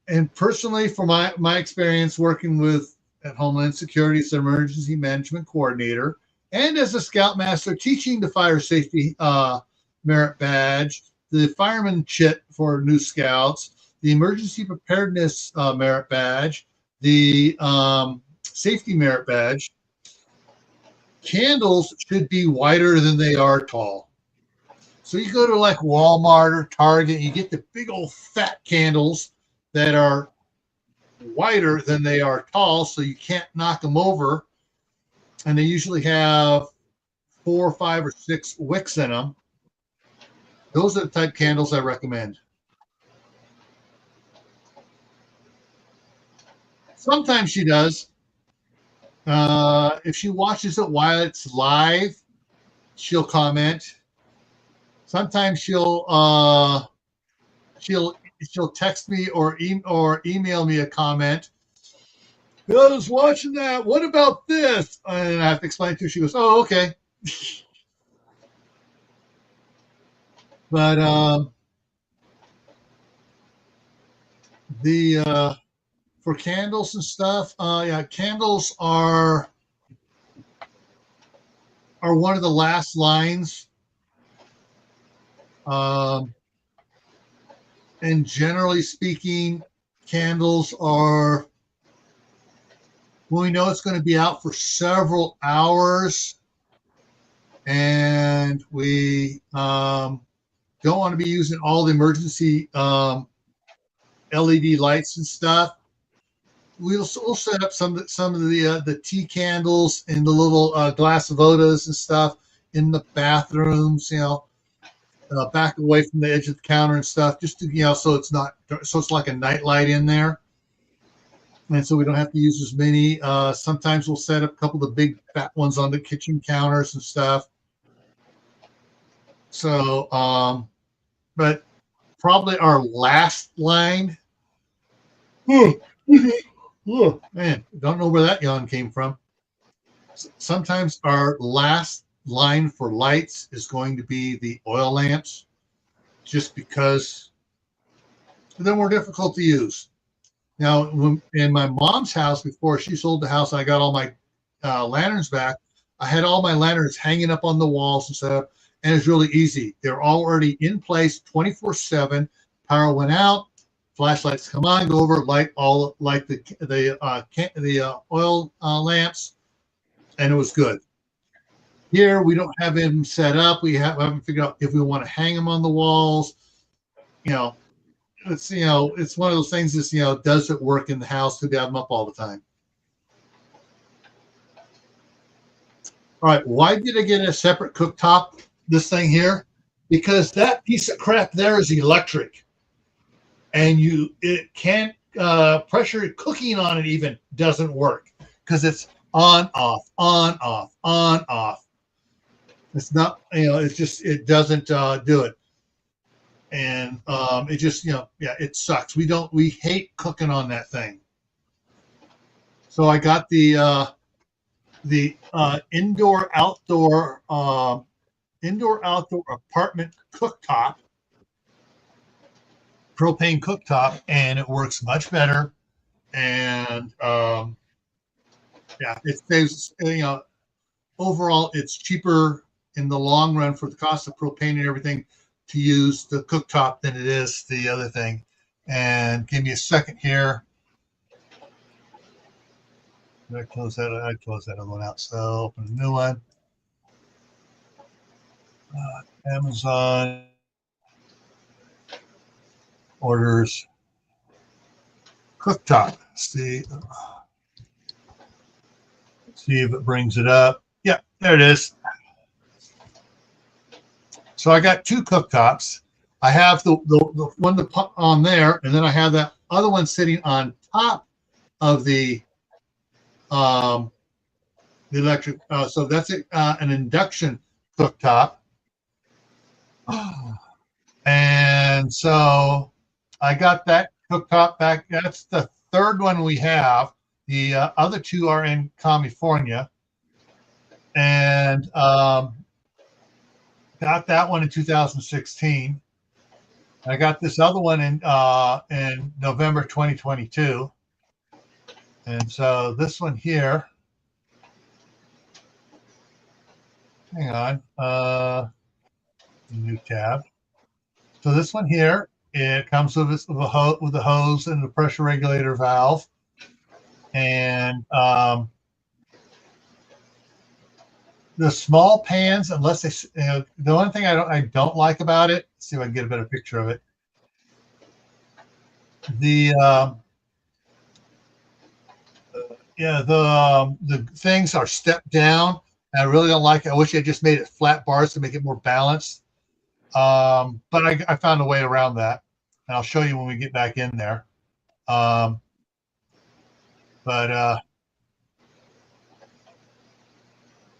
[SPEAKER 1] and personally, from my experience working with at Homeland Security as an emergency management coordinator, and as a scoutmaster teaching the fire safety merit badge, the fireman chit for new scouts, the emergency preparedness merit badge, the safety merit badge. Candles should be wider than they are tall. So you go to like Walmart or Target, you get the big old fat candles that are wider than they are tall, so you can't knock them over. And they usually have 4, 5, or 6 wicks in them. Those are the type candles I recommend. Sometimes she does. If she watches it while it's live, she'll comment. Sometimes she'll text me or email me a comment. I was watching that. What about this? And I have to explain to her. She goes, "Oh, okay." But for candles and stuff, yeah, candles are one of the last lines. And generally speaking, candles are when we know it's going to be out for several hours, and we don't want to be using all the emergency LED lights and stuff. We'll set up some of the tea candles in the little glass sodas and stuff in the bathrooms, back away from the edge of the counter and stuff, just to so it's like a night light in there, and so we don't have to use as many. Sometimes we'll set up a couple of the big fat ones on the kitchen counters and stuff. So, but probably our last line. Oh, man, don't know where that yawn came from. Sometimes our last line for lights is going to be the oil lamps, just because they're more difficult to use. Now, in my mom's house, before she sold the house, I got all my lanterns back. I had all my lanterns hanging up on the walls and stuff, and it's really easy. They're already in place 24/7. Power went out. Flashlights come on, go over, light the oil lamps, and it was good. Here we don't have them set up. We haven't figured out if we want to hang them on the walls. It's it's one of those things. Does it work in the house to have them up all the time? All right. Why did I get a separate cooktop? This thing here, because that piece of crap there is electric. And it can't pressure cooking on it even doesn't work because it's on off. It's not, it doesn't do it, and it just it sucks. We hate cooking on that thing. So I got the indoor outdoor apartment cooktop. Propane cooktop, and it works much better, and it saves, overall it's cheaper in the long run for the cost of propane and everything to use the cooktop than it is the other thing. And give me a second here. I'd close that other one out, so open a new one. Amazon orders cooktop. See if it brings it up. Yeah, there it is. So I got 2 cooktops. I have the one to put on there, and then I have that other one sitting on top of the electric. So that's an induction cooktop. And so I got that cooktop back. That's the 3rd one we have. The other 2 are in California, and got that one in 2016. I got this other one in November 2022, and so this one here. Hang on, new tab. So this one here. It comes with a hose and the pressure regulator valve, and And the small pans, unless they, the one thing I don't like about it, let's see if I can get a better picture of it. The the things are stepped down. I really don't like it. I wish I just made it flat bars to make it more balanced. But I found a way around that, and I'll show you when we get back in there.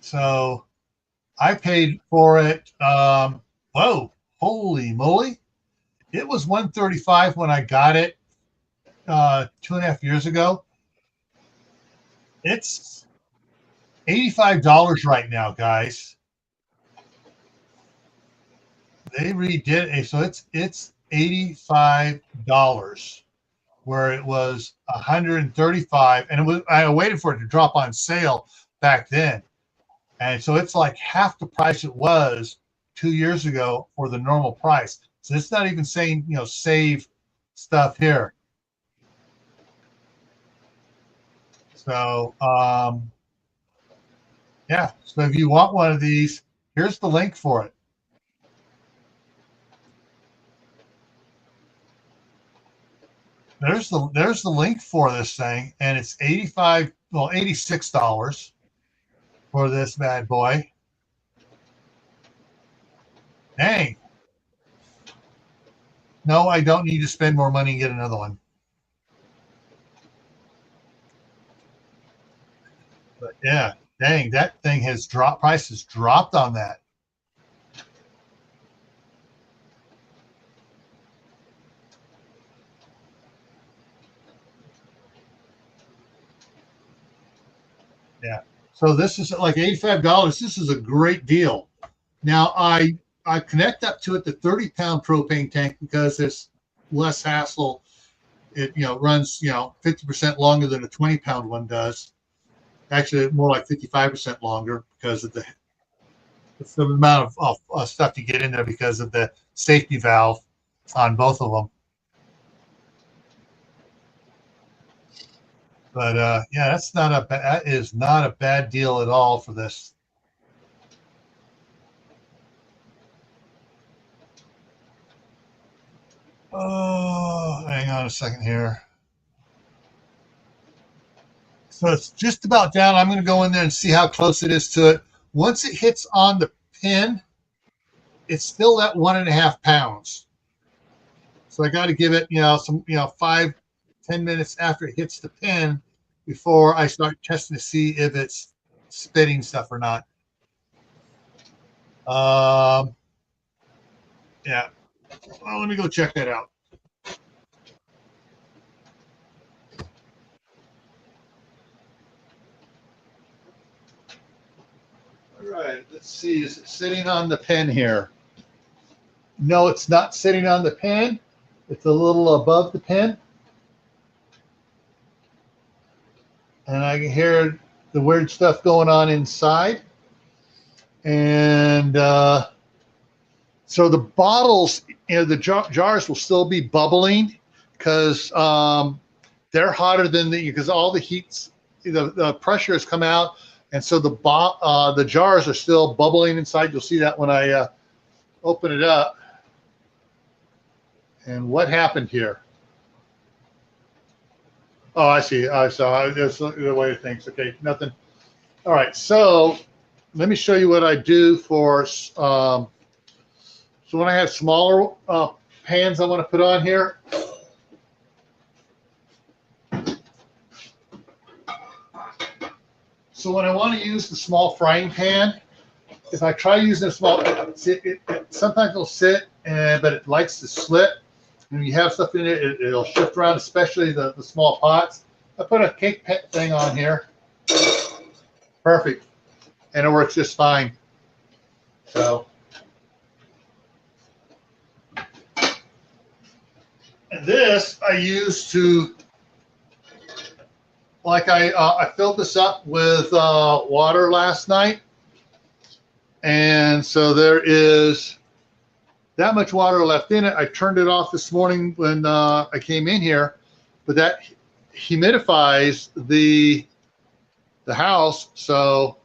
[SPEAKER 1] So I paid for it. Whoa, holy moly! It was $135 when I got it 2.5 years ago. It's $85 right now, guys. They redid it, so it's $85, where it was $135, and it was, I waited for it to drop on sale back then, and so it's like half the price it was 2 years ago for the normal price. So it's not even saying, save stuff here. So yeah, so if you want one of these, here's the link for it. There's the link for this thing, and it's $86 for this bad boy. Dang. No, I don't need to spend more money and get another one. But yeah, dang, that thing has dropped. Price has dropped on that. Yeah. So this is like $85. This is a great deal. Now I connect up to it the 30-pound propane tank because it's less hassle. It runs 50% longer than a 20-pound one does. Actually, more like 55% longer because of the amount of stuff you get in there because of the safety valve on both of them. But yeah, that is not a bad deal at all for this. Oh, hang on a second here. So it's just about down. I'm going to go in there and see how close it is to it. Once it hits on the pin, it's still at 1.5 pounds. So I got to give it, some, 5-10 minutes after it hits the pin before I start testing to see if it's spitting stuff or not. Yeah. Well, let me go check that out. All right, let's see. Is it sitting on the pin here? No, it's not sitting on the pin. It's a little above the pin. And I can hear the weird stuff going on inside. And so the bottles, the jars will still be bubbling because they're hotter than because all the heat's, the pressure has come out. And so the jars are still bubbling inside. You'll see that when I open it up. And what happened here? Oh, I see. I saw. That's the way it thinks. Okay, nothing. All right. So let me show you what I do for. So when I have smaller pans I want to put on here. So when I want to use the small frying pan, if I try using a small, sometimes it'll sit, but it likes to slip. When you have stuff in it, it'll shift around, especially the small pots. I put a cake thing on here. Perfect. And it works just fine. So. And this I use to, like I filled this up with water last night. And so there is that much water left in it. I turned it off this morning when I came in here, but that humidifies the the house, so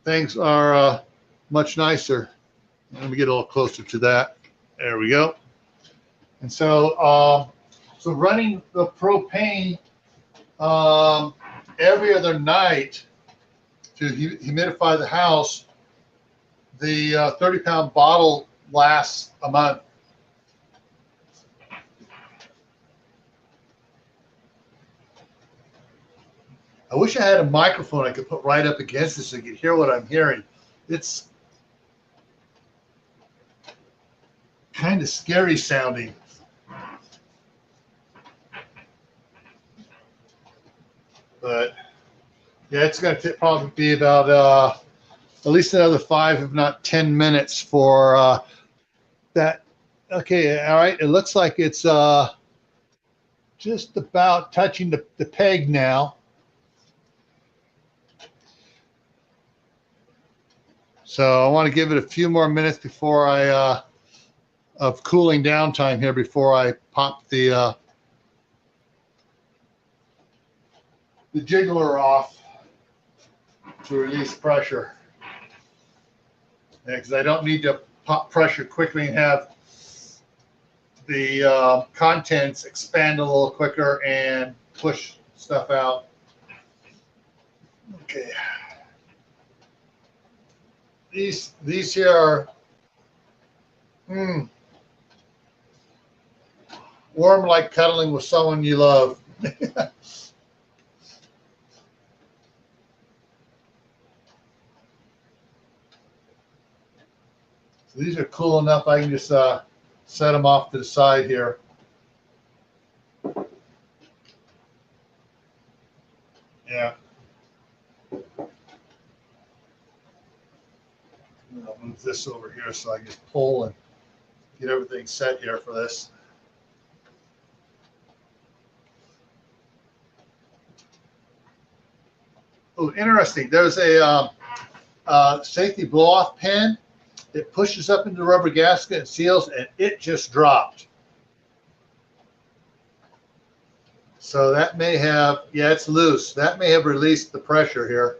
[SPEAKER 1] things are much nicer. Let me get a little closer to that. There we go. And so, so running the propane every other night to humidify the house, the 30-pound bottle lasts a month. I wish I had a microphone I could put right up against this so you could hear what I'm hearing. It's kind of scary sounding. But yeah, it's going to probably be about at least another 5, if not 10 minutes for that. Okay, all right. It looks like it's just about touching the peg now. So I want to give it a few more minutes before I of cooling down time here before I pop the jiggler off to release pressure. Because I don't need to pop pressure quickly and have the contents expand a little quicker and push stuff out. Okay. These here are warm like cuddling with someone you love. So these are cool enough I can just set them off to the side here. Yeah. I'll move this over here so I can just pull and get everything set here for this. Oh, interesting. There's a safety blow-off pin. It pushes up into the rubber gasket and seals, and it just dropped. So that may have, yeah, it's loose. That may have released the pressure here.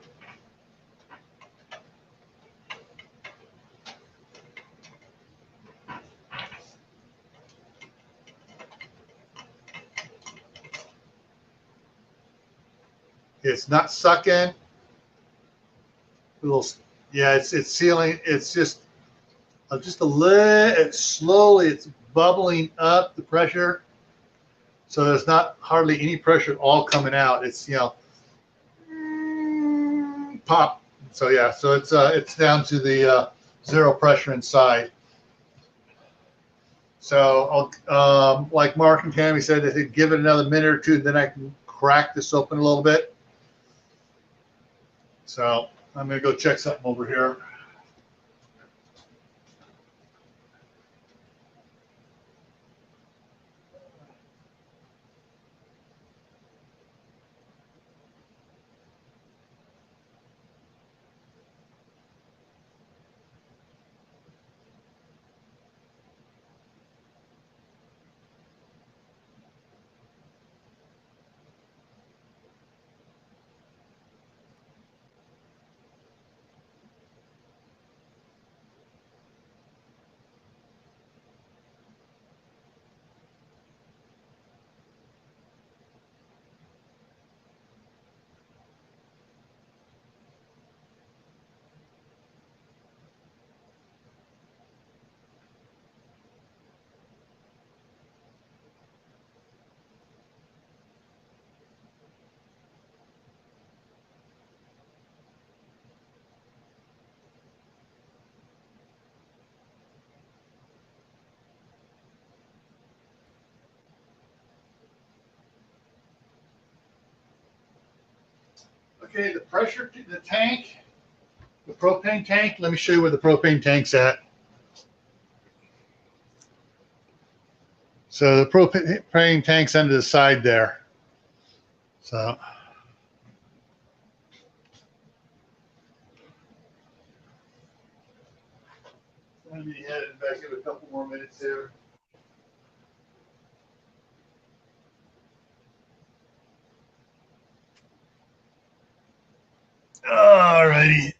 [SPEAKER 1] It's not sucking. Yeah, it's sealing. It's just a little. It's slowly. It's bubbling up the pressure, so there's not hardly any pressure at all coming out. It's pop. So yeah, so it's down to the zero pressure inside. So like Mark and Tammy said, they said give it another minute or two, then I can crack this open a little bit. So I'm going to go check something over here. Okay, the pressure, the tank, the propane tank. Let me show you where the propane tank's at. So the propane tank's under the side there. So I'm going to be headed back in a couple more minutes here. All righty.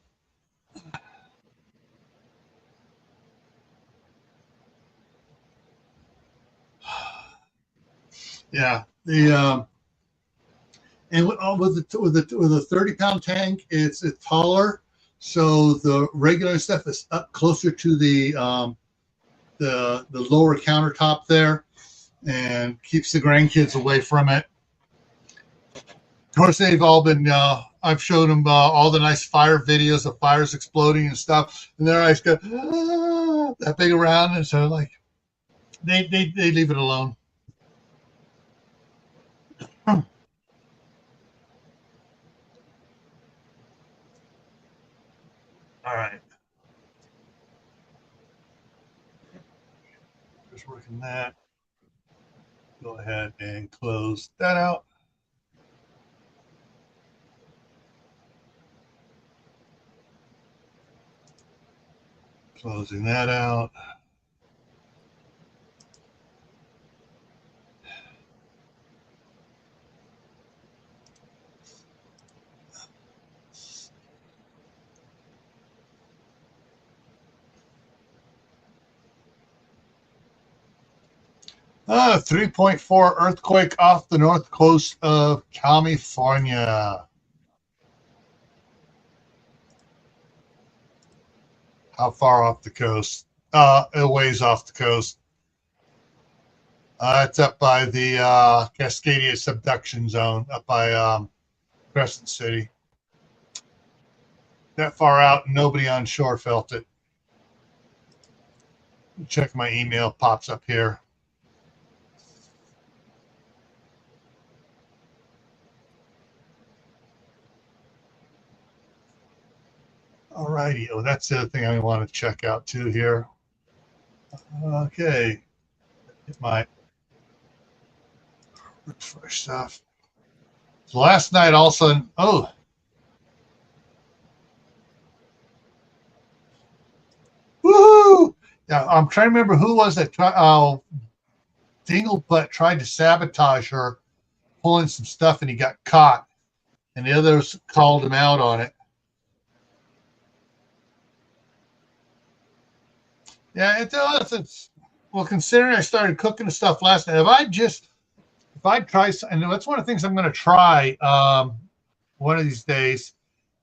[SPEAKER 1] Yeah. And with a 30-pound tank, it's taller, so the regular stuff is up closer to the lower countertop there, and keeps the grandkids away from it. Of course, they've all been. I've showed them all the nice fire videos of fires exploding and stuff, and their eyes go that big around, and so like they leave it alone. All right, just working that. Go ahead and close that out. Closing that out. A 3.4 earthquake off the north coast of California. How far off the coast? A ways off the coast. It's up by the Cascadia subduction zone, up by Crescent City. That far out, nobody on shore felt it. Check my email, pops up here. All righty. Oh, that's the other thing I want to check out too here. Okay. Get my refresh stuff. So last night, all of a sudden, woohoo! Yeah, I'm trying to remember who was that. Dinglebutt tried to sabotage her, pulling some stuff, and he got caught. And the others called him out on it. Yeah, it's well, considering I started cooking the stuff last night, if I try, and that's one of the things I'm going to try one of these days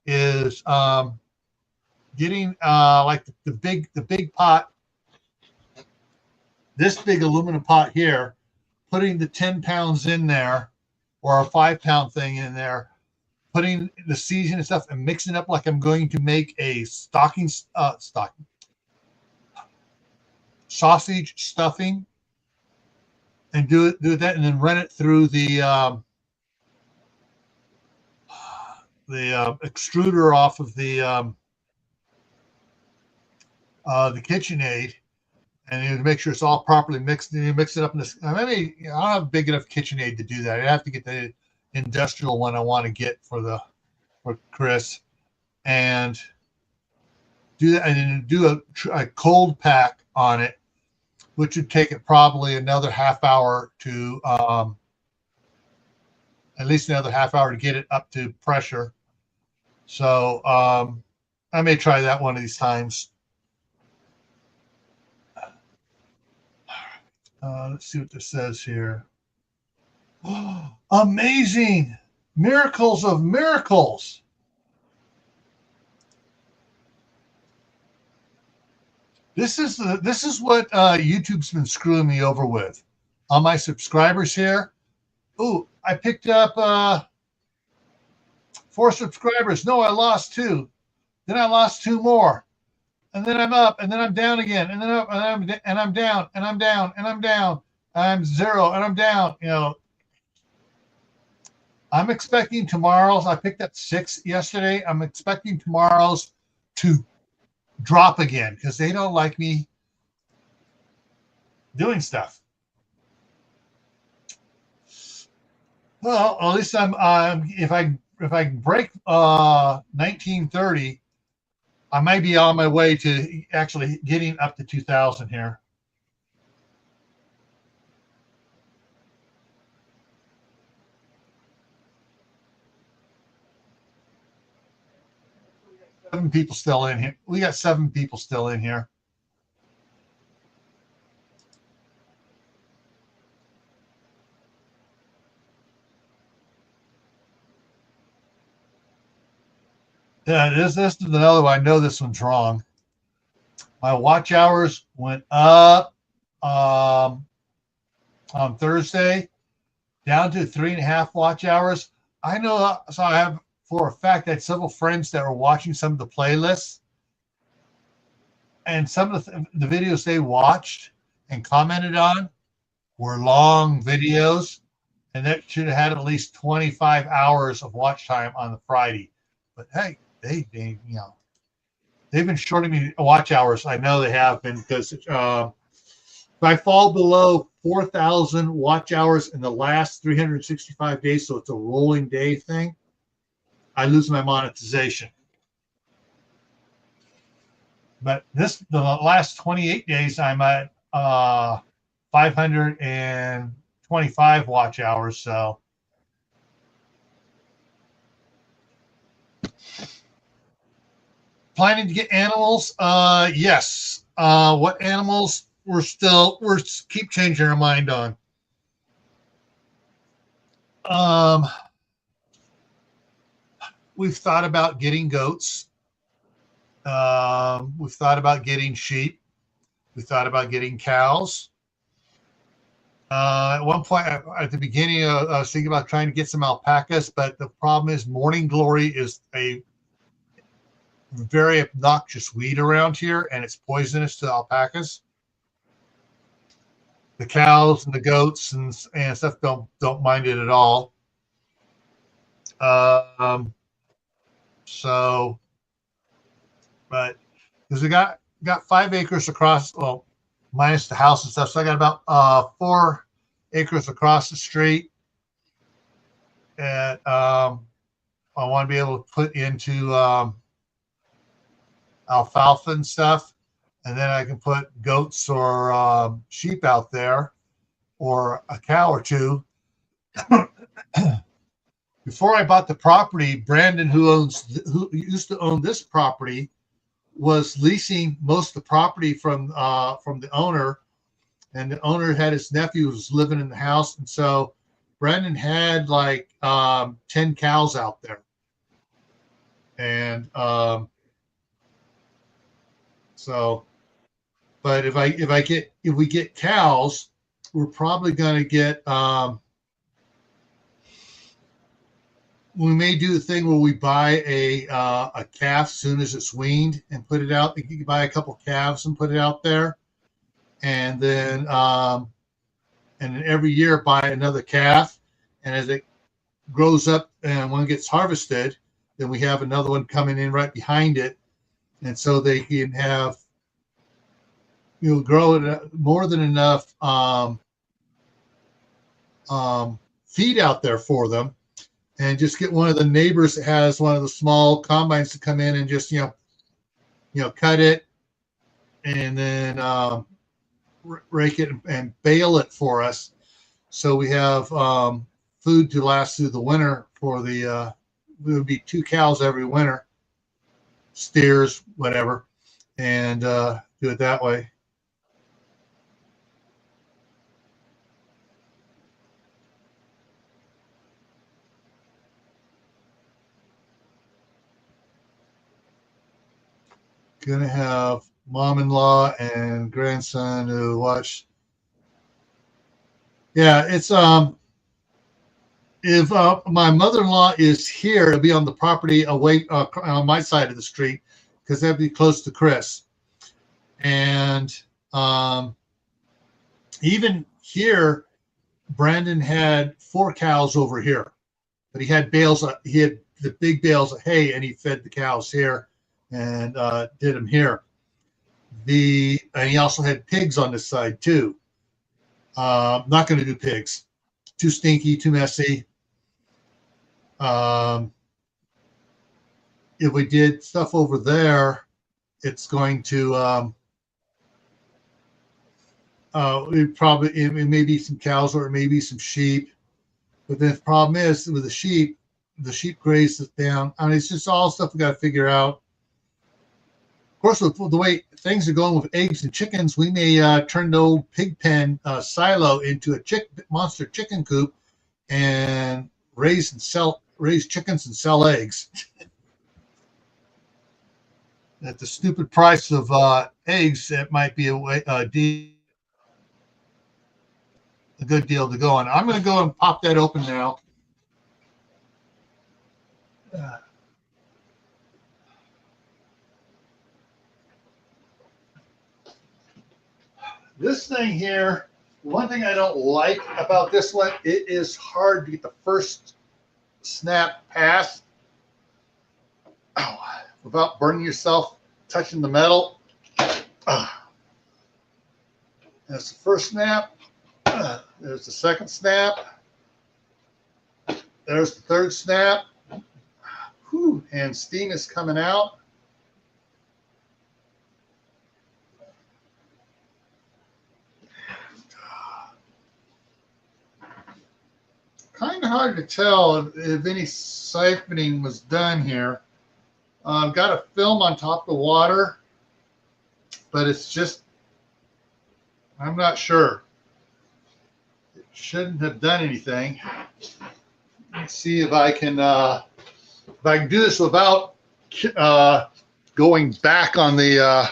[SPEAKER 1] is getting like the big pot, this big aluminum pot here, putting the 10 pounds in there or a 5-pound thing in there, putting the seasoning and stuff and mixing it up like I'm going to make a sausage stuffing, and do that, and then run it through the extruder off of the KitchenAid, and you make sure it's all properly mixed. And you mix it up in this. Maybe I don't have a big enough KitchenAid to do that. I have to get the industrial one I want to get for Chris, and do that, and then do a cold pack on it, which would take it probably another half hour to at least another half hour to get it up to pressure. So I may try that one of these times. Let's see what this says here. Amazing! Miracles of miracles. This is what YouTube's been screwing me over with. On my subscribers here, ooh, I picked up 4 subscribers. No, I lost 2. Then I lost 2 more. And then I'm up, and then I'm down again, and then up, and I'm down, and I'm down, and I'm down. I'm 0, and I'm down. I'm expecting tomorrow's. I picked up 6 yesterday. I'm expecting tomorrow's to drop again because they don't like me doing stuff. Well, at least I'm. If I break 1930, I might be on my way to actually getting up to 2,000 here. 7 people still in here. We got 7 people still in here. Yeah, this is another one. I know this one's wrong. My watch hours went up on Thursday, down to 3.5 watch hours. I know, so I have for a fact that several friends that were watching some of the playlists, and some of the videos they watched and commented on were long videos, and that should have had at least 25 hours of watch time on the Friday. But hey, they you know, they've been shorting me watch hours. I know they have been, because if I fall below 4,000 watch hours in the last 365 days, so it's a rolling day thing, I lose my monetization. But the last 28 days, I'm at 525 watch hours. So planning to get animals? Yes. What animals? We're keep changing our mind on. We've thought about getting goats. We've thought about getting sheep. We thought about getting cows. At one point, at the beginning, I was thinking about trying to get some alpacas, but the problem is morning glory is a very obnoxious weed around here, and it's poisonous to alpacas. The cows and the goats and stuff don't mind it at all. So, but because we got 5 acres across, well, minus the house and stuff, so I got about 4 acres across the street, and I want to be able to put into alfalfa and stuff, and then I can put goats or sheep out there, or a cow or two. Before I bought the property, Brandon, who used to own this property, was leasing most of the property from the owner, and the owner had his nephew who was living in the house, and so Brandon had like 10 cows out there, and so, but if we get cows, we're probably going to get we may do the thing where we buy a calf as soon as it's weaned and put it out. You can buy a couple calves and put it out there, and then every year buy another calf, and as it grows up and when it gets harvested, then we have another one coming in right behind it, and so they can have grow it more than enough feed out there for them. And just get one of the neighbors that has one of the small combines to come in and just cut it, and then rake it and bale it for us, so we have food to last through the winter. For the it would be 2 cows every winter, steers, whatever, and do it that way. Gonna have mom-in-law and grandson who watch. Yeah, it's if my mother-in-law is here, it'll be on the property away on my side of the street, because that'd be close to Chris. And even here, Brandon had 4 cows over here, but he had bales. He had the big bales of hay, and he fed the cows here and did them here. And he also had pigs on this side too. Not going to do pigs. Too stinky, too messy. If we did stuff over there, it's going to it may be some cows or it may be some sheep. But the problem is with the sheep graze it down. I mean, it's just all stuff we got to figure out. course, with the way things are going with eggs and chickens, we may turn the old pig pen silo into a monster chicken coop and raise chickens and sell eggs. At the stupid price of eggs, it might be a good deal to go on. I'm going to go and pop that open now. This thing here, one thing I don't like about this one, it is hard to get the first snap pass without burning yourself touching the metal. That's the first snap. There's the second snap. There's the third snap. Whew, and steam is coming out. Kind of hard to tell if any siphoning was done here. I've got a film on top of the water, but it's just, I'm not sure. It shouldn't have done anything. Let's see if I can do this without going back on the.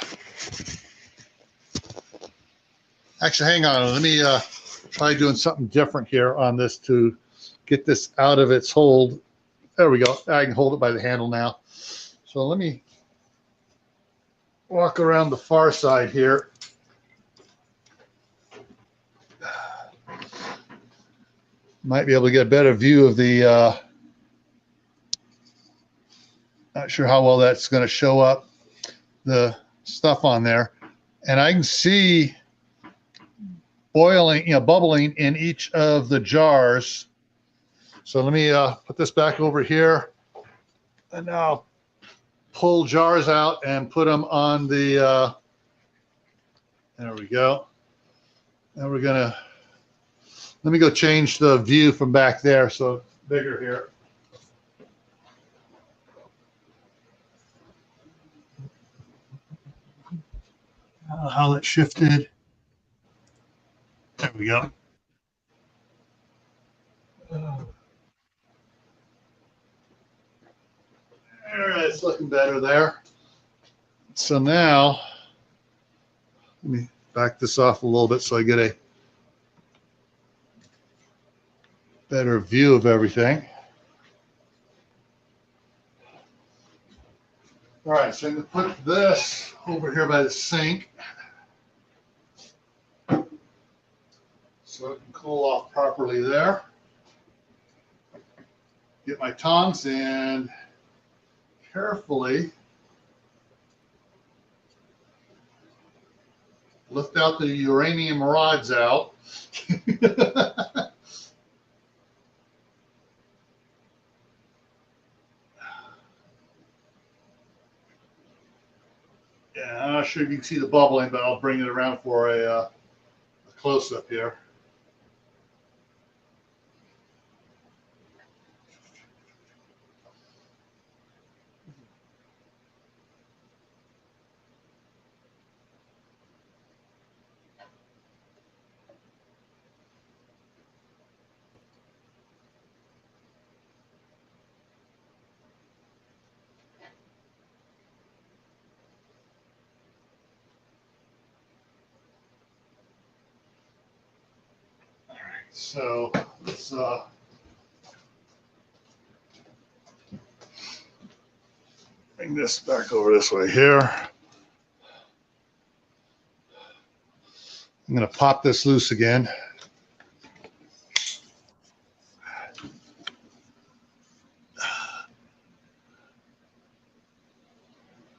[SPEAKER 1] Actually, hang on. Let me try doing something different here on this to get this out of its hold. There we go. I can hold it by the handle now. So let me walk around the far side here. Might be able to get a better view of the, not sure how well that's going to show up, the stuff on there. And I can see boiling, bubbling in each of the jars. So let me put this back over here, and now pull jars out and put them on the, there we go. Now we're gonna, let me go change the view from back there so it's bigger here. How it shifted. There we go. All right, it's looking better there. So now, let me back this off a little bit so I get a better view of everything. All right, so I'm going to put this over here by the sink so it can cool off properly there. Get my tongs and carefully lift out the uranium rods out. Yeah, I'm not sure if you can see the bubbling, but I'll bring it around for a close-up here. So let's bring this back over this way here. I'm going to pop this loose again.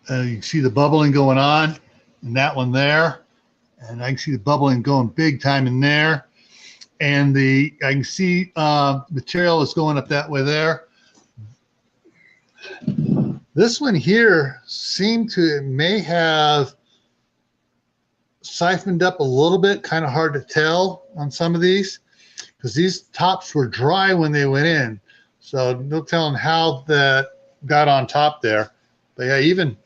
[SPEAKER 1] You can see the bubbling going on in that one there. And I can see the bubbling going big time in there. And I can see material is going up that way there. This one here may have siphoned up a little bit, kind of hard to tell on some of these because these tops were dry when they went in. So no telling how that got on top there. But yeah, even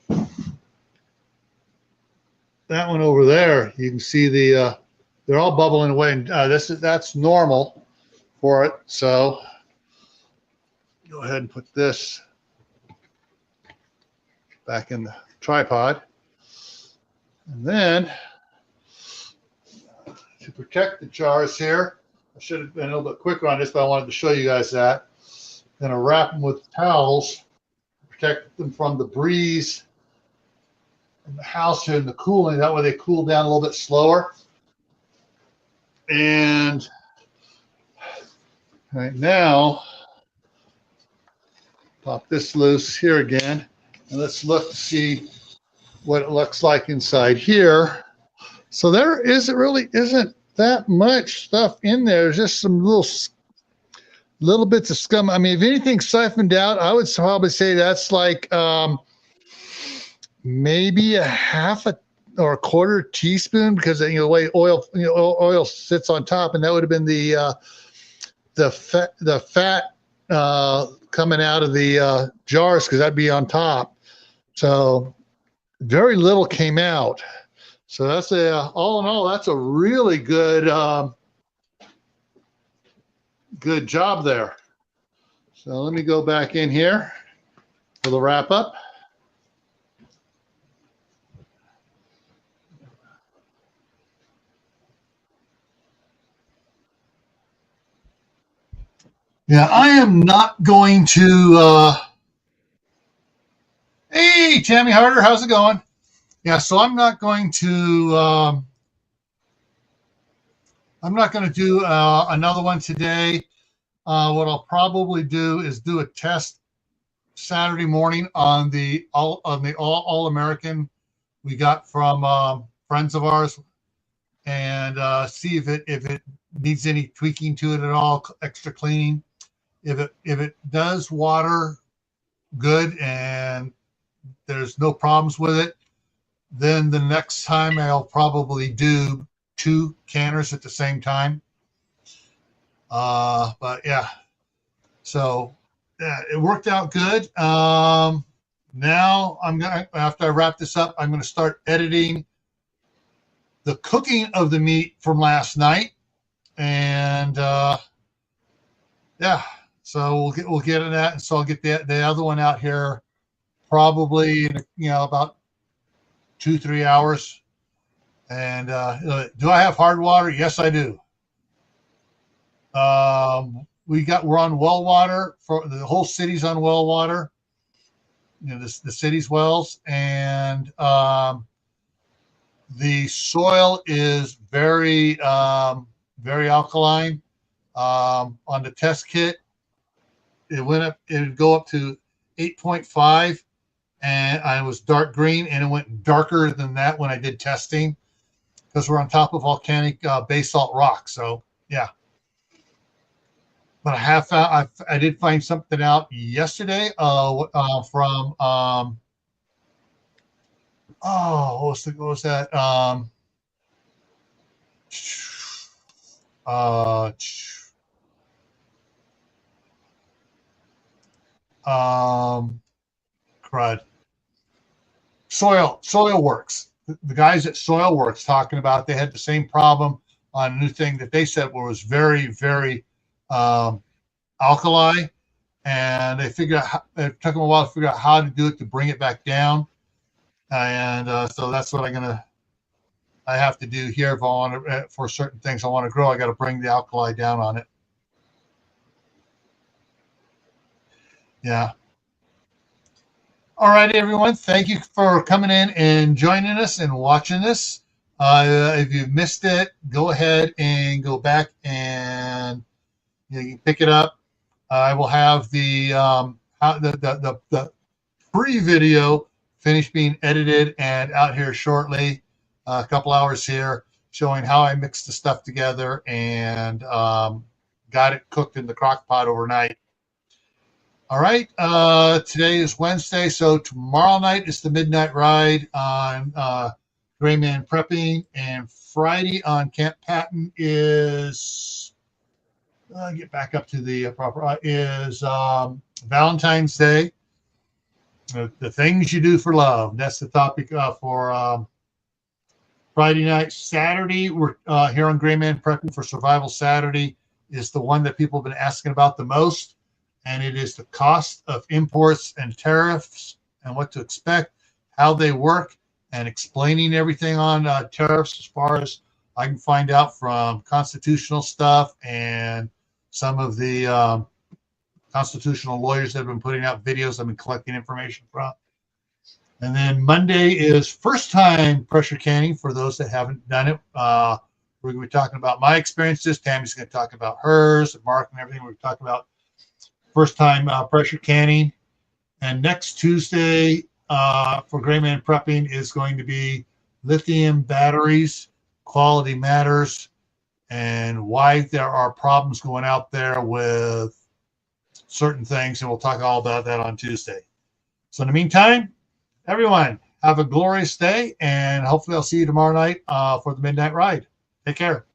[SPEAKER 1] that one over there, you can see they're all bubbling away, and that's normal for it. So go ahead and put this back in the tripod, and then to protect the jars here, I should have been a little bit quicker on this, but I wanted to show you guys that. I'm going to wrap them with towels, protect them from the breeze in the house here and the cooling. That way they cool down a little bit slower. And right now, pop this loose here again, and let's look to see what it looks like inside here. So there isn't that much stuff in there. There's just some little bits of scum. I mean, if anything's siphoned out, I would probably say that's like maybe a half or a quarter teaspoon, because the way oil sits on top, and that would have been the fat coming out of the jars, because that'd be on top. So very little came out. So that's all in all, that's a really good good job there. So let me go back in here for the wrap up. Yeah, I am not going to. Hey, Tammy Harder, how's it going? Yeah, so I'm not going to. I'm not going to do another one today. What I'll probably do is do a test Saturday morning on the All American we got from friends of ours, and see if it needs any tweaking to it at all, extra cleaning. If it does water good and there's no problems with it, then the next time I'll probably do 2 canners at the same time. But yeah, so yeah, it worked out good. Now after I wrap this up, I'm gonna start editing the cooking of the meat from last night, and yeah. So we'll get in that, and so I'll get the other one out here probably in about 2-3 hours. And do I have hard water? Yes, I do. We're on well water, for the whole city's on well water. The city's wells, and the soil is very very alkaline. On the test kit, it would go up to 8.5, and I was dark green, and it went darker than that when I did testing, because we're on top of volcanic basalt rock. So yeah, but I did find something out yesterday from what was that crud. Soil Works. The guys at Soil Works talking about they had the same problem on a new thing that they said was very, very alkali, and they figured out it took them a while to figure out how to do it to bring it back down. And so that's what I have to do here if I want to, for certain things I want to grow. I got to bring the alkali down on it. Yeah. All right, everyone. Thank you for coming in and joining us and watching this. If you missed it, go ahead and go back and you can pick it up. I will have the pre-video finished being edited and out here shortly. A couple hours here showing how I mixed the stuff together and got it cooked in the crock pot overnight. All right, today is Wednesday, so tomorrow night is the midnight ride on Grayman Prepping, and Friday on Camp Patton is get back up to the proper is Valentine's Day. The things you do for love. That's the topic for Friday night. Saturday, we're here on Gray Man Prepping for Survival Saturday is the one that people have been asking about the most, and it is the cost of imports and tariffs and what to expect, how they work, and explaining everything on tariffs as far as I can find out from constitutional stuff and some of the constitutional lawyers that have been putting out videos I've been collecting information from. And then Monday is first time pressure canning for those that haven't done it. We're going to be talking about my experiences. Tammy's going to talk about hers, and Mark and everything. We're talking about first time pressure canning. And next Tuesday for Gray Man Prepping is going to be lithium batteries, quality matters, and why there are problems going out there with certain things. And we'll talk all about that on Tuesday. So in the meantime, everyone, have a glorious day, and hopefully I'll see you tomorrow night for the Midnight Ride. Take care.